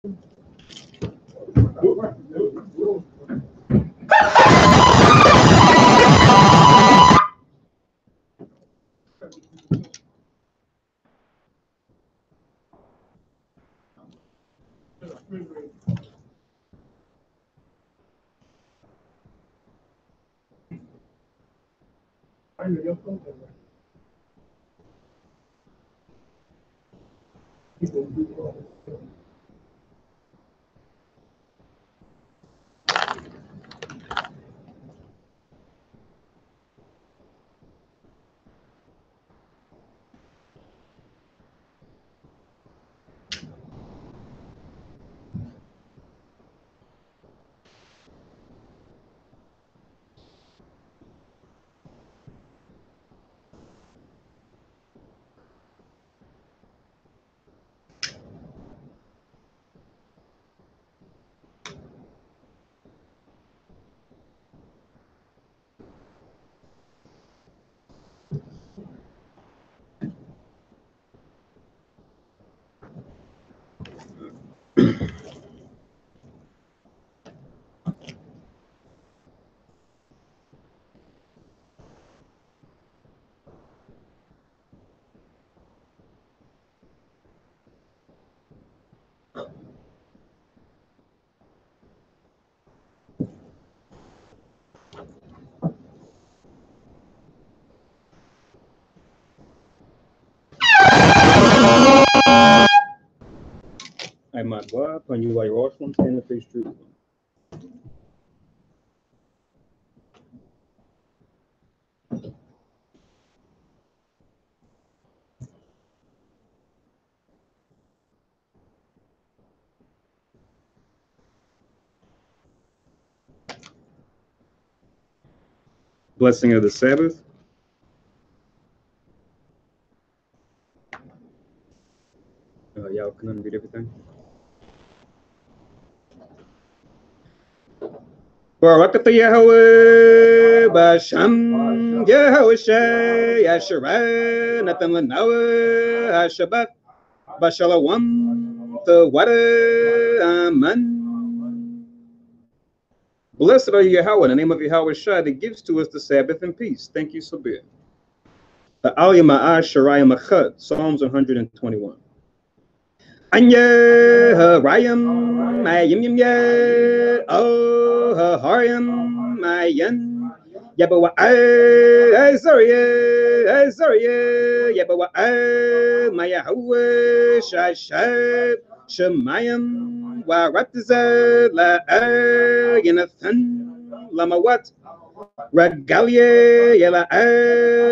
I might go on you while Jerusalem and the face Jerusalem. Blessing of the Sabbath. Y'all can unread everything. Barakatah Yahweh Basham Yahweh Yasharah Nathan Lanawa Hashabbat Bashalawam the Amen. Blessed are you, Yahweh, in the name of Yahweh Shai that gives to us the Sabbath and peace. Thank you, Sabir. The Aliyah Ma'ah Shariah Machad, Psalms 121. Anya Rayam Mayim Yim Yet Oh Haryam Mayan Yabawa Azariah Yabawa Mayahu Shashab Shemayam Waratza La Yanathan Lamawat Regalia Yela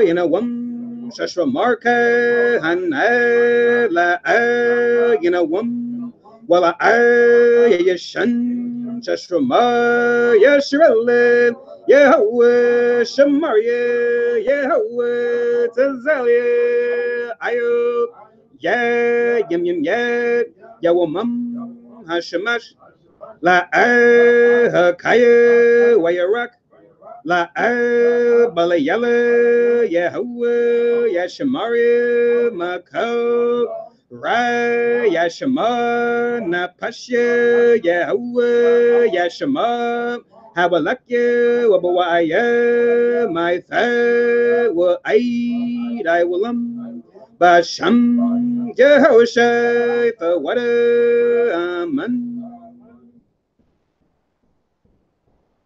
Yanawam Shashramarka Hana La Yanawam Wala Yashan Shashrama Yashrele Yahweh Shamaria Yahweh Tazalia Ayo Ya Yim Yim Ya Yawamam Hashamash La Hakaya Wayarak La Balayala Yahweh Yashamaria Mako Ra Yashama Napashya Yahweh Yashama Habalakya Wabawaya My Tha Wa Aid I Willam Basham Yahweh Wada Amen.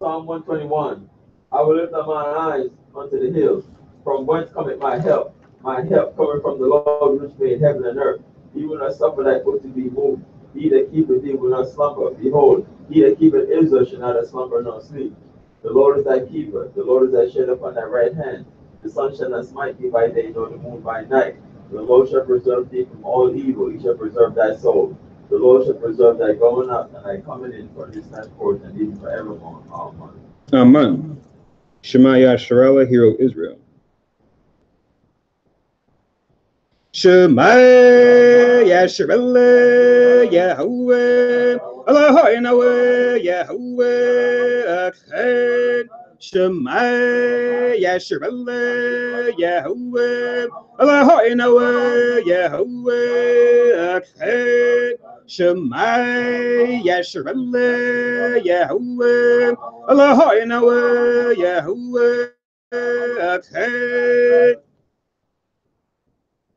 Psalm 121. I will lift up my eyes unto the hills, from whence cometh my help. My help cometh from the Lord which made heaven and earth. He will not suffer thy foot to be moved. He that keepeth thee will not slumber. Behold, he that keepeth Israel shall neither slumber nor sleep. The Lord is thy keeper. The Lord is thy shade upon thy right hand. The sun shall not smite thee by day, nor the moon by night. The Lord shall preserve thee from all evil. He shall preserve thy soul. The Lord shall preserve thy going out and thy coming in from this time forth and even forevermore. Amen. Amen. Shema Yasharala, Hero Israel. Shema Yasharala, Yahweh, Allah Yahweh, Yahweh, Echad. Shema Yasharala, Yahweh, Allah Yahweh, Yahweh, Echad. Shemai Yasharallah Yahuwah Allah Nawa Yahuwah Okay.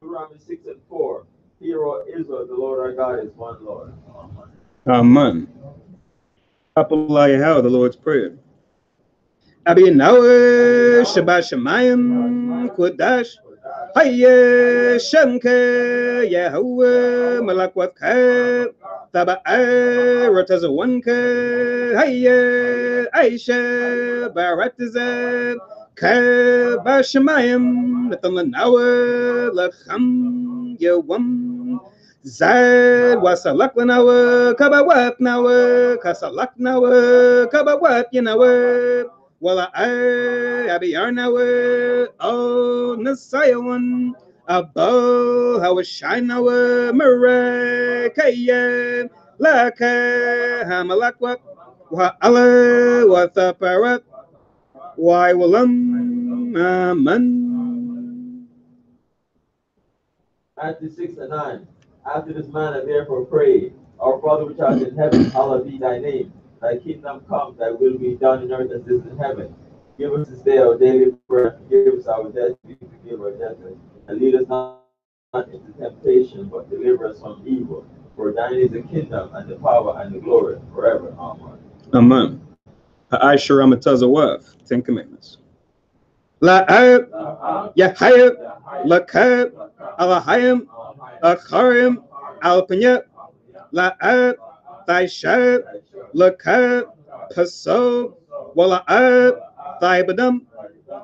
Deuteronomy 6 and 4. Hear, O Israel, the Lord our God is one Lord. Amen. Apollah Yahweh, the Lord's Prayer. Abinawa Shabbat Shemayim Kodash Hayya Shamka Yahweh Malakwatka Taba'a Rotazawanka Hayya Aisha Baratiza Kabashamayim Natalanawa Lacham Yawam Zad Wasalakanawa Kabawatnawa Kasalaknawa Kabawat Yanawa Wala Abiyarnawa Oh Nasayawan Abo Hawashinawa Marakaya Laka Hamalakwat Wa Allah Wathaparat Why Walam Aman. Matthew 6 and 9. After this manner, therefore, pray, Our Father which art in heaven, hallowed be thy name. Thy kingdom come, thy will be done in earth as it is in heaven. Give us this day our daily bread, forgive us our debts, we forgive our debtors. And lead us not into temptation, but deliver us from evil. For thine is the kingdom, and the power, and the glory, forever. Amen. Amen. Ha'ashar Amatazawaf, 10 Commandments. La'ab, Yahayab, Lakab, Alahayim, Akharim, Alpanyat, La'ab, Thaishab, Lakab, Paso, Wala'ab, Thaibadam,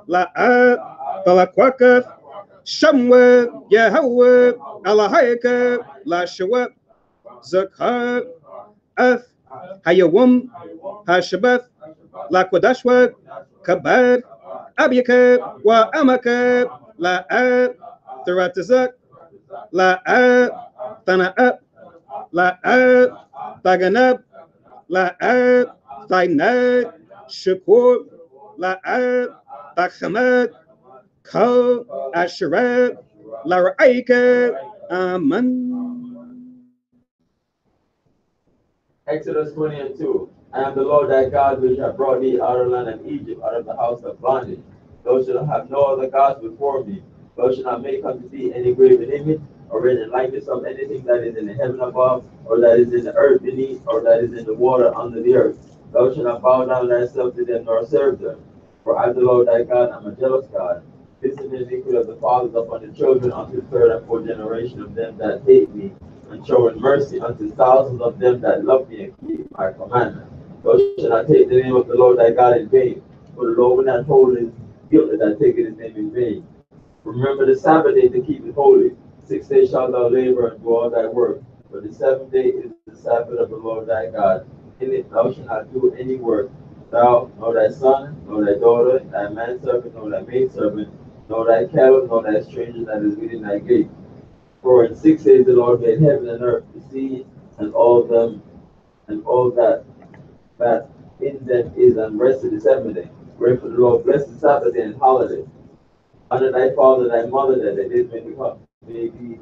La'ab, Balakwakaf, Shamweb, Yahweh, Alahayakab, Lashawab, Zakab, Af, Hayawum, Hashabath, Lakwadashwab, Kabad, Abiyakab, Wa Amakab, La'ab, Tharatazak, La'ab, Thana'ab, La'ab, Thaganab, La'ab, Thainad, Shakur, La'ab, Thachamad, Ko, Asherab, Lara'ika, Aman. Exodus 20 and 2. I am the Lord thy God, which have brought thee out of the land of Egypt, out of the house of bondage. Thou shalt have no other gods before me. Thou shalt not make unto thee any graven image, or any likeness of anything that is in the heaven above, or that is in the earth beneath, or that is in the water under the earth. Thou shalt not bow down thyself to them, nor serve them. For I, the Lord thy God, am a jealous God, visiting the iniquity of the fathers upon the children, unto the third and fourth generation of them that hate me, and showing mercy unto thousands of them that love me and keep my commandments. Thou shalt not take the name of the Lord thy God in vain, for the Lord will not hold his guilty that taketh his name in vain. Remember the Sabbath day to keep it holy. 6 days shalt thou labor and do all thy work, but the seventh day is the Sabbath of the Lord thy God. In it thou shalt not do any work, thou, nor thy son, nor thy daughter, thy manservant, nor thy maidservant, nor thy cattle, nor thy stranger that is within thy gate. For in 6 days the Lord made heaven and earth, the sea, and all them, and all that in them is, and rested the seventh day. Wherefore the Lord blessed the Sabbath day and holiday. Honor thy father, thy mother, that thy days may be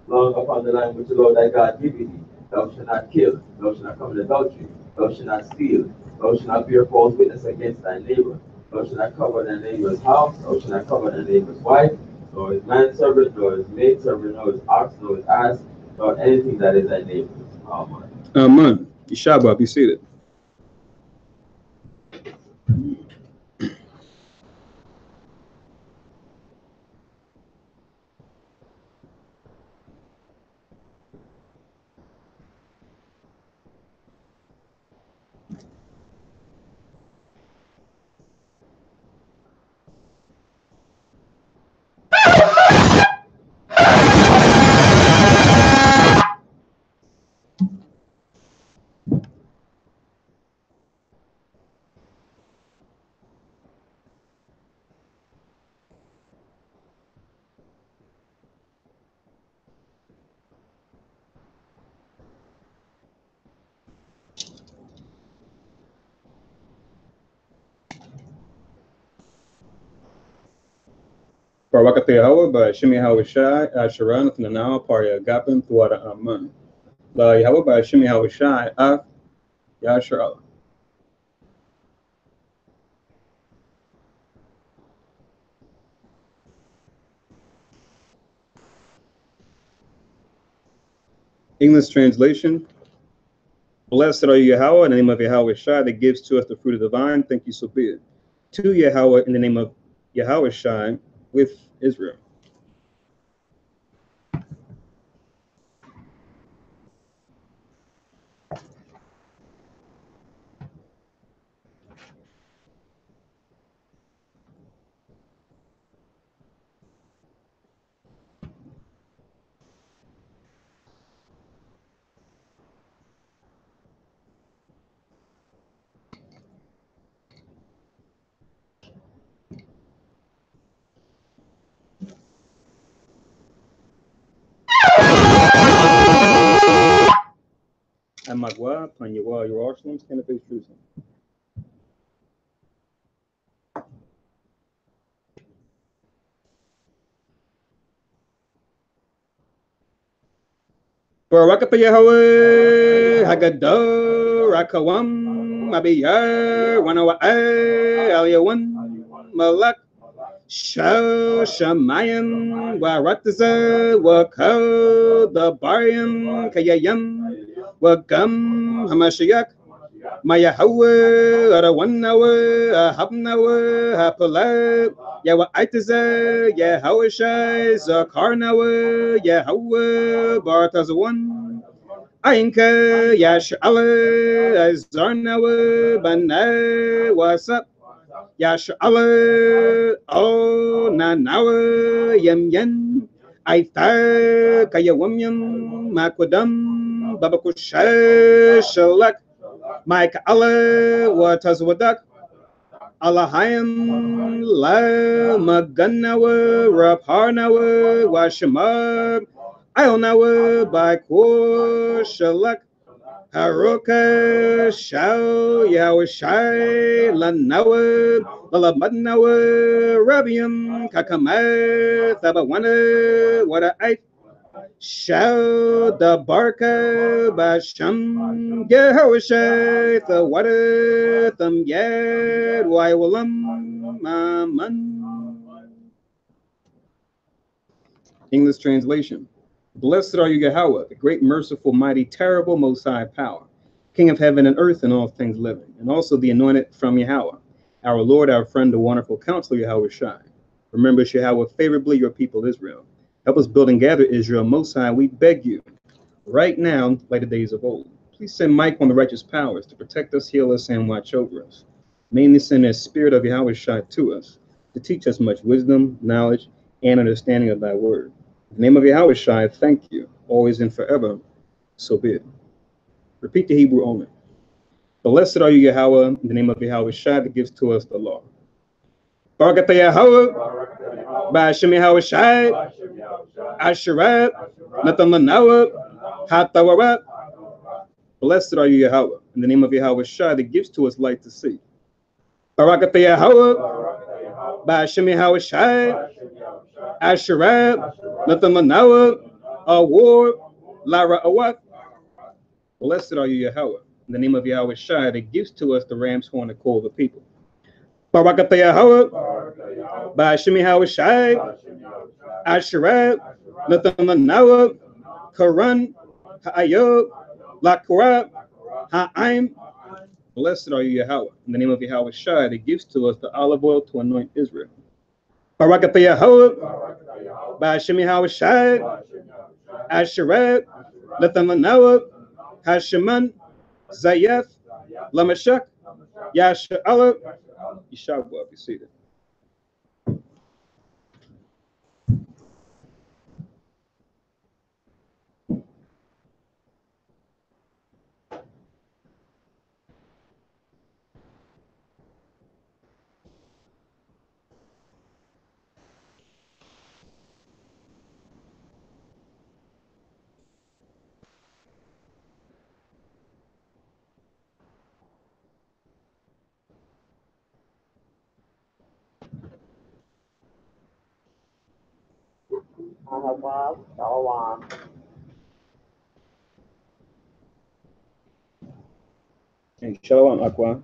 long upon the land which the Lord thy God giveth thee. Thou shalt not kill, thou shalt not commit adultery, thou shalt not steal, thou shalt not bear false witness against thy neighbor, thou shalt not cover thy neighbor's house, thou shalt not cover thy neighbor's wife, nor his manservant, nor his maidservant, nor his ox, nor his ass, nor anything that is thy neighbor's. Amen. Amen. Yeshabah, be seated. Barakateh Hawa by Shimi Hawa Shai, Asharan, Nanao, Paria Gapin, Tuara Aman. Yahweh by Shemi Hawashai of Yashar. English translation. Blessed are you, Yahweh, in the name of Yahweh Shai, that gives to us the fruit of the vine. Thank you, so be it. To Yahweh, in the name of Yahweh Shai, with Israel. Amagwa, Panyawa, Jerusalem, Stand face Jerusalem. Barakatha Yahweh, Haggadah, Rakawam, Abiyah, Wanawa, Aliyawan, Malak, Shah, Shamayim, Warataza, Wako, the Barium, Kayayam, Wagam, Hamashiach, Mayahawa, Arawanawa, Habnawa, Hapalab, Yawa Aitaza, Yahawashai, Zakarnawa, Yahawa, Bartazawan, Ainka, Yashala, Zarnawa, Bana, what's up? Yashala, Oh, Nanawa, Yem Yen, Aitha, Kayawamyam, Makwadam, Babakusha, Shalak, Mike Allah, Watazwadak, Allahayim, La, Maganawa, Rapharnawa, Washamab, Ionawa, Baikor, Shalak, Haruka, Shao, Yawashai, Lanawa, Lalabadnawa, Rabium, Kakamath, Abawana, Wada Ait, Shao the Barka Basham Gehoshay the Water Thum Yad Waiwalam Maman. English translation. Blessed are you, Yahweh, the great, merciful, mighty, terrible, most high power, King of heaven and earth and all things living, and also the anointed from Yahweh, our Lord, our friend, the wonderful counselor, Yahweh Shai. Remember, Yahweh, favorably your people Israel. Help us build and gather Israel, Most High, we beg you, right now, like the days of old. Please send Mike on the righteous powers to protect us, heal us, and watch over us. Mainly send the spirit of Yahweh Shai to us, to teach us much wisdom, knowledge, and understanding of thy word. In the name of Yahweh Shai, thank you, always and forever, so be it. Repeat the Hebrew only. Blessed are you, Yahweh, in the name of Yahweh Shai, that gives to us the law. Barakatha Yahweh, Ba'ashem Yahweh Shai, Asherat, Natamanawa, Hatawarat. Blessed are you, Yahweh, in the name of Yahweh Shai, that gives to us light to see. Barakatha Yahweh, Ba'ashem Yahweh Shai, Asherat, Natamanawa, Award, Lara Awat. Blessed are you, Yahweh, in the name of Yahweh Shai, that gives to us the ram's horn to call the people. Barakatha Yahweh, Ba'ashem Yahweh Shai, Asherat, Natamanawa, Karan, Ha'ayod, Lakurab, Ha'aim. Blessed are you, Yahweh, in the name of Yahweh Shai, that gives to us the olive oil to anoint Israel. Barakatha Yahweh, Ba'ashem Yahweh Shai, Asherat, Natamanawa, Hasheman, Zayef, Lamashak, Yasha'ala, Yeshua, be seated. Shalom. And Shalom Aqua.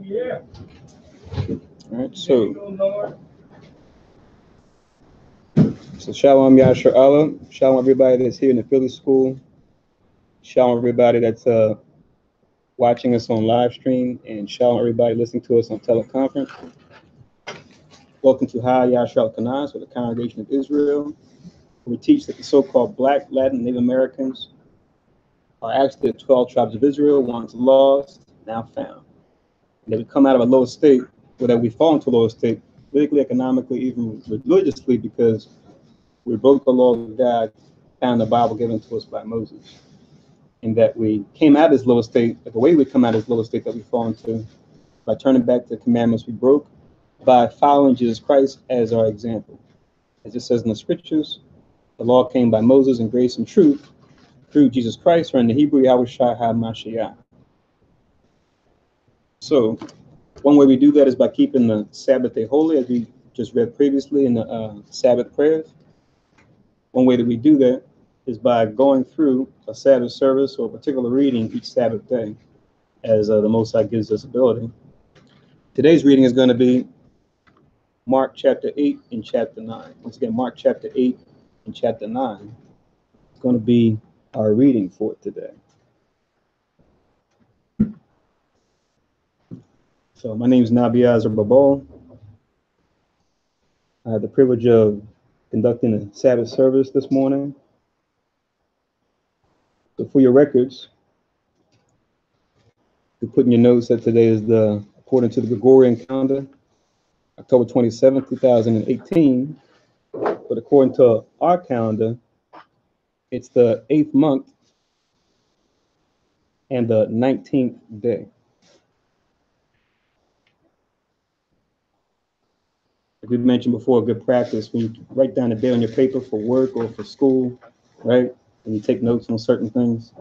Yeah. All right, so Shalom Yashar Allah. Shalom everybody that's here in the Philly school. Shalom everybody that's watching us on live stream, and shalom everybody listening to us on teleconference. Welcome to Ha Yashar Kanas, with the Congregation of Israel. We teach that the so-called Black, Latin, Native Americans are actually the 12 tribes of Israel, once lost, now found. And that we come out of a low state, or that we fall into a low state, politically, economically, even religiously, because we broke the law of God found in the Bible given to us by Moses. And that we came out of this low state, the way we come out of this low state that we fall into, by turning back to the commandments we broke, by following Jesus Christ as our example. As it says in the scriptures, the law came by Moses, and grace and truth through Jesus Christ, or in the Hebrew, Yahushua HaMashiach. So, one way we do that is by keeping the Sabbath day holy, as we just read previously in the Sabbath prayers. One way that we do that is by going through a Sabbath service or a particular reading each Sabbath day, as the Most High gives us ability. Today's reading is going to be Mark chapter 8 and chapter 9. Once again, Mark chapter 8 and chapter 9 is going to be our reading for today. So my name is Nabiazar Babol. I had the privilege of conducting a Sabbath service this morning. So for your records, you put in your notes that today is according to the Gregorian calendar, October 27th, 2018. But according to our calendar, it's the 8th month and the 19th day. Like we mentioned before, good practice when you write down a day on your paper for work or for school, right? And you take notes on certain things,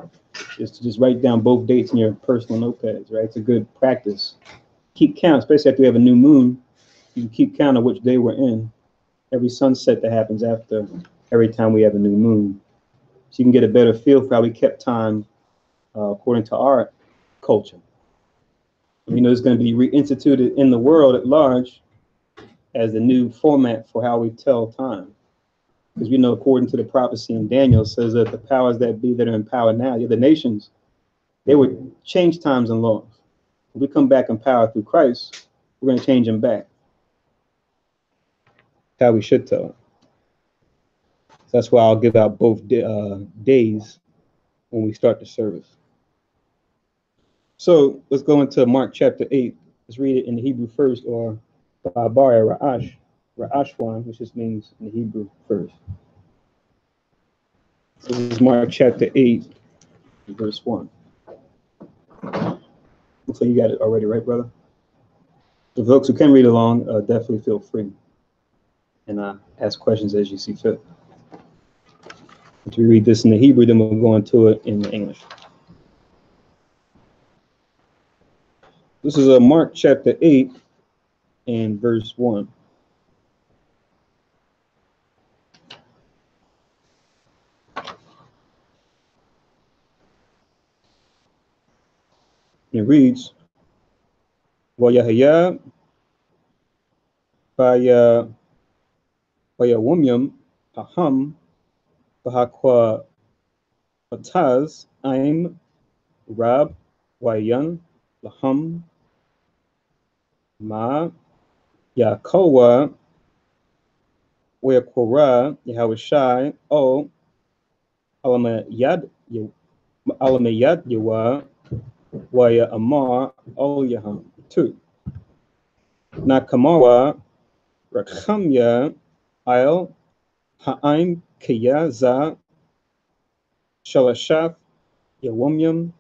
is to just write down both dates in your personal notepads, right? It's a good practice. Keep count, especially after we have a new moon. You can keep count of which day we're in. Every sunset that happens after every time we have a new moon. So you can get a better feel for how we kept time according to our culture. You know, it's going to be reinstituted in the world at large as the new format for how we tell time. Because we know, according to the prophecy in Daniel, says that the powers that be that are in power now, the nations, they would change times and laws. If we come back in power through Christ, we're going to change them back. How we should tell it. So that's why I'll give out both days when we start the service. So let's go into Mark chapter 8. Let's read it in the Hebrew first, or Babaria Ra'ashwan, which just means in the Hebrew first. So this is Mark chapter 8, verse 1. So you got it already, right, brother? The folks who can read along, definitely feel free. And ask questions as you see fit. If we read this in the Hebrew, then we'll go into it in the English. This is Mark chapter 8 and verse 1. It reads, Wayahaya Wumyam Aham Bahakwa Ataz Aim Rab Wayan Laham Ma Yakowa Wayakora Yahushai O Alamayad Yawa Waya Amar O Yaham 2. Nakamawa Rakhamya Il Ha'aim Kaya Za Shalashaf Yawumyam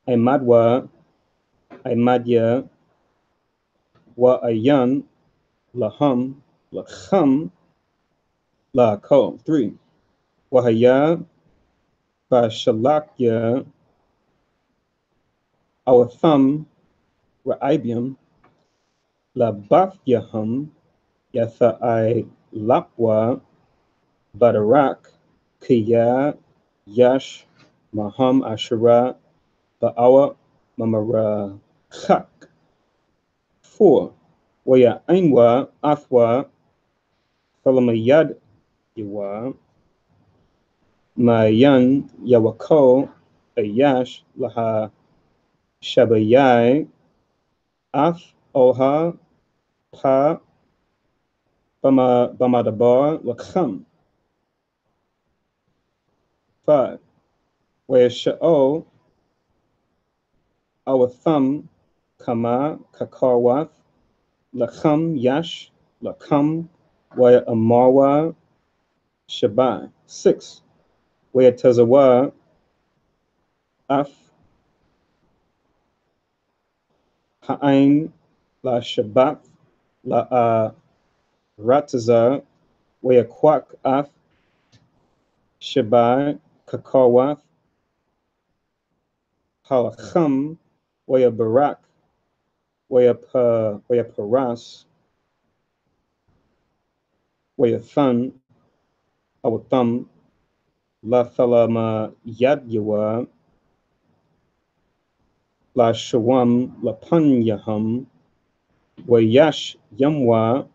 Aimadwa Aimadya Wa Ayan Laham Lacham Lako 3. Wahaya Bashalakya Awatham Raibium La Bafyaham Yathai Lapwa Badarak, Kiya, Yash, Maham Ashara, Ba'awa, Mamara, Chak. 4. Waya Ainwa, Athwa, Falamayad, Yawa, Mayan, Yawako, Ayash, Laha, Shabayai, Ath, Oha, Pa, Bamadabar, Lakham. 5. Waya Sha'o, Awatham, Kama, Kakarwath, Lakham, Yash, Lakham, Waya Amarwa, Shabai. 6. Waya Tazawa, Af, Ha'ain, La Shabbat, La Ratazar, Waya Kwak, Af, Shabai, Kakarwath, Halacham, Waya Barak, Waya Paras, Waya Thun, Awatham, La Thalama Yadyawa, La Shawam, La Panyaham, Wayash Yamwa,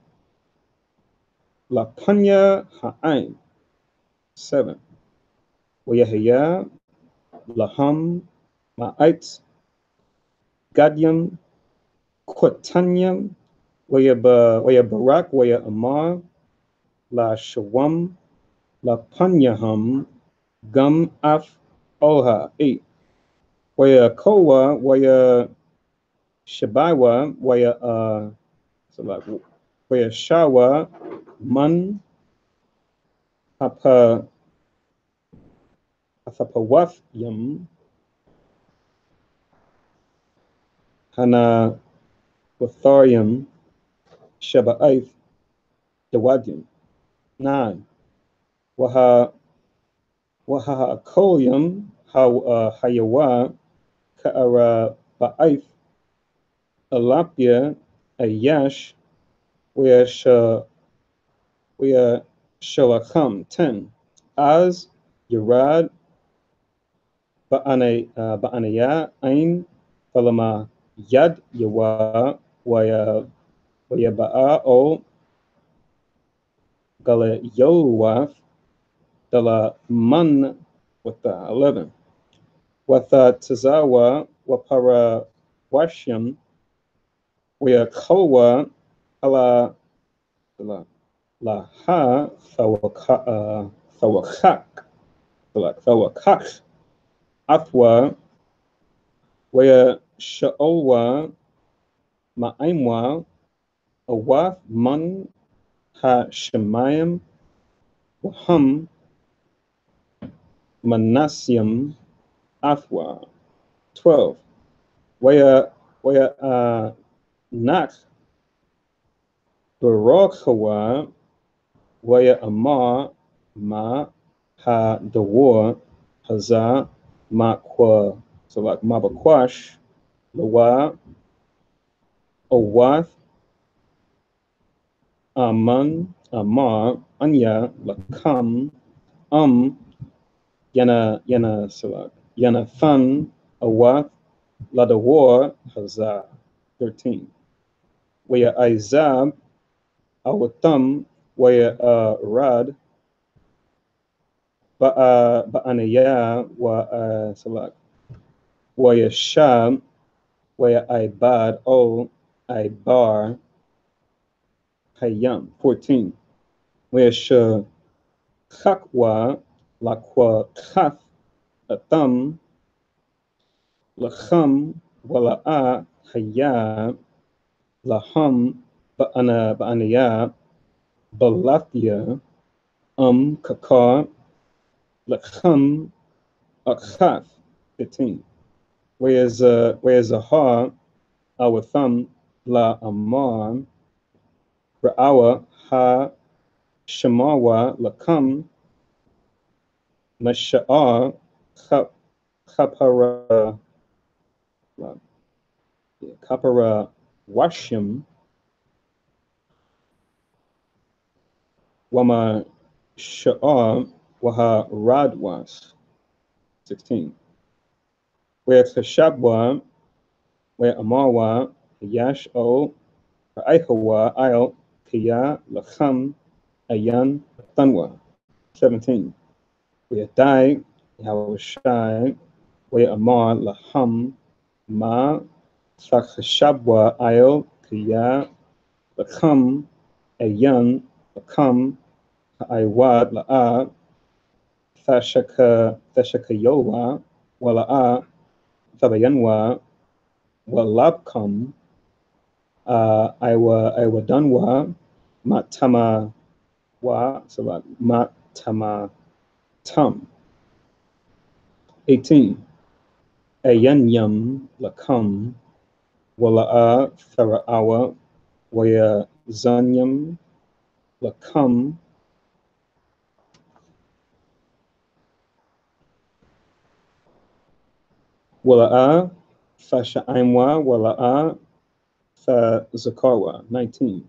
La Panya Ha'ain. 7. Wayahaya, Laham, Ma'ait, Gadyam, Quatanyam, Waya Barak, Waya Amar, La Shawam, La Panyaham, Gum Af Oha. 8. Waya Kowa, Waya Shabaiwa, Waya Shawa, Man, Athapawaf Yam, Hana Watharium, Shaba'ath, Dawadim. 9. Waha Akolium, Hayawa, Ka'ara Ba'ath, Alapia, Ayash, Wea Shalacham. 10. Az, Yerad, Ba'anaya, Ain, Falama, Yad, Yawa, Waya Ba'a, O, Gala Yowaf, Dala Man, with the 11. Watha Tazawa, Wapara Washyam, Wea Kowa, Ala La Ha, Thawakak, Athwa, Wea Sha'olwa, Ma'aimwa, Awath Man Ha Shemayim, Waham, Manasyam, Athwa. 12. Wea Nak, Barakhawa, Waya Amar, Ma, Ha Dawar, Haza, Makwa, so like Mabakwash, Lawa, Owath, Aman, Amar, Anya, Lakam, Yana Thun, Awath, Ladawar, Haza. 13. Waya Izab, Awatham, Waya Rad, Ba'anaya, Salak, Waya Sham, Waya Ibad, O, Ibar, Hayam. 14. Waya Chakwa, Lakwa Kaf, Atham, Lacham, Wala'a, Hayam, Laham, Ba'anaya, Balathia, Kakar, Lacham, Akhaf. 15. Whereas Zahar, Awatham, La Amar, Ra'awa, Ha, Shamawa, Lakam, Masha'ar, Kapara, Kapara Washim, Wama Sha'ar Waha Radwas. 16. Where Tashabwa, where Amarwa, Yash O, Aihawa, Ail, Kaya, Lacham, Ayan, Tanwa. 17. Where Dai, Yahweh where Amar, Laham, Ma, Sakshabwa, Ail, Kaya, Lacham, Ayan, Lacham, Aiwad, La'a, Thashakayowa, Wala'a, Thabayanwa, Walabkam, Iwa Danwa, Matama Wa, so like Matama Tum. 18. Ayanyam Lakam, Wala'a Fara'awa, Waya Zanyam Lakam, Wala'a Fasha'imwa, Wala'a Fa Zakarwa. 19.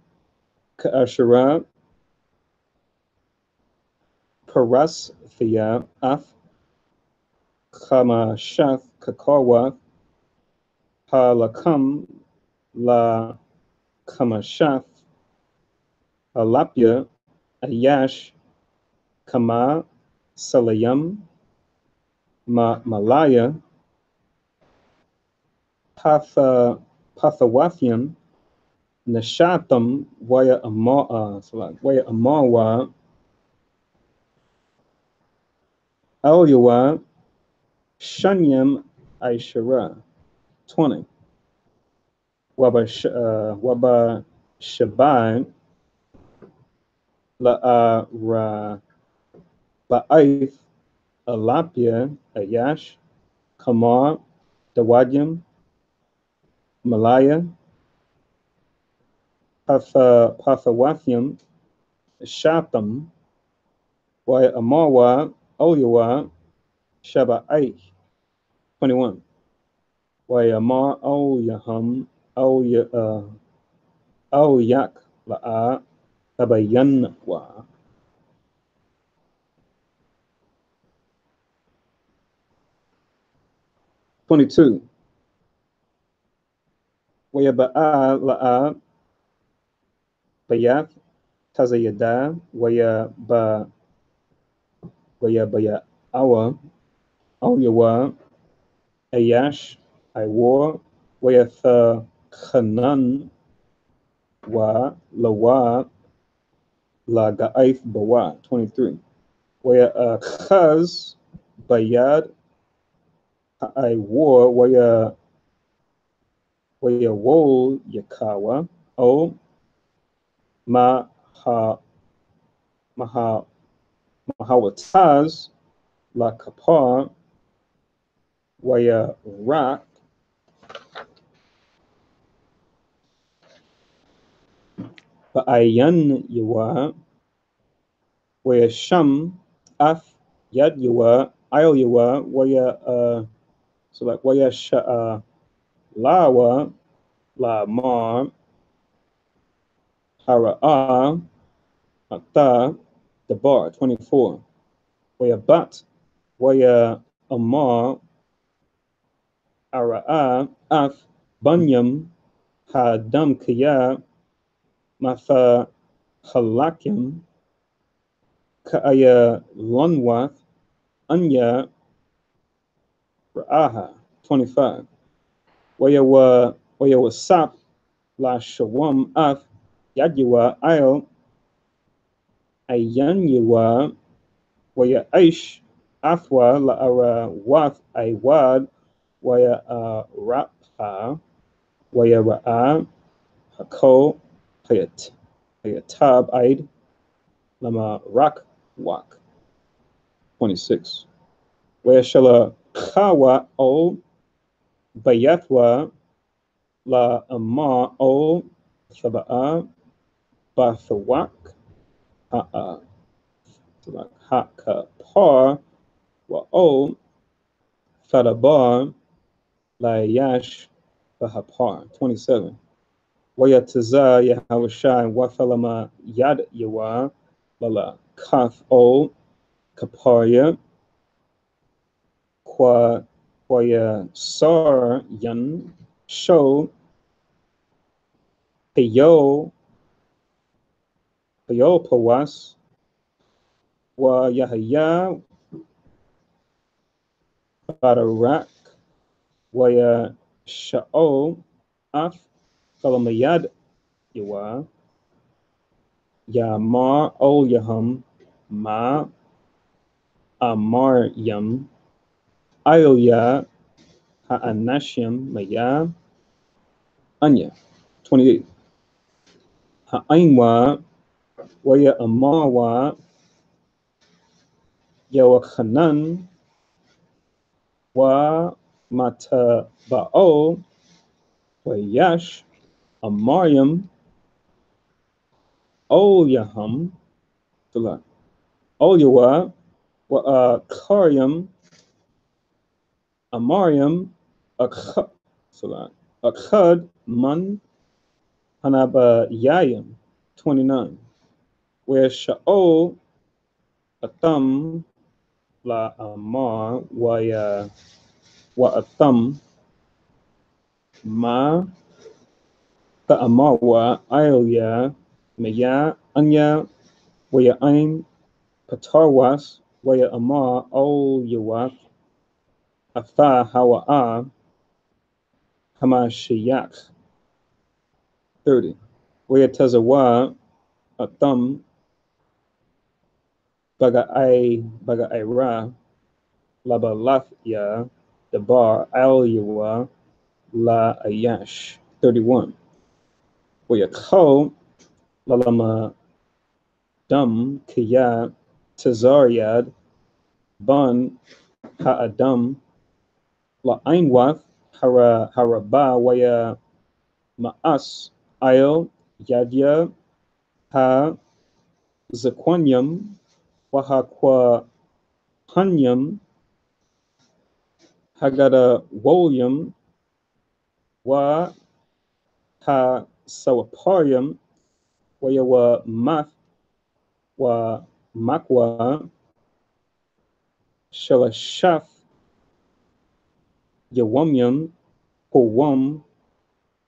Ka'ashara Paras Thea Af Kama Shaf Kakarwa Halakam La Kamashaf Alapya Ayash Kama Salayam Malaya Pathawathiam Nashatam Waya Amarwa Alywa Shanyam Aishara. 20. Waba Shabai La'ara Ba'aith Alapia Ayash Kamar Dawadyam Malaya Pathawathiam Shatam Waya Amarwa Olyawa Shaba'aith. 21. Waya Amar Olyaham Olyak La'a Abayanwa. 22. Waya Ba'a La'a Bayath Tazayada Waya Awa Olyawa Ayash Iwar Waya Khanan Wa Lawa La Ga'aith Bawa. 23. Waya Khaz Bayad Iwar Waya Wol Yakawa O Mahawataz La Kapar Waya Rak Ba'ayan Yawa Waya Sham Af Yad Yawa Il Yawa Waya Waya Lawa La Mar Hara'a Ata Dabar. 24. Waya Bat Waya Amar Ara'a Af Bunyam Hadam Kaya Matha Halakim Ka'aya Lunwath Anya Ra'aha. 25. Waya Sap La Shawam Af Yadyawa Il Ayanyawa Waya Aish Afwa La Ara Wath Aiwad Waya Rapha Waya Ra'a Hako Hayatab Aid Lama Rak Wak. 26. Waya Shala Kawa O Bayatwa La Amar O Saba'a Bathawak Ha'a Haka Par Wa O Fadabar La Yash Bahapar. 27. Waya Taza Yahawashai Wafalama Yad Yawa Lala. Kaf O Kaparya Kwaya Sar Yan Sho Payo Pawas Wa Yahya Badarak Waya Sha'o Af Kalamayad Yawa Ya Mar O Yaham Ma Amar Yam Ayolya Ha'anashim Maya Anya 28 Ha'ainwa Waya Amarwa Yawachanan Wa Mataba'o Wayash Amaryam Olyaham Olyawa Wa Karyam Amaryam Akhad Man Hanaba Yayam 29 where Sha'ol Atham La Amar Wa Atham Ma Ka Amar Wa Ayolya Maya Anya Waya Ain Patarwas Waya Amar Ol Yawak Afa Hawa'a Hamashiyak 30 Waya Tazawa Atham Baga'ira Labalathya Dabar Al Yawa La Ayash 31 Wayakho Lalama Dum Kiya Tazaryad Bun Ha'adam La Ainwath Haraba Waya Ma'as Ail Yadya Ha Zaquanyam Wahakwa Hanyam Hagada Wolyam Wa Ha Sawaparium Wayawa Math Wa Makwa Shalashaf Yawamyam Kowam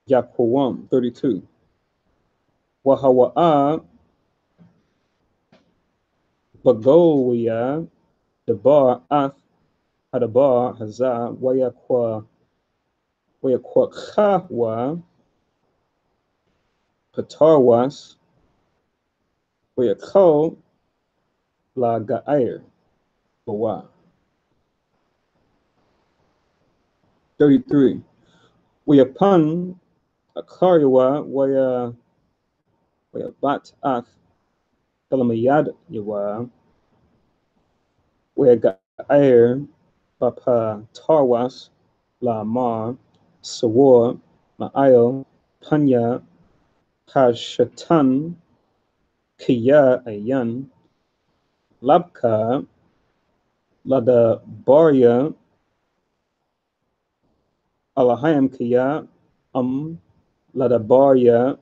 Yakwam 32 Wahawa'a Bagoya Dabar Ath Hadabar Haza Wayakwa Kahwa Patarwas Wayako La Ga'ir Bawa 33 Wayapun Akaryawa Wayabat Ath Kalamayad Yawa Wayaga'ir Bapa Tarwas La Mar Sawar Ma'ayo Panya Hashatan Kiya Ayan Labka Lada Barya Alahayam Kiya Lada Barya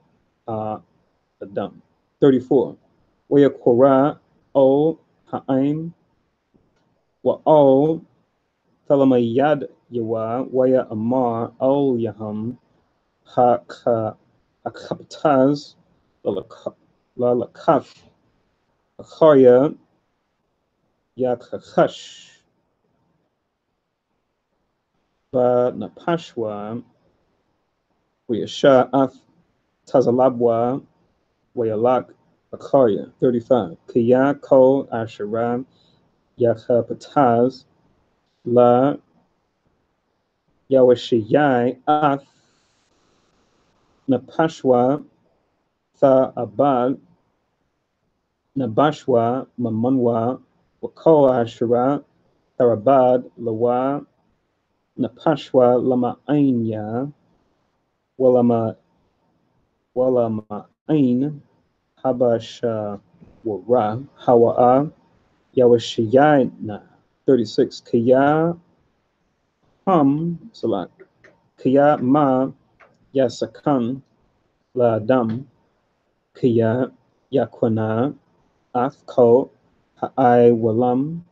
Adam 34 Waya Kora O Ha'aim Wa O Talamayad Yawa Waya Amar Al Yaham Akaptaz Lalakaf Akharya Yakhash Ba Napashwa Wayasha Af Tazalabwa Wayalak Akharya 35 Kiya Ko Asharam Yakhapataz La Yawashiyai Af Napashwa Tha Abad Nabashwa Mamanwa Wako Ashara Tharabad Lawa Napashwa Lama Ainya Walama Ain Habasha Wara Hawa'a Yawashiyana 36 Kaya Salat Kaya Ma Yasakan La Dam Kaya Yakwana Afko Ha'ai walam,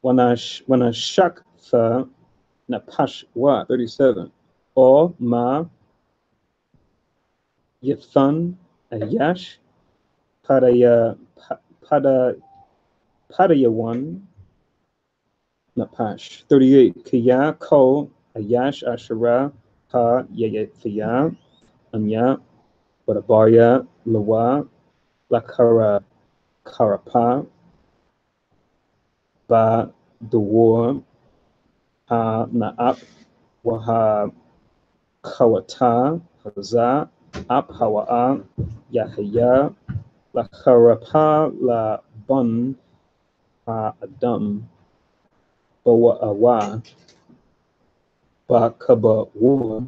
wanashakfa napashwa, 37. Or ma yathan ayash, padayawan, napash, 38. Kaya ko ayash ashara ha yayathiya, anya, Barabarya, Lawa, Lakara, Karapa, Ba, Dawar, Ha, Naap, Waha, Kawata, Haza, Ap, Hawa'a, Yahya, Lakarapa, La Bun, Ha, Adam, Bawa Awa, Ba, Kaba, War,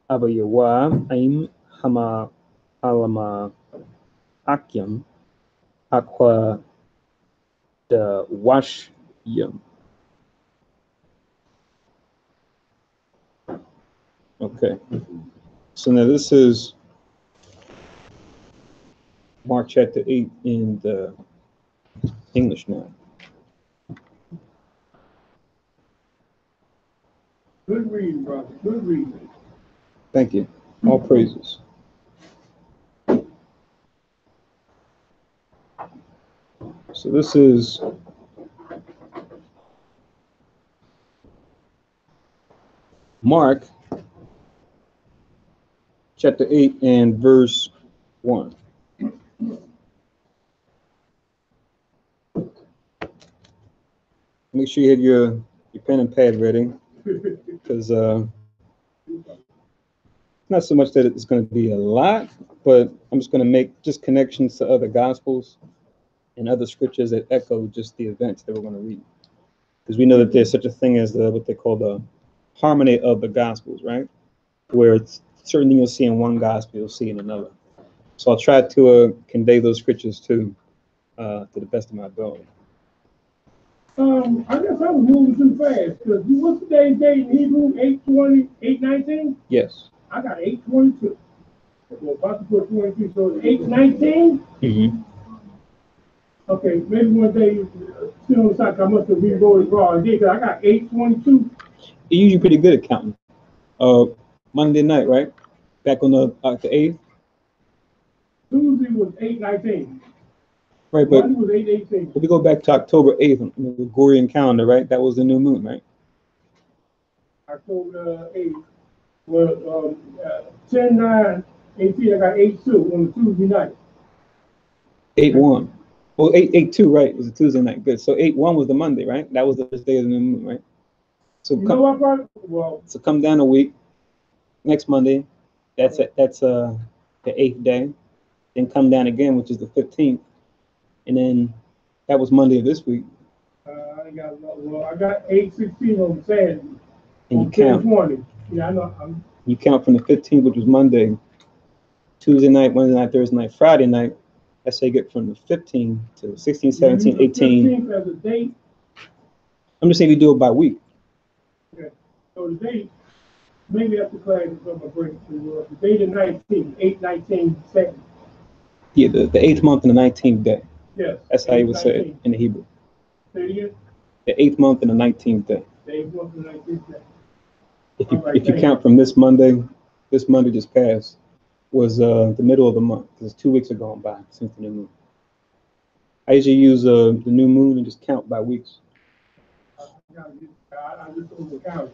Abayawa, Aim, Hama, Alama, Akyam, Aqua, the Wash, Yum. Okay, so now this is Mark chapter 8 in the English now. Good reading, brother. Good reading. Thank you. All praises. So this is Mark chapter 8 and verse 1. Make sure you have your pen and pad ready, because not so much that it's going to be a lot, but I'm just going to make just connections to other gospels and other scriptures that echo just the events that we're going to read. Because we know that there's such a thing as what they call the harmony of the gospels, right? Where it's certain things you'll see in one gospel, you'll see in another. So I'll try to convey those scriptures to the best of my ability. I guess I was moving too fast because what's today's date in Hebrew? 8:20, 8:19? Yes. I got 8:22. Well, about to put 22, so it's 8:19? Mm-hmm. Okay, maybe one day, still on the side, I must have rewrote it wrong. I did, because I got 8:22. You're usually pretty good at counting. Monday night, right? Back on the 8th? Tuesday was 8:19. Right, but Monday was 8:18. if we go back to October 8th on the Gregorian calendar, right? That was the new moon, right? October 8th. Well, 10/9/18, I got 8:2 on the Tuesday night. 8/1. Well, 8/2, right? It was a Tuesday night. Good. So 8/1 was the Monday, right? That was the first day of the new moon, right? So You know what, bro? Well, so come down a week. Next Monday, that's the 8th day. Then come down again, which is the 15th, and then that was Monday of this week. I got 8:16 on Saturday. And you count. 10:20. Yeah, I know. You count from the 15th, which was Monday, Tuesday night, Wednesday night, Thursday night, Friday night. That's how you get from the 15th to 16, 17, 18. 15th as a date. I'm just saying you do it by week. Okay. So the date, maybe after class is on my break. The date of 19, 8/19/7. Yeah, the 8th month and the 19th day. Yes. That's how you would say it in the Hebrew. Say it again? The 8th month and the 19th day. The 8th month and the 19th day. If you count from this Monday just passed, was the middle of the month, because 2 weeks are gone by since the new moon. I usually use the new moon and just count by weeks. I just overcount.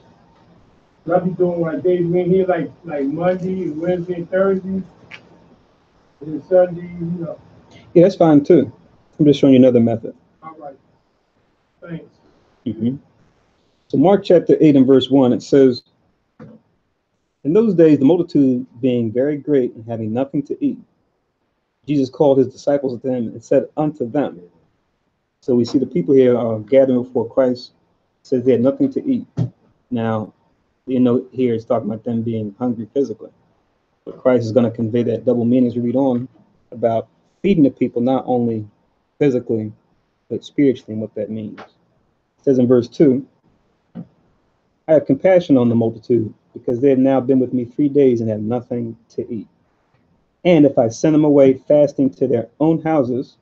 I be doing like days in here, like Monday, and Wednesday, and Thursday, and then Sunday, you know. Yeah, that's fine too. I'm just showing you another method. All right. Thanks. Mm-hmm. So Mark chapter 8 and verse 1, it says, in those days, the multitude being very great and having nothing to eat, Jesus called his disciples to him and said unto them. So we see the people here are gathering before Christ. It says they had nothing to eat. Now, you know, here it's talking about them being hungry physically. But Christ is going to convey that double meaning as we read on about feeding the people, not only physically, but spiritually, and what that means. It says in verse 2, I have compassion on the multitude, because they have now been with me 3 days and have nothing to eat. And if I send them away fasting to their own houses,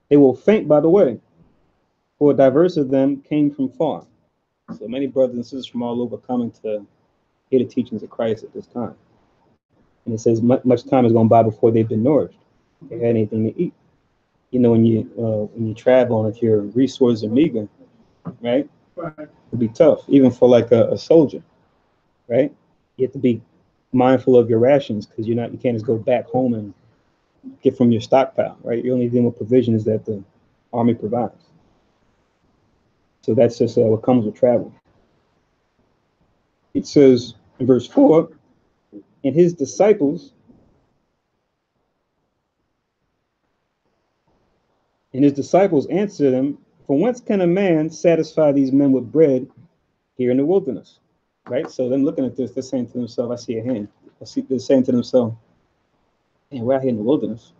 They will faint by the way, for diverse of them came from far. So many brothers and sisters from all over coming to hear the teachings of Christ at this time. And it says much time has gone by before they've been nourished. They had anything to eat. You know, when you travel and if your resources are meager, right? It'd be tough, even for like a soldier, right? You have to be mindful of your rations because you can't just go back home and get from your stockpile, right? You're only dealing with provisions that the army provides. So that's just what comes with travel. It says in verse 4, and his disciples answered him, from whence can a man satisfy these men with bread here in the wilderness? Right? So them looking at this, they're saying to themselves, I see a hand. They're saying to themselves, man, we're out here in the wilderness.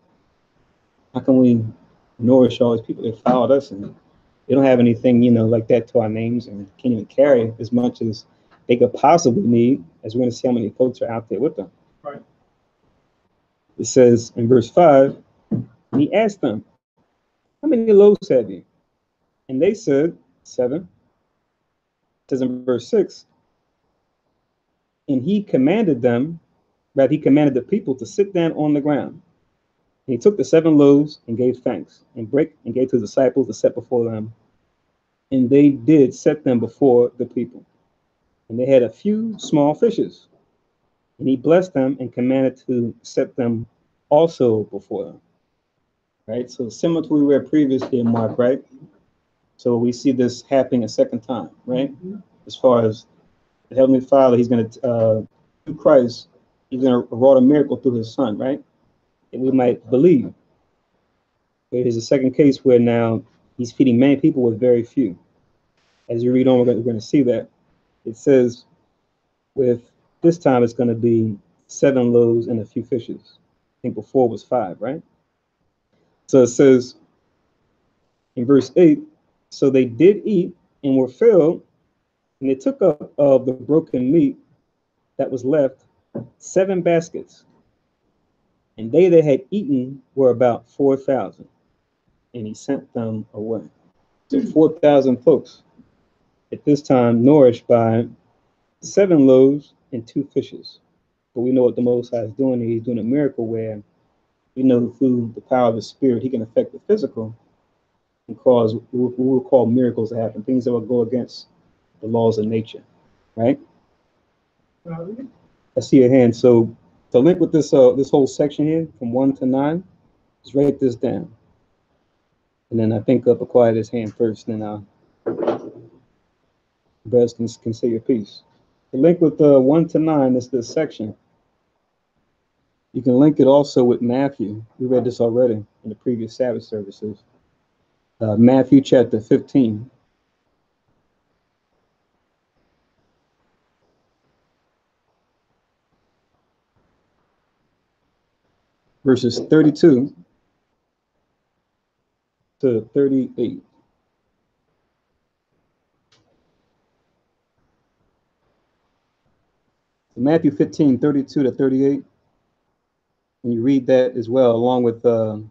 How can we nourish all these people? They followed us and they don't have anything, like that to our names and can't even carry as much as they could possibly need, as we're going to see how many folks are out there with them. Right. It says in verse 5, and he asked them, how many loaves have you? And they said, 7. It says in verse 6, and he commanded the people to sit down on the ground. And he took the 7 loaves and gave thanks, and gave to the disciples to set before them. And they did set them before the people. And they had a few small fishes. And he blessed them and commanded to set them also before them. Right? So similar to what we read previously in Mark, right? So we see this happening a second time, right? As far as the Heavenly Father, he's going to, through Christ, he's going to wrought a miracle through his Son, right? And we might believe. There's a second case where now he's feeding many people with very few. As you read on, we're going to see that. It says, with this time, it's going to be 7 loaves and a few fishes. I think before was 5, right? So it says in verse 8, so they did eat and were filled, and they took up of the broken meat that was left 7 baskets. And they that had eaten were about 4,000. And he sent them away. So 4,000 folks at this time nourished by 7 loaves and 2 fishes. But we know what the Most High is doing. He's doing a miracle where we know through the power of the Spirit, he can affect the physical and cause what we will call miracles to happen, things that will go against the laws of nature, right? I see your hand. So to link with this this whole section here from 1 to 9, just write this down. And then I think I'll acquire this hand first, then brothers can say your piece. To link with 1 to 9, is this section. You can link it also with Matthew. We read this already in the previous Sabbath services. Matthew chapter 15. Verses 32 to 38. Matthew 15, 32 to 38. When you read that as well, along with the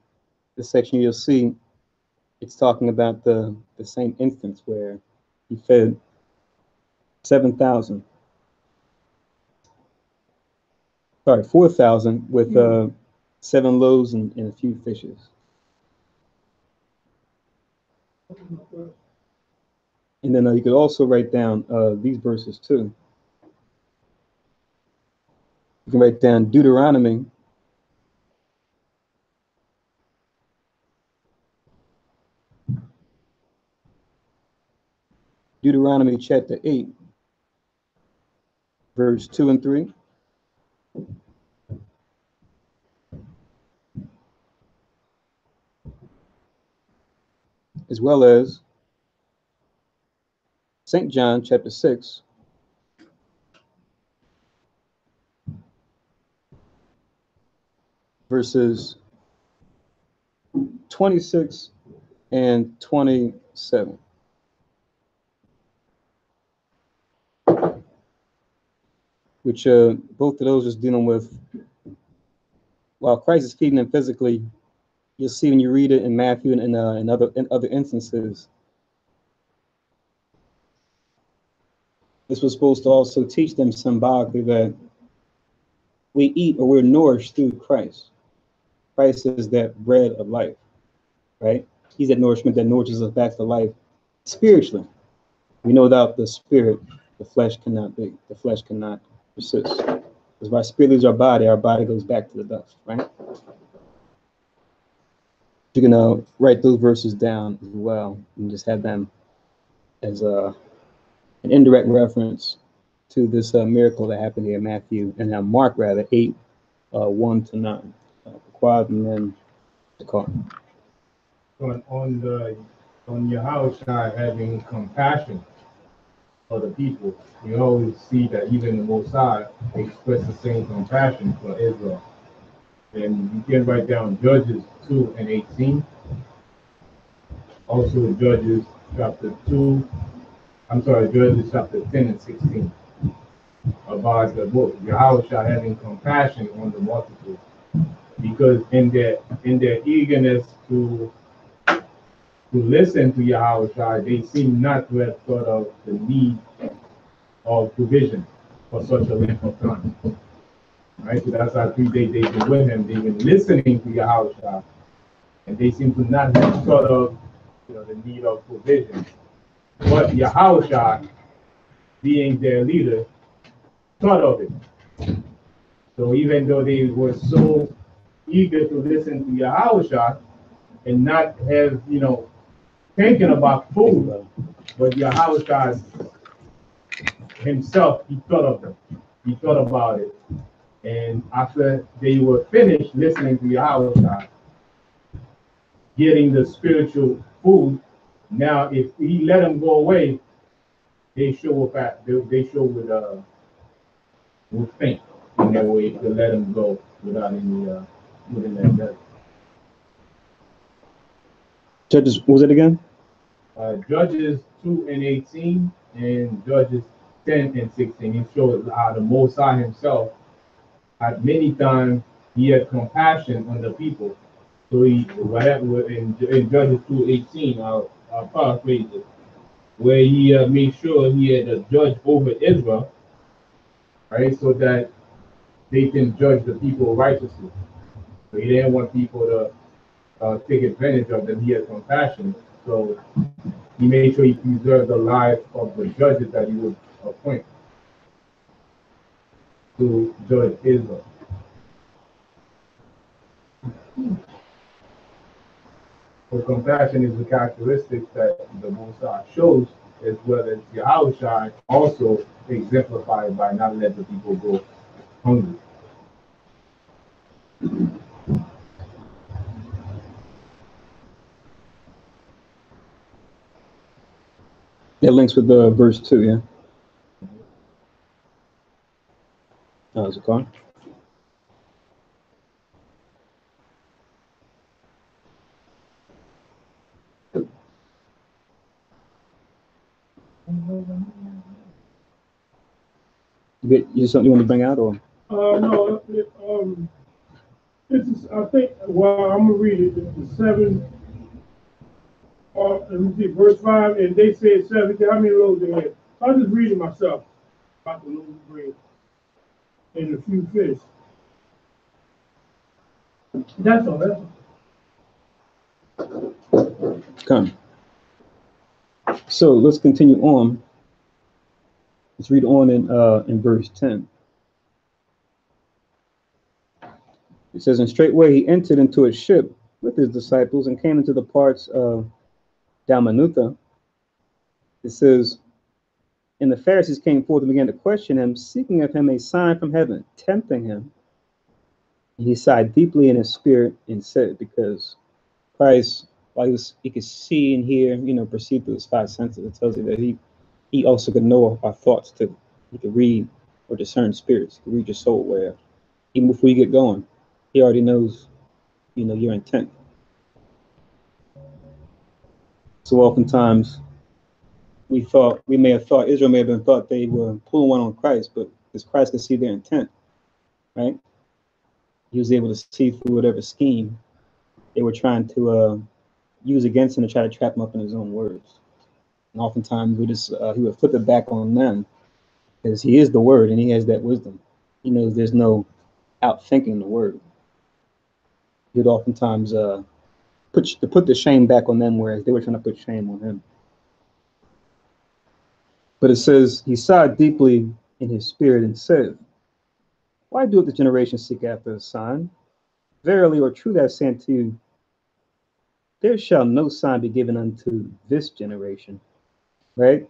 section, you'll see it's talking about the same instance where he fed 7,000. Sorry, 4,000 with 7 loaves and a few fishes. And then you could also write down these verses too. You can write down Deuteronomy chapter 8, verse 2 and 3. As well as St. John chapter 6, verses 26 and 27. Which both of those is dealing with, while Christ is feeding them physically, You'll see when you read it in Matthew and in other instances. This was supposed to also teach them symbolically that we eat or we're nourished through Christ. Christ is that bread of life, right? He's that nourishment that nourishes us back to life spiritually. We know without the spirit, the flesh cannot be. The flesh cannot persist. Because if our spirit leaves our body goes back to the dust, right? You can write those verses down as well and just have them as an indirect reference to this miracle that happened here in Matthew and Mark, rather, 8, 1 to 9. Quad and then the car. On Yahushua having compassion for the people, we always see that even the Most High expressed the same compassion for Israel. And you can write down Judges 2 and 18. Also Judges chapter 10 and 16. About the book, Yahushua having compassion on the multitude. Because in their eagerness to listen to Yahushua, they seem not to have thought of the need of provision for such a length of time. Right? So that's how 3 days they've been with him. They've been listening to Yahushua, and they seem to not have thought of the need of provision. But Yahushua, being their leader, thought of it. So even though they were so eager to listen to Yahushua and not have, thinking about food, but Yahushua himself, he thought of them. He thought about it. And after they were finished listening to Yahushua, getting the spiritual food, now if he let them go away, they show up with faint in their way to let them go without any within that death. Judges, what was it again? Judges 2 and 18 and Judges 10 and 16. It shows how the Most High himself, at many times, he had compassion on the people. So in Judges 2:18, I'll paraphrase it, where he made sure he had a judge over Israel, right, so that they can judge the people righteously. So he didn't want people to take advantage of them. He had compassion. So he made sure he preserved the life of the judges that he would appoint to judge Israel. So compassion is a characteristic that the Most High shows, as well as Yahushua also exemplified by not letting the people go hungry. It links with the verse 2, yeah? Is it gone? You something you want to bring out, or? No, this is, I think, well, I'm going to read it. It's 7, let me see, verse 5, and they said 7, how many loaves they had? So I'll just read it myself about the loaves of bread and a few fish. That's all. Come. So let's continue on. Let's read on in verse 10. It says, and straightway he entered into a ship with his disciples and came into the parts of Dalmanutha. It says, and the Pharisees came forth and began to question him, seeking of him a sign from heaven, tempting him. And he sighed deeply in his spirit and said, because Christ, while he could see and hear, perceive through his 5 senses, it tells you that he also could know our thoughts too. He could read or discern spirits, he could read your soul, where even before you get going, he already knows, your intent. So oftentimes Israel may have been thought they were pulling one on Christ, but because Christ could see their intent, right? He was able to see through whatever scheme they were trying to use against him to try to trap him up in his own words. And oftentimes he would flip it back on them, because he is the word and he has that wisdom. He knows there's no outthinking the word. He would oftentimes put the shame back on them, whereas they were trying to put shame on him. But it says, he sighed deeply in his spirit and said, why doeth the generation seek after a sign? Verily or truly I say unto you, there shall no sign be given unto this generation. Right?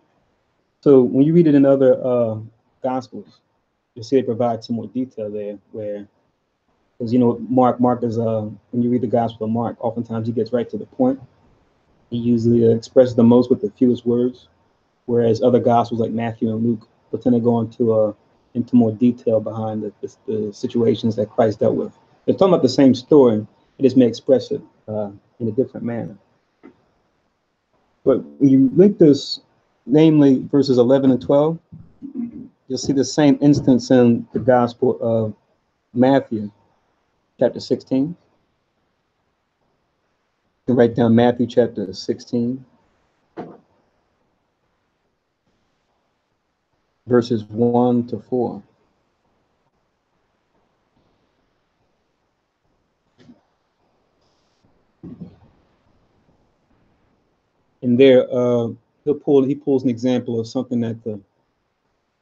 So when you read it in other gospels, you see they provide some more detail there, where, because Mark is when you read the Gospel of Mark, oftentimes he gets right to the point. He usually expresses the most with the fewest words, whereas other gospels like Matthew and Luke will tend to go into more detail behind the situations that Christ dealt with. They're talking about the same story, it just may express it in a different manner. But when you link this, namely verses 11 and 12, you'll see the same instance in the Gospel of Matthew, chapter 16. You can write down Matthew chapter 16, verses 1 to 4. And there, he pulls an example of something that the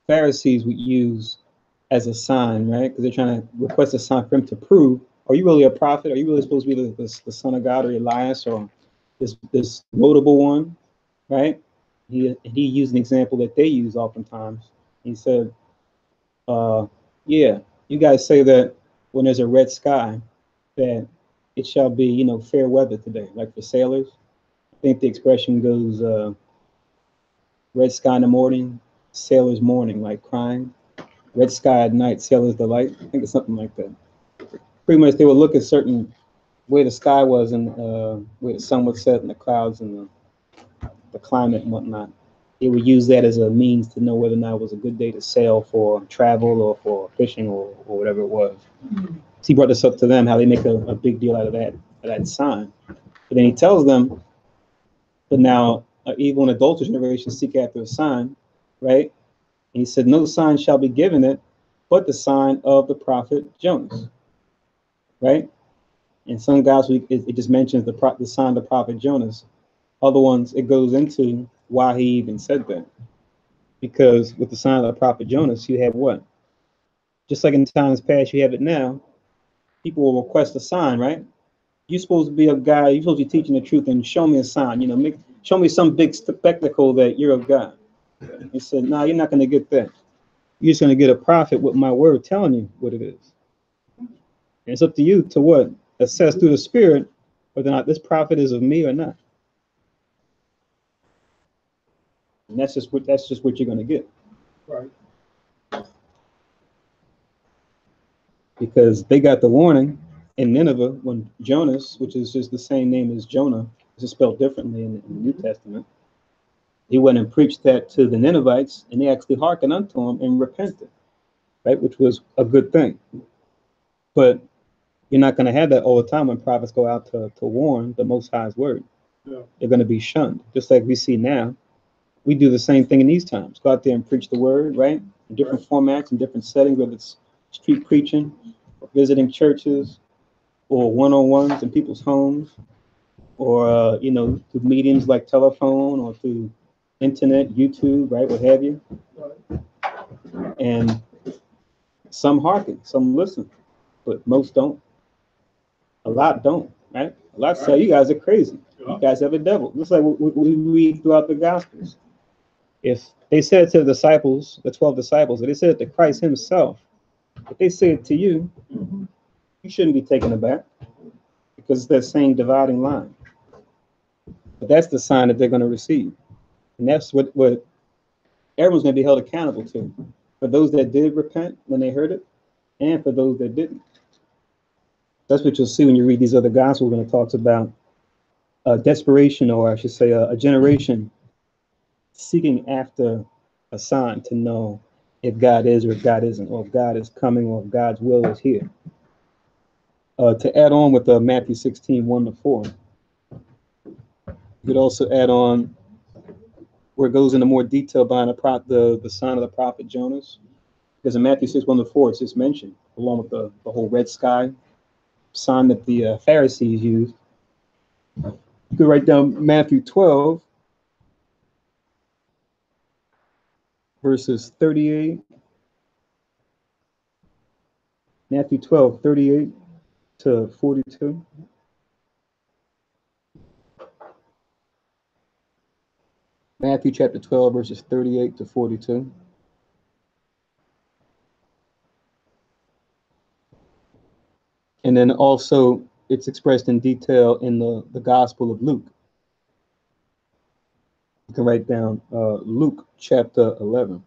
Pharisees would use as a sign, right? Because they're trying to request a sign for him to prove, are you really a prophet? Are you really supposed to be the son of God, or Elias, or this notable one, right? He used an example that they use oftentimes. He said, yeah, you guys say that when there's a red sky, that it shall be, fair weather today, like for sailors. I think the expression goes, red sky in the morning, sailor's mourning, like crying. Red sky at night, sailor's delight. I think it's something like that. Pretty much they would look at certain where the sky was and where the sun would set and the clouds and the climate and whatnot. They would use that as a means to know whether or not it was a good day to sail for travel or for fishing or whatever it was. So he brought this up to them, how they make a big deal out of that sign. But then he tells them, but now evil and adulterous generation seek after a sign, right? And he said, no sign shall be given it, but the sign of the prophet Jonas, right? In some gospels, it just mentions the sign of the prophet Jonas. Other ones, it goes into why he even said that. Because with the sign of the prophet Jonas, you have what? Just like in times past, you have it now. People will request a sign, right? You're supposed to be a guy, you're supposed to be teaching the truth, and show me a sign, show me some big spectacle that you're of God. He said, no, you're not going to get that. You're just going to get a prophet with my word telling you what it is. And it's up to you to what? Assess through the Spirit whether or not this prophet is of me or not. And that's just what you're going to get. Right. Because they got the warning in Nineveh when Jonas, which is just the same name as Jonah, it's spelled differently in the New Testament. He went and preached that to the Ninevites, and they actually hearkened unto him and repented, right? Which was a good thing. But you're not going to have that all the time when prophets go out to warn the Most High's word. Yeah. They're going to be shunned, just like we see now. We do the same thing in these times. Go out there and preach the word, right? In different formats, in different settings, whether it's street preaching, or visiting churches, or one-on-ones in people's homes, or through mediums like telephone or through internet, YouTube, right, what have you. Right. And some hearken, some listen, but most don't. A lot don't, right? A lot say, you guys are crazy. You guys have a devil. Just like we read throughout the Gospels. If they said to the disciples, the 12 disciples, if they said it to Christ himself, if they say it to you, you shouldn't be taken aback, because it's that same dividing line. But that's the sign that they're going to receive. And that's what everyone's going to be held accountable to. For those that did repent when they heard it, and for those that didn't. That's what you'll see when you read these other gospels when it talks about desperation, or I should say a generation seeking after a sign to know if God is or if God isn't, or if God is coming or if God's will is here. To add on with Matthew 16, 1 to 4, you could also add on where it goes into more detail behind the sign of the prophet Jonas. Because in Matthew 6, 1 to 4, it's just mentioned, along with the whole red sky sign that the Pharisees used. You could write down Matthew 12, verses 38. Matthew 12, 38 to 42. Matthew chapter 12, verses 38 to 42. And then also it's expressed in detail in the Gospel of Luke. You can write down Luke chapter 11,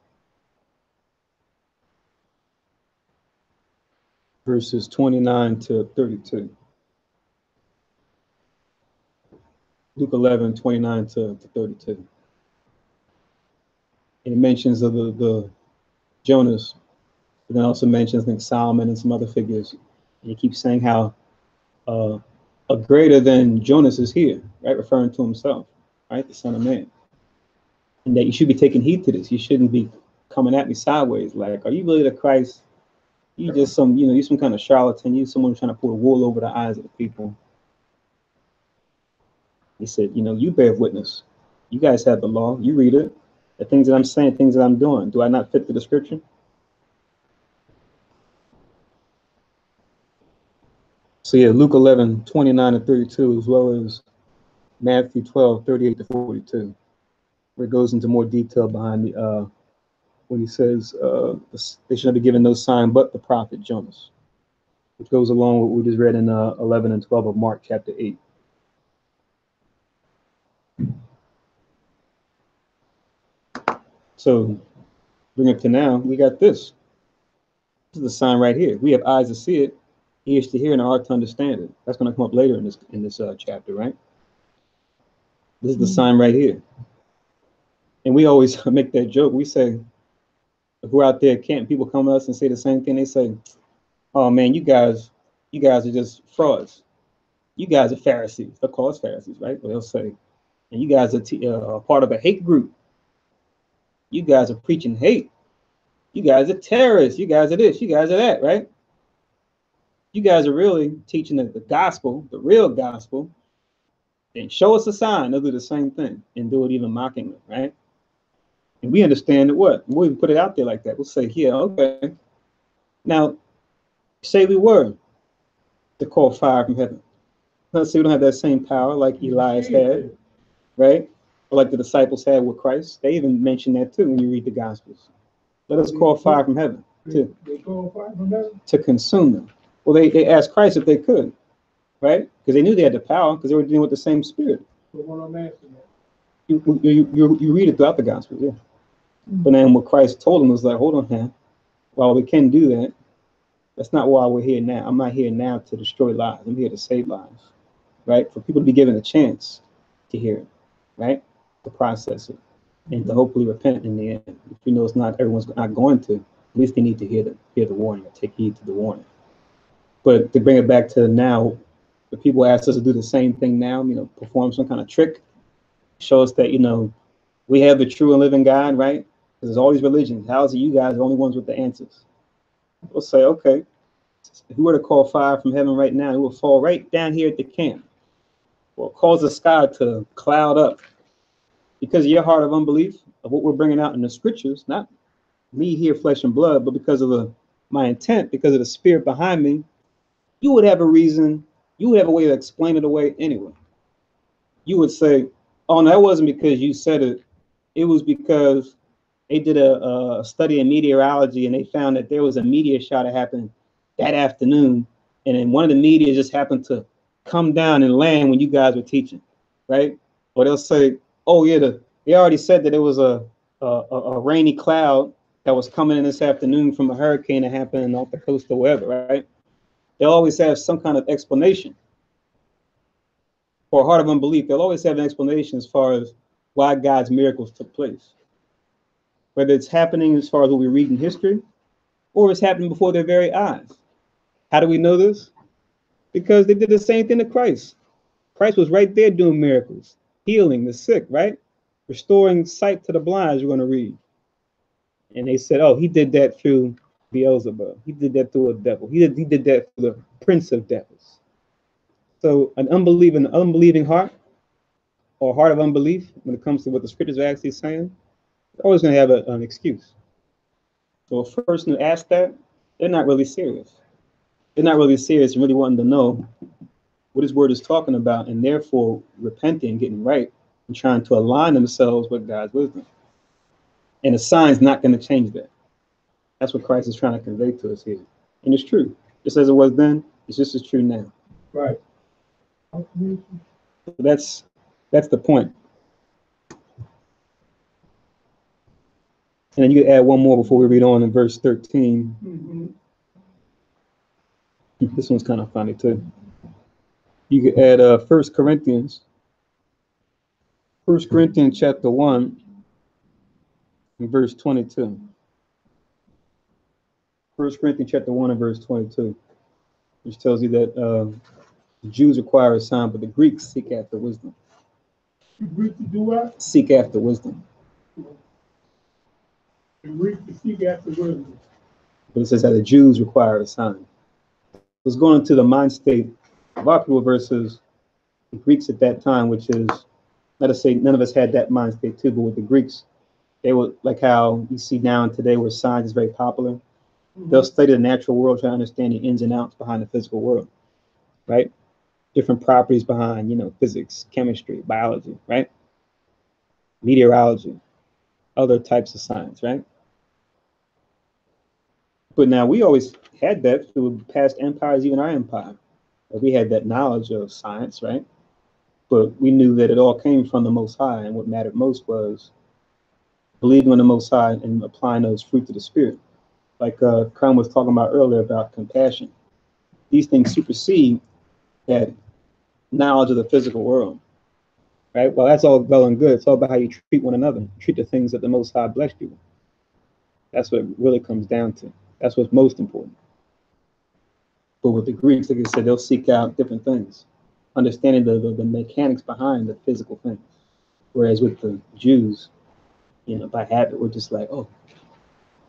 verses 29 to 32. Luke 11, 29 to 32. And it mentions of the Jonas, but then also mentions, I think, Solomon and some other figures. And he keeps saying how a greater than Jonas is here, right? Referring to himself, right? The Son of Man. And that you should be taking heed to this. You shouldn't be coming at me sideways. Like, are you really the Christ? You just you're some kind of charlatan. You someone trying to pull the wool over the eyes of the people. He said, you bear witness. You guys have the law. You read it. The things that I'm saying, things that I'm doing. Do I not fit the description? So yeah, Luke 11, 29 to 32, as well as Matthew 12, 38 to 42, where it goes into more detail behind the when he says they should not be given no sign but the prophet Jonas, which goes along with what we just read in 11 and 12 of Mark chapter 8. So bring it to now, we got this. This is the sign right here. We have eyes to see it, ears to hear, and a heart to understand it. That's going to come up later in this chapter, right? This is the sign right here. And we always make that joke. We say, if we're out there at camp, people come to us and say the same thing. They say, oh man, you guys are just frauds. You guys are Pharisees. They'll call us Pharisees, right? But they'll say, and you guys are part of a hate group. You guys are preaching hate. You guys are terrorists. You guys are this. You guys are that, right? You guys are really teaching the gospel, the real gospel. And show us a sign. They'll do the same thing and do it even mockingly, right? And we understand that what? We'll even put it out there like that. We'll say, yeah, okay. Now, say we were to call fire from heaven. Let's say we don't have that same power like Elias had, right? Or like the disciples had with Christ. They even mention that too when you read the Gospels. Let us call fire from heaven to consume them. Well, they asked Christ if they could, right? Because they knew they had the power because they were dealing with the same spirit. You read it throughout the Gospels, yeah. But then what Christ told them was like, hold on now. While we can do that, that's not why we're here now. I'm not here now to destroy lives. I'm here to save lives, right? For people to be given a chance to hear it, right? To process it and to hopefully repent in the end. If you know it's not everyone's not going to, at least they need to hear the warning or take heed to the warning. But to bring it back to now, if people ask us to do the same thing now, perform some kind of trick, show us that, we have the true and living God, right? Because there's all these religions. How is it you guys are the only ones with the answers? We'll say, okay, if we were to call fire from heaven right now, it will fall right down here at the camp. Or cause the sky to cloud up. Because of your heart of unbelief of what we're bringing out in the scriptures, not me here, flesh and blood, but because of my intent, because of the spirit behind me, you would have a reason, you would have a way to explain it away anyway. You would say, oh, no, that wasn't because you said it. It was because they did a study in meteorology and they found that there was a meteor shower that happened that afternoon. And then one of the meteors just happened to come down and land when you guys were teaching, right? Or they'll say, oh yeah, they already said that it was a rainy cloud that was coming in this afternoon from a hurricane that happened off the coast or wherever, right? They'll always have some kind of explanation. For a heart of unbelief, they'll always have an explanation as far as why God's miracles took place. Whether it's happening as far as what we read in history, or it's happening before their very eyes. How do we know this? Because they did the same thing to Christ. Christ was right there doing miracles, healing the sick, right? Restoring sight to the blind, you're going to read. And they said, oh, he did that through Beelzebub. He did that through a devil. He did that through the prince of devils. So an unbelieving heart, or heart of unbelief, when it comes to what the scriptures are actually saying, they're always going to have an excuse. So a person who asks that, they're not really serious. They're not really serious and really wanting to know what his word is talking about, and therefore repenting, getting right, and trying to align themselves with God's wisdom. And the sign's not going to change that. That's what Christ is trying to convey to us here. And it's true. Just as it was then, it's just as true now. Right. So that's the point. And then you add one more before we read on in verse 13. Mm-hmm. This one's kind of funny too. You could add 1 Corinthians chapter 1 and verse 22. 1 Corinthians chapter 1 and verse 22, which tells you that the Jews require a sign, but the Greeks seek after wisdom. The Greeks do what? Seek after wisdom. The Greeks seek after wisdom. But it says that the Jews require a sign. It's going into the mind state of our people versus the Greeks at that time, which is, let us say, none of us had that mind state too, but with the Greeks, they were like how you see now and today where science is very popular. Mm-hmm. They'll study the natural world, try to understand the ins and outs behind the physical world, right? Different properties behind, physics, chemistry, biology, right? Meteorology, other types of science, right? But now we always had that through past empires, even our empire. We had that knowledge of science, right? But we knew that it all came from the Most High, and what mattered most was believing on the Most High and applying those fruits of the Spirit. Like Kram was talking about earlier about compassion. These things supersede that knowledge of the physical world, right? Well, that's all well and good. It's all about how you treat one another, treat the things that the Most High blessed you with. That's what it really comes down to. That's what's most important. But with the Greeks, like I said, they'll seek out different things, understanding the mechanics behind the physical things. Whereas with the Jews, by habit, we're just like, oh,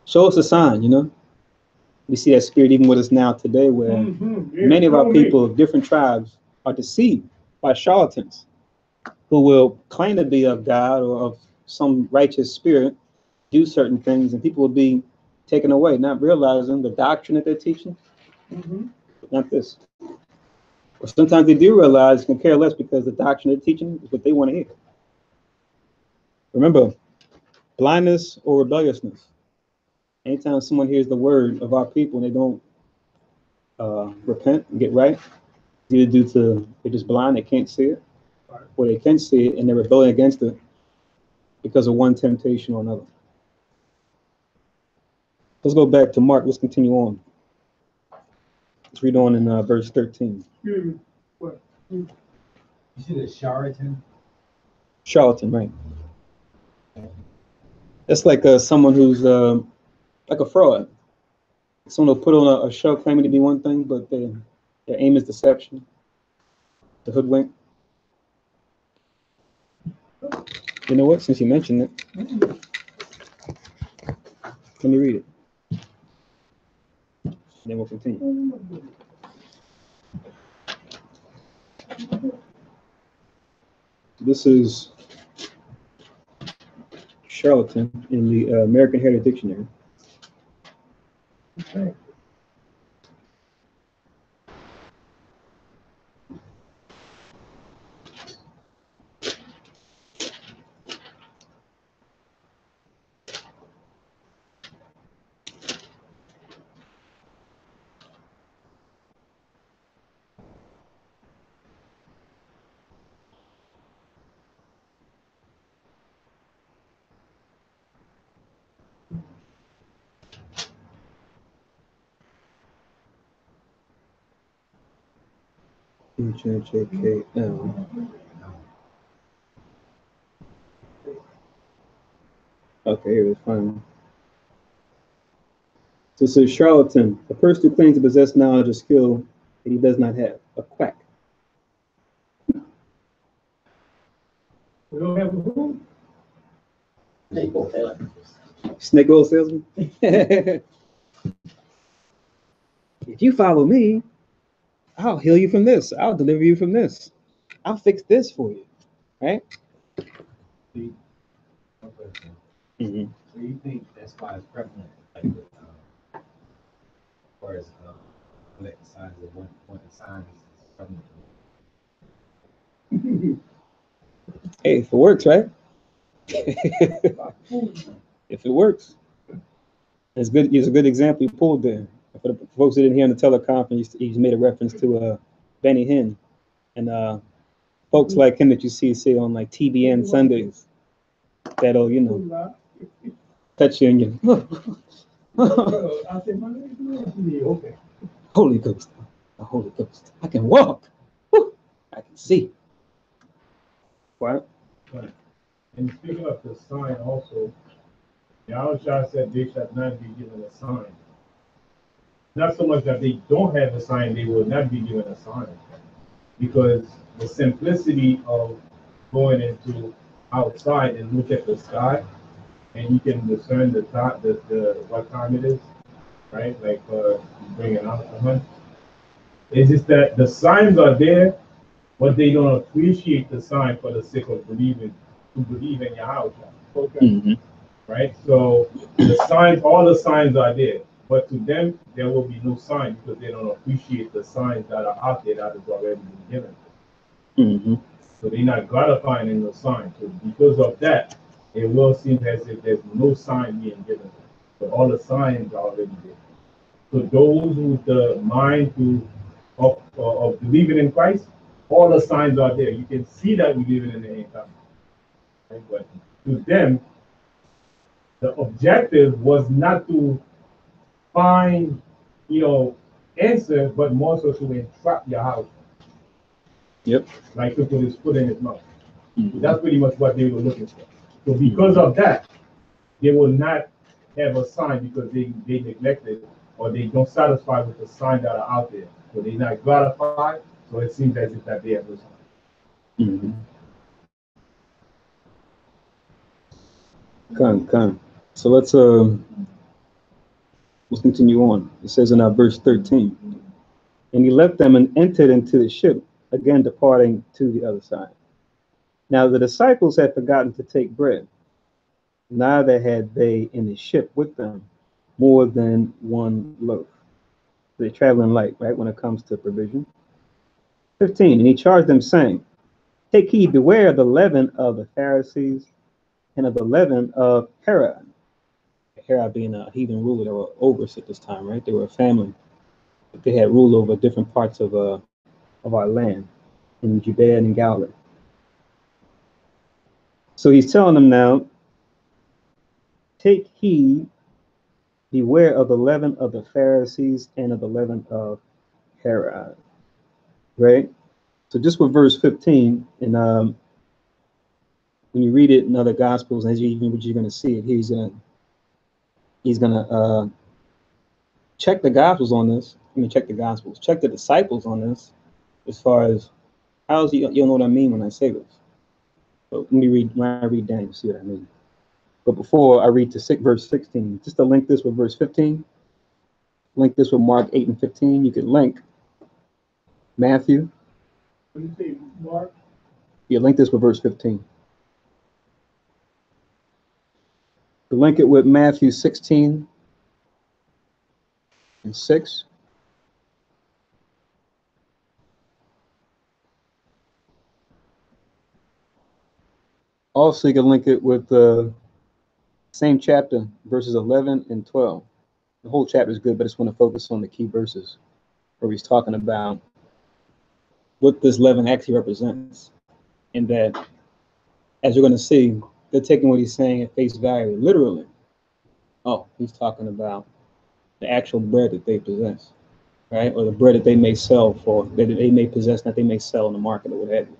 show us a sign, We see that spirit even with us now today, where many of our people of different tribes are deceived by charlatans who will claim to be of God or of some righteous spirit, do certain things, and people will be taken away, not realizing the doctrine that they're teaching. But not this. Or sometimes they do realize, can care less, because the doctrine they're teaching is what they want to hear. Remember, blindness or rebelliousness. Anytime someone hears the word of our people and they don't repent and get right, it's either due to they're just blind, they can't see it, or they can see it and they're rebelling against it because of one temptation or another. Let's go back to Mark. Let's continue on. Let's read on in verse 13. What? You said a charlatan? Charlatan, right. That's like someone who's like a fraud. Someone will put on a show claiming to be one thing, but their aim is deception, the hoodwink. You know what? Since you mentioned it, let me read it. And then we'll continue. This is charlatan in the American Heritage Dictionary. Okay. HJKL. Okay, here it's fine. So it says charlatan, a person who claims to possess knowledge or skill that he does not have. A quack. We don't have a room. Snake oil salesman. If you follow me, I'll heal you from this. I'll deliver you from this. I'll fix this for you. Right? See, one question. Mm-hmm. So you think that's why it's prevalent, like with, as far as collect the signs of when the signs is prevalent? Hey, if it works, right? If it works, it's good. It's a good example you pulled there. For the folks that didn't hear in the teleconference, he's made a reference to Benny Hinn and folks like him that you see say on like TBN Sundays that'll touch you and you. I said, my name is okay. Holy Ghost, the Holy Ghost. I can walk. Woo! I can see. What? Right. And speaking of the sign also, Yahushua said they shall not be given a sign. Not so much that they don't have a sign, they will not be given a sign. Because the simplicity of going into outside and look at the sky, and you can discern the time, the what time it is, right? Like bringing out the hunt. It's just that the signs are there, but they don't appreciate the sign for the sake of believing Yahweh. Okay. Mm-hmm. Right? So the signs, all the signs are there, but to them there will be no sign because they don't appreciate the signs that are out there that has already been given. Mm-hmm. So they're not gratifying in the sign. So because of that, it will seem as if there's no sign being given. But all the signs are already there. So those with the mind of believing in Christ, all the signs are there. You can see that we live in the end time. Right? But to them, the objective was not to find, answers, but more so to entrap your house. Yep. Like to put his foot in his mouth. Mm-hmm. That's pretty much what they were looking for. So because of that, they will not have a sign because they neglected or they don't satisfy with the signs that are out there. So they're not gratified. So it seems as if that they have no sign. Mm-hmm. Come. So let's continue on. It says in our verse 13, and he left them and entered into the ship, again departing to the other side. Now the disciples had forgotten to take bread, neither had they in the ship with them more than one loaf. They're traveling light, right, when it comes to provision. 15, and he charged them, saying, take heed, beware of the leaven of the Pharisees and of the leaven of Herod. Herod being a heathen ruler, they were over us at this time, right? They were a family. They had rule over different parts of our land in Judea and in Galilee. So he's telling them now, take heed, beware of the leaven of the Pharisees and of the leaven of Herod. Right? So just with verse 15, and when you read it in other gospels, as you're going to see it, he's gonna check the gospels on this. Check the disciples on this, as far as you'll know what I mean when I say this. But when I read down, you see what I mean. But before I read to verse 16, just to link this with verse 15, link this with Mark 8 and 15, you can link Matthew. When you say Mark, You link this with verse 15. You link it with Matthew 16 and 6. Also, you can link it with the same chapter, verses 11 and 12. The whole chapter is good, but I just want to focus on the key verses where he's talking about what this leaven actually represents. And that, as you're going to see, they're taking what he's saying at face value, literally. Oh, he's talking about the actual bread that they possess, right? Or the bread that they may sell for, that they may possess, that they may sell in the market or what have you.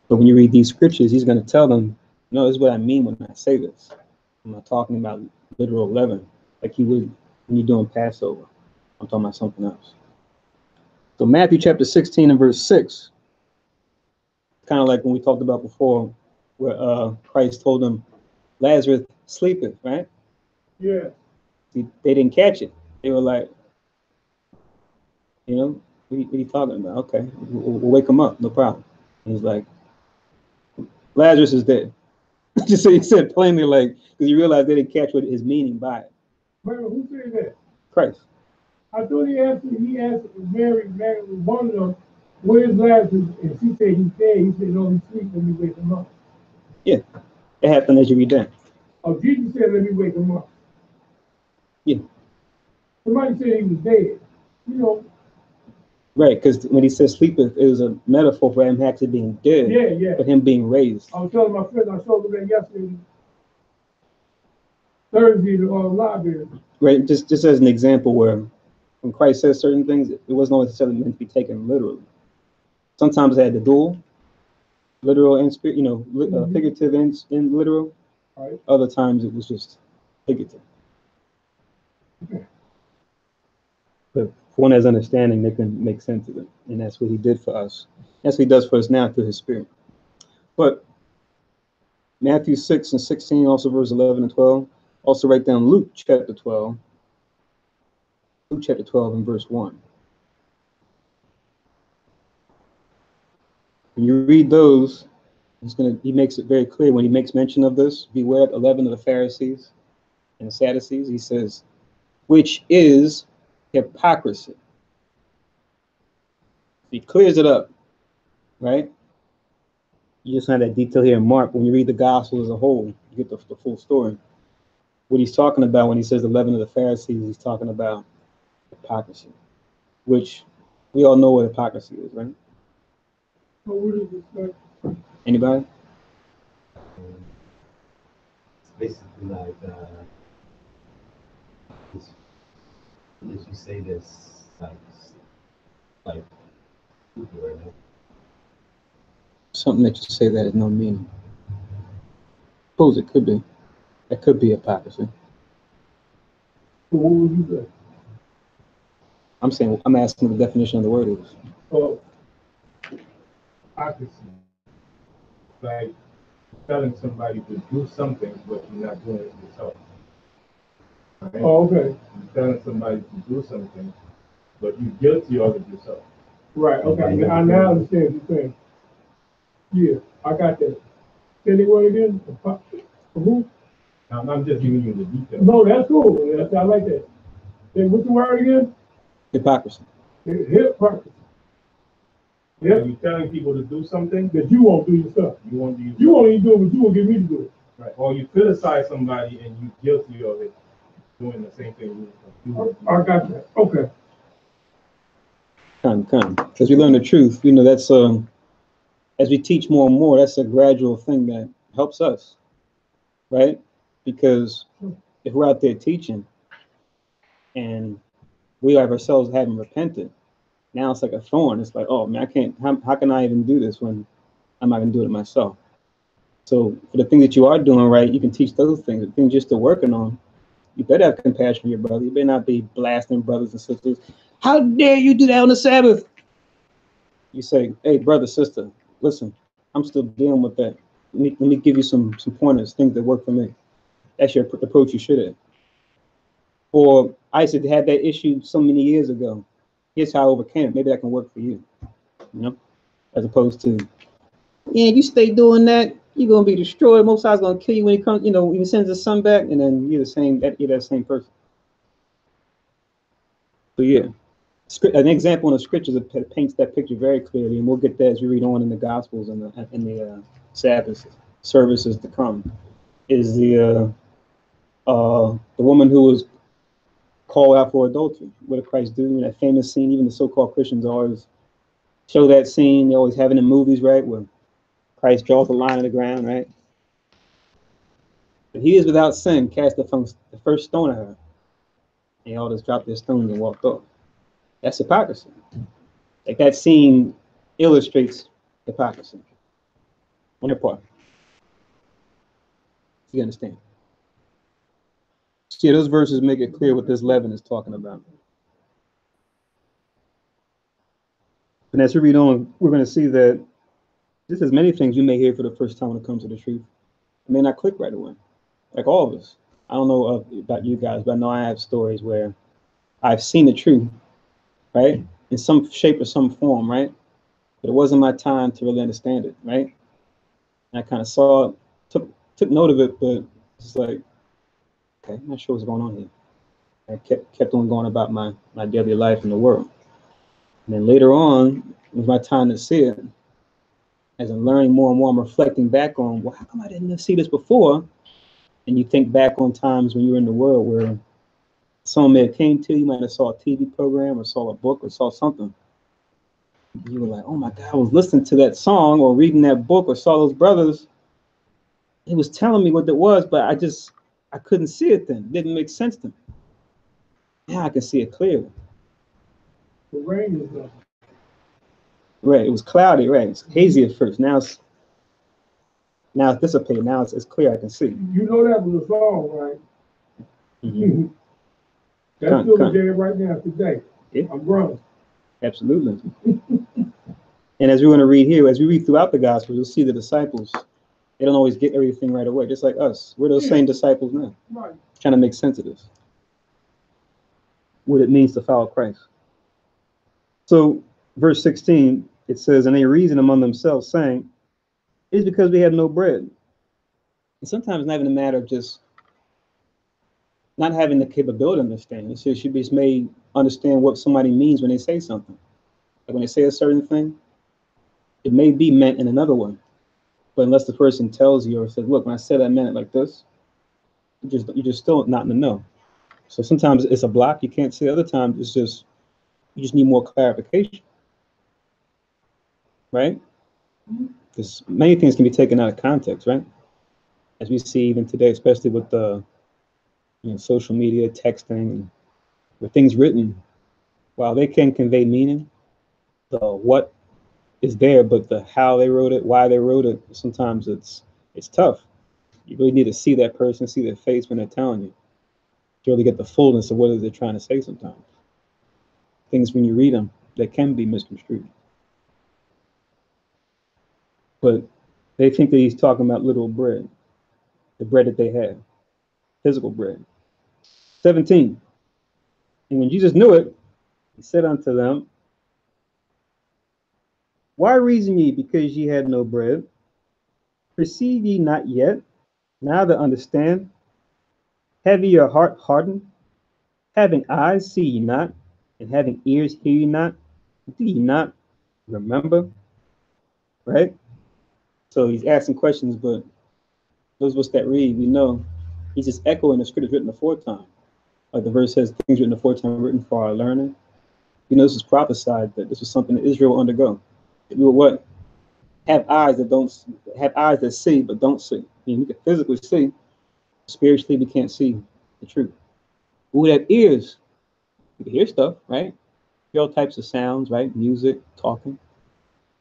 But when you read these scriptures, he's going to tell them, no, this is what I mean when I say this. I'm not talking about literal leaven, like he would when you're doing Passover. I'm talking about something else. So Matthew chapter 16 and verse 6, kind of like when we talked about before, where Christ told them, Lazarus sleepeth, right? Yeah. See, they didn't catch it. They were like, you know, what are you talking about? Okay, we'll wake him up, no problem. And he's like, Lazarus is dead. Just so he said plainly, like, because you realize they didn't catch what his meaning by it. Mary, who said that? Christ. I thought he asked Mary was one of them, where's Lazarus? And she said he's dead. He said, no, he's asleep, let me wake him up. Yeah, it happened as you read that. Oh, Jesus said, let me wake him up. Yeah. Somebody said he was dead. You know. Right, because when he says sleepeth, it was a metaphor for him actually being dead. Yeah, yeah. But him being raised. I was telling my friend, I showed him that yesterday, Thursday, the library. Right, just as an example where when Christ says certain things, it wasn't always necessarily meant to be taken literally. Sometimes it had the dual, literal and figurative and literal. Right. Other times it was just figurative. Okay. But if one has understanding, they can make sense of it. And that's what he did for us. That's what he does for us now through his spirit. But Matthew 6 and 16, also verse 11 and 12. Also write down Luke chapter 12. Luke chapter 12 and verse 1. When you read those, he makes it very clear when he makes mention of this. Beware of the leaven of the Pharisees and the Sadducees. He says, which is hypocrisy. He clears it up, right? You just have that detail here in Mark. When you read the gospel as a whole, you get the full story. What he's talking about when he says the leaven of the Pharisees, he's talking about hypocrisy, which we all know what hypocrisy is, right? So what is this like? Anybody? It's basically like, if you say this, like, right now. Something that you say that has no meaning. Suppose it could be. That could be hypocrisy. So what would you say? I'm asking what the definition of the word is. Oh, Hypocrisy. Like telling somebody to do something, but you're not doing it yourself. Right? oh, okay. You're telling somebody to do something, but you're guilty of it yourself. Right, okay. I now understand what you're saying. Yeah, I got that. Say the word again? Who? I'm just giving you the details. No, that's cool. I like that. Say, what's the word again? Hypocrisy. Hypocrisy. Yeah. You're telling people to do something that you won't do yourself. You won't do yourself. You won't even do it, but you won't get me to do it. Right. Or you criticize somebody and you're guilty of it, doing the same thing you do. I got that. Okay. Come. Because we learn the truth. You know, that's as we teach more and more, that's a gradual thing that helps us, right? Because if we're out there teaching and we ourselves haven't repented, now it's like a thorn. It's like, oh man, I can't. How can I even do this when I'm not gonna do it myself? So for the thing that you are doing right, you can teach those things. The things you're still working on, you better have compassion for your brother. You better not be blasting brothers and sisters. How dare you do that on the Sabbath? You say, hey, brother, sister, listen, I'm still dealing with that. Let me give you some pointers, things that work for me. That's your approach you should have. Or I used to have that issue so many years ago. Here's how I overcame it. Maybe that can work for you. You know, as opposed to, yeah, you stay doing that, you're gonna be destroyed. Most High's gonna kill you when he comes. You know, when he sends his son back, and then you're that same person. So yeah, an example in the scriptures that paints that picture very clearly, and we'll get that as we read on in the Gospels and the Sabbath services to come. Is the woman who was called out for adultery? What did Christ do? That famous scene. Even the so-called Christians always show that scene. They always have it in movies, right? Where Christ draws a line in the ground, right? But he is without sin, cast the first stone at her. And all just dropped their stones and walked off. That's hypocrisy. Like that scene illustrates hypocrisy on their part. You understand? See, those verses make it clear what this leaven is talking about. And as we read on, we're going to see that just as many things you may hear for the first time when it comes to the truth, it may not click right away, like all of us. I don't know about you guys, but I know I have stories where I've seen the truth, right, in some shape or some form, right, but it wasn't my time to really understand it, right. And I kind of saw it, took note of it, but it's like, okay, I'm not sure what's going on here. I kept on going about my daily life in the world. And then later on, it was my time to see it. As I'm learning more and more, I'm reflecting back on, well, how come I didn't see this before? And you think back on times when you were in the world where someone may have came to you, might have saw a TV program or saw a book or saw something. You were like, oh my God, I was listening to that song or reading that book or saw those brothers. He was telling me what it was, but I couldn't see it then. It didn't make sense to me. Now I can see it clearly. The rain is done. Right, it was cloudy, right? It's hazy at first. Now it's dissipated. Now it's clear. I can see. You know that was a song, right? Mm-hmm. That's still there right now today. Yeah. I'm grown. Absolutely. And as we're going to read here, as we read throughout the Gospels, you'll see the disciples, they don't always get everything right away, just like us. We're those same disciples now, right, trying to make sense of this, what it means to follow Christ. So, verse 16, it says, and they reasoned among themselves, saying, it is because we have no bread. And sometimes it's not even a matter of just not having the capability to understand. It should be made understand what somebody means when they say something. Like when they say a certain thing, it may be meant in another way. But unless the person tells you or says, look, when I said I meant it like this, you're just still not in the know. So sometimes it's a block, you can't see. Other times it's just you just need more clarification. Right? Because many things can be taken out of context, right? As we see even today, especially with the social media, texting, and with things written, while they can convey meaning, the what is there, but the how they wrote it, why they wrote it, sometimes it's tough. You really need to see that person, see their face when they're telling you to really get the fullness of what they're trying to say sometimes. Things when you read them, they can be misconstrued. But they think that he's talking about literal bread, the bread that they have, physical bread. 17. And when Jesus knew it, he said unto them, why reason ye because ye had no bread? Perceive ye not yet, neither understand? Have ye your heart hardened? Having eyes see ye not, and having ears hear ye not? Do ye not remember? Right? So he's asking questions, but those of us that read, we know he's just echoing the scriptures written aforetime. Like the verse says, things written aforetime written for our learning. This is prophesied that this was something that Israel will undergo. We will what? Have eyes that see but don't see. We can physically see, spiritually we can't see the truth. We would have ears, we can hear stuff, right? Hear all types of sounds, right? Music, talking,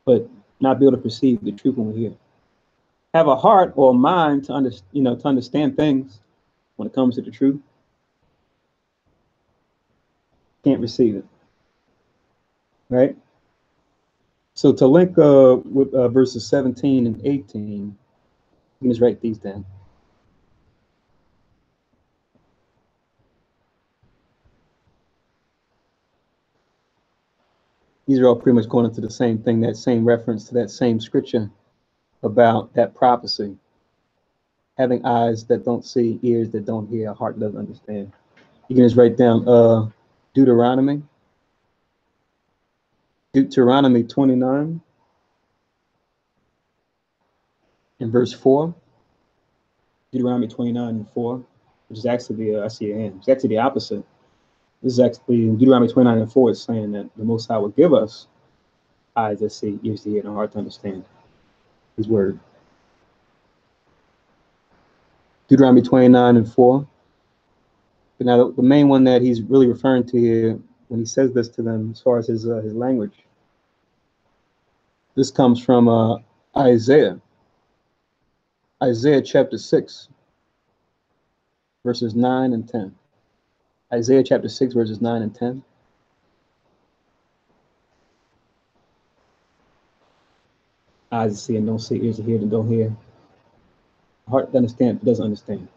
but not be able to perceive the truth when we hear. Have a heart or a mind to understand things when it comes to the truth. Can't receive it, right? So to link with verses 17 and 18, let me just write these down. These are all pretty much going into the same thing, that same reference to that same scripture about that prophecy. Having eyes that don't see, ears that don't hear, a heart that doesn't understand. You can just write down Deuteronomy 29 and verse 4. Deuteronomy 29 and 4, which is actually I see your hand. It's actually the opposite. This is actually in Deuteronomy 29 and 4, it's saying that the Most High will give us eyes that see, ears to hear, and a heart to understand his word. Deuteronomy 29 and 4. But now the main one that he's really referring to here when he says this to them, as far as his language, this comes from Isaiah chapter 6, verses 9 and 10. Isaiah chapter 6, verses 9 and 10. eyes to see and don't see, ears to hear and don't hear. Heart to understand, but doesn't understand.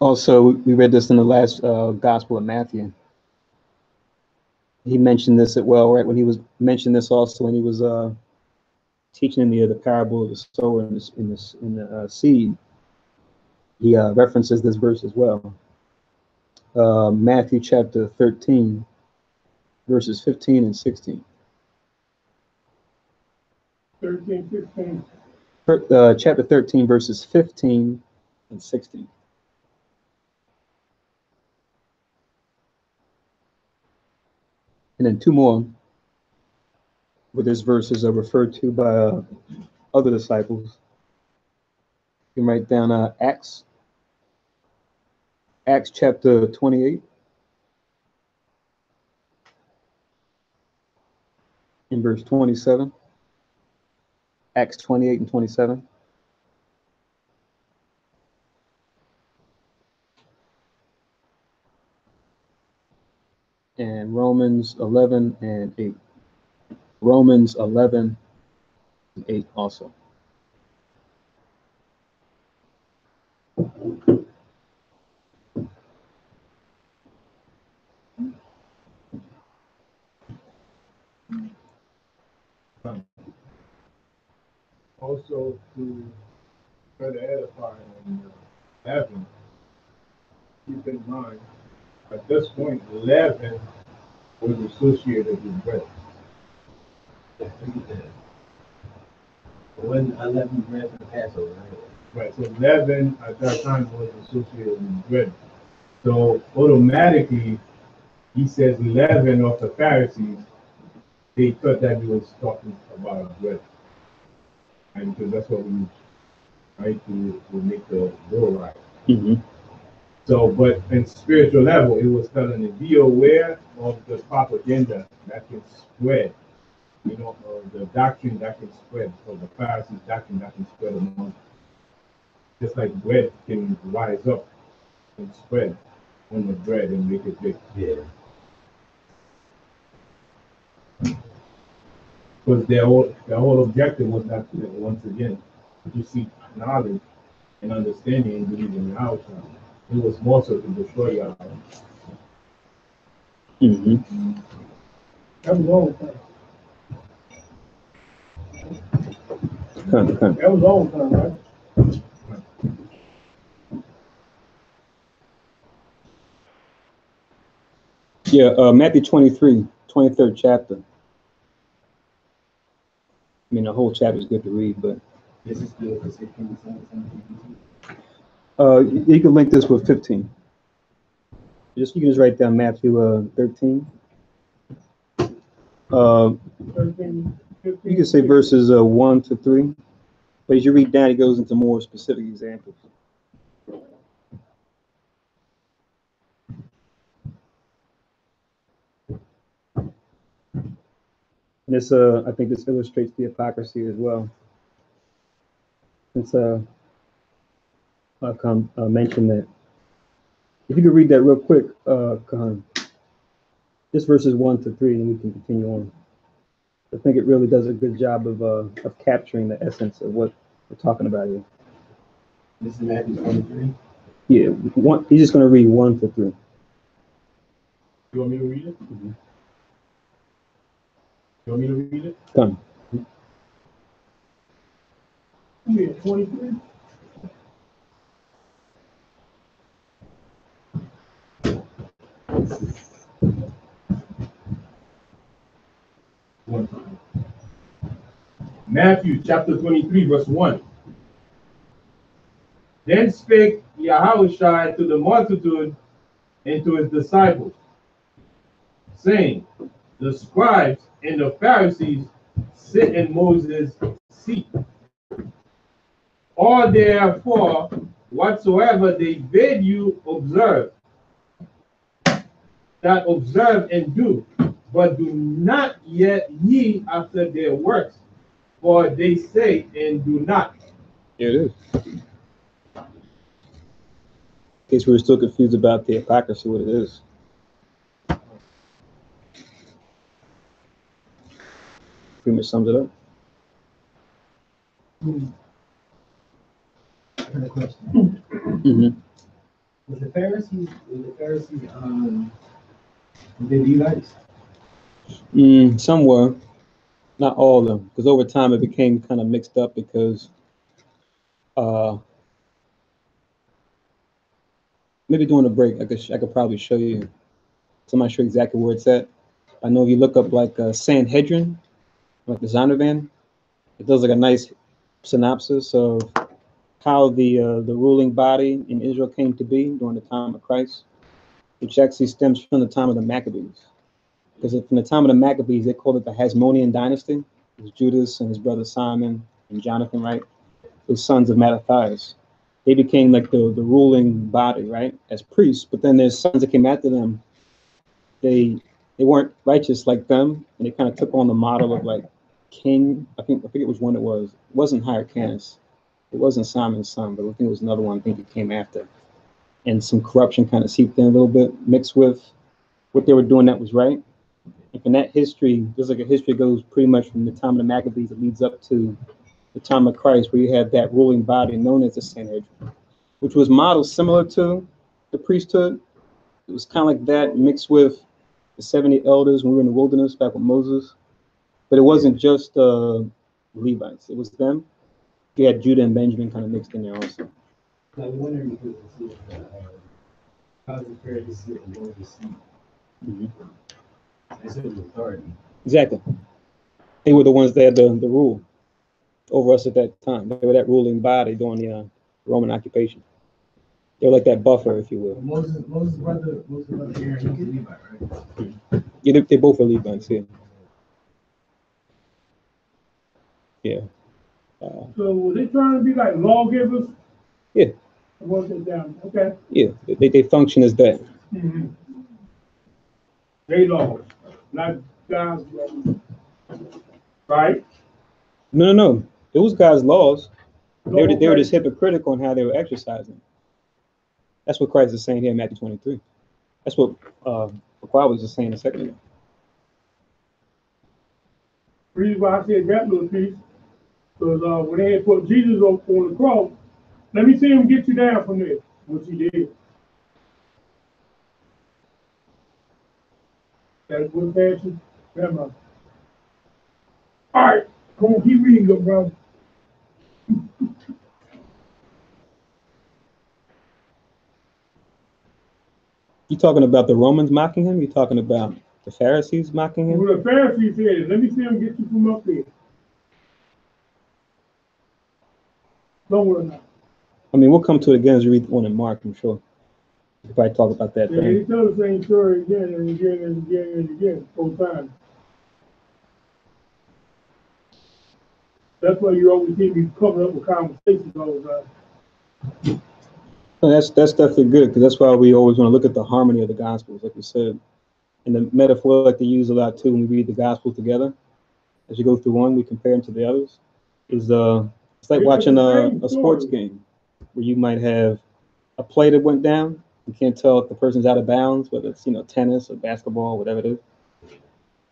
Also, we read this in the last Gospel of Matthew. He mentioned this as well, right? When he was mentioned this also when he was teaching in the parable of the sower in the seed. He references this verse as well. Matthew chapter 13, verses 15 and 16. 13, 16. Chapter 13, verses 15 and 16. And then two more, where these verses are referred to by other disciples. You can write down Acts chapter 28, in verse 27. Acts 28 and 27. And Romans 11 and 8. Romans 11 and 8 also. Also, to further edify and leaven, keep in mind, at this point, leaven was associated with bread. When 11 bread for Passover, right? Right, so leaven at that time was associated with bread. So automatically, he says leaven of the Pharisees, they thought that he was talking about bread. And because that's what we use, right, to make the dough right. Mm-hmm. So, but in spiritual level, it was telling you, be aware of the propaganda that can spread, you know, the doctrine that can spread, or the Pharisees' doctrine that can spread among, just like bread can rise up and spread on the bread and make it big. Yeah. Because their whole objective was not to, once again, to seek knowledge and understanding and believe in the house. It was more so to destroy your house. Mm-hmm. That was all the time. Come. That was all the time, right? Yeah, Matthew 23, 23rd chapter. I mean, the whole chapter is good to read, but This is good for 16, 17. you can link this with 15. You can just write down Matthew 13. 13, 15. You can say verses 1 to 3, but as you read down, it goes into more specific examples. And this, I think this illustrates the hypocrisy as well. Since Khan mentioned that. If you could read that real quick, Khan. Just verses 1 to 3, and we can continue on. I think it really does a good job of capturing the essence of what we're talking about here. This is Matthew 23. Yeah, he's just going to read 1 to 3. You want me to read it? Mm-hmm. You want me to read it? Come. Yeah, 23. One time. Matthew chapter 23, verse 1. Then spake Yahushua to the multitude and to his disciples, saying, the scribes and the Pharisees sit in Moses' seat. All therefore, whatsoever they bid you observe, that observe and do, but do not yet ye after their works, for they say and do not. Here it is. In case we were still confused about the hypocrisy, what it is. Pretty much sums it up. I got a question. Mm-hmm. Was the Pharisees, the Levites? Some were, not all of them, because over time it became kind of mixed up because maybe during the break I could probably show you. So I'm not sure exactly where it's at. I know if you look up like Sanhedrin, like the Zondervan, it does like a nice synopsis of how the ruling body in Israel came to be during the time of Christ, which actually stems from the time of the Maccabees. Because from the time of the Maccabees, they called it the Hasmonean dynasty. It was Judas and his brother Simon and Jonathan, right? The sons of Mattathias. They became like the ruling body, right, as priests. But then their sons that came after them, they weren't righteous like them, and they kind of took on the model of like king. I forget which one it was. It wasn't Hyrcanus. It wasn't Simon's son, but I think it was another one. I think it came after. And some corruption kind of seeped in a little bit, mixed with what they were doing that was right. And from that history, there's like a history goes pretty much from the time of the Maccabees that leads up to the time of Christ, where you have that ruling body known as the Sanhedrin, which was modeled similar to the priesthood. It was kind of like that mixed with the 70 elders when we were in the wilderness back with Moses. But it wasn't just Levites, it was them. You had Judah and Benjamin kind of mixed in there also. I was wondering because it's how is it fair to sit and go to sleep? They said it was authority. Exactly. They were the ones that had the rule over us at that time. They were that ruling body during the Roman occupation. They were like that buffer, if you will. Moses' brother Aaron, he was a Levite, right? Yeah, they both were Levites, yeah. Yeah. So were they trying to be like lawgivers? Yeah. I wrote that down. Okay. Yeah, they function as that. Mm-hmm. They laws, not God's laws. Right? No. It was God's laws. They were Okay. just hypocritical in how they were exercising. That's what Christ is saying here in Matthew 23. That's what Paul was just saying a second ago. Reason why I said that little piece, because when they had put Jesus on the cross, let me see him get you down from there, which he did. That's good passion. Remember. All right, come on, keep reading, good brother. You talking about the Romans mocking him? You talking about the Pharisees mocking him? Well, the Pharisees said, let me see him get you from up there. Don't worry about it. I mean, we'll come to it again as we read one in Mark, I'm sure. We'll probably talk about that Yeah, thing. he tell the same story again and again and again and again, 4 times. That's why you always hear me coming up with conversations all the time. And that's definitely good, because that's why we always want to look at the harmony of the Gospels, like you said. And the metaphor like they use a lot too when we read the Gospels together, as you go through one, we compare them to the others, is it's like watching a sports game where you might have a play that went down. You can't tell if the person's out of bounds, whether it's tennis or basketball, whatever it is.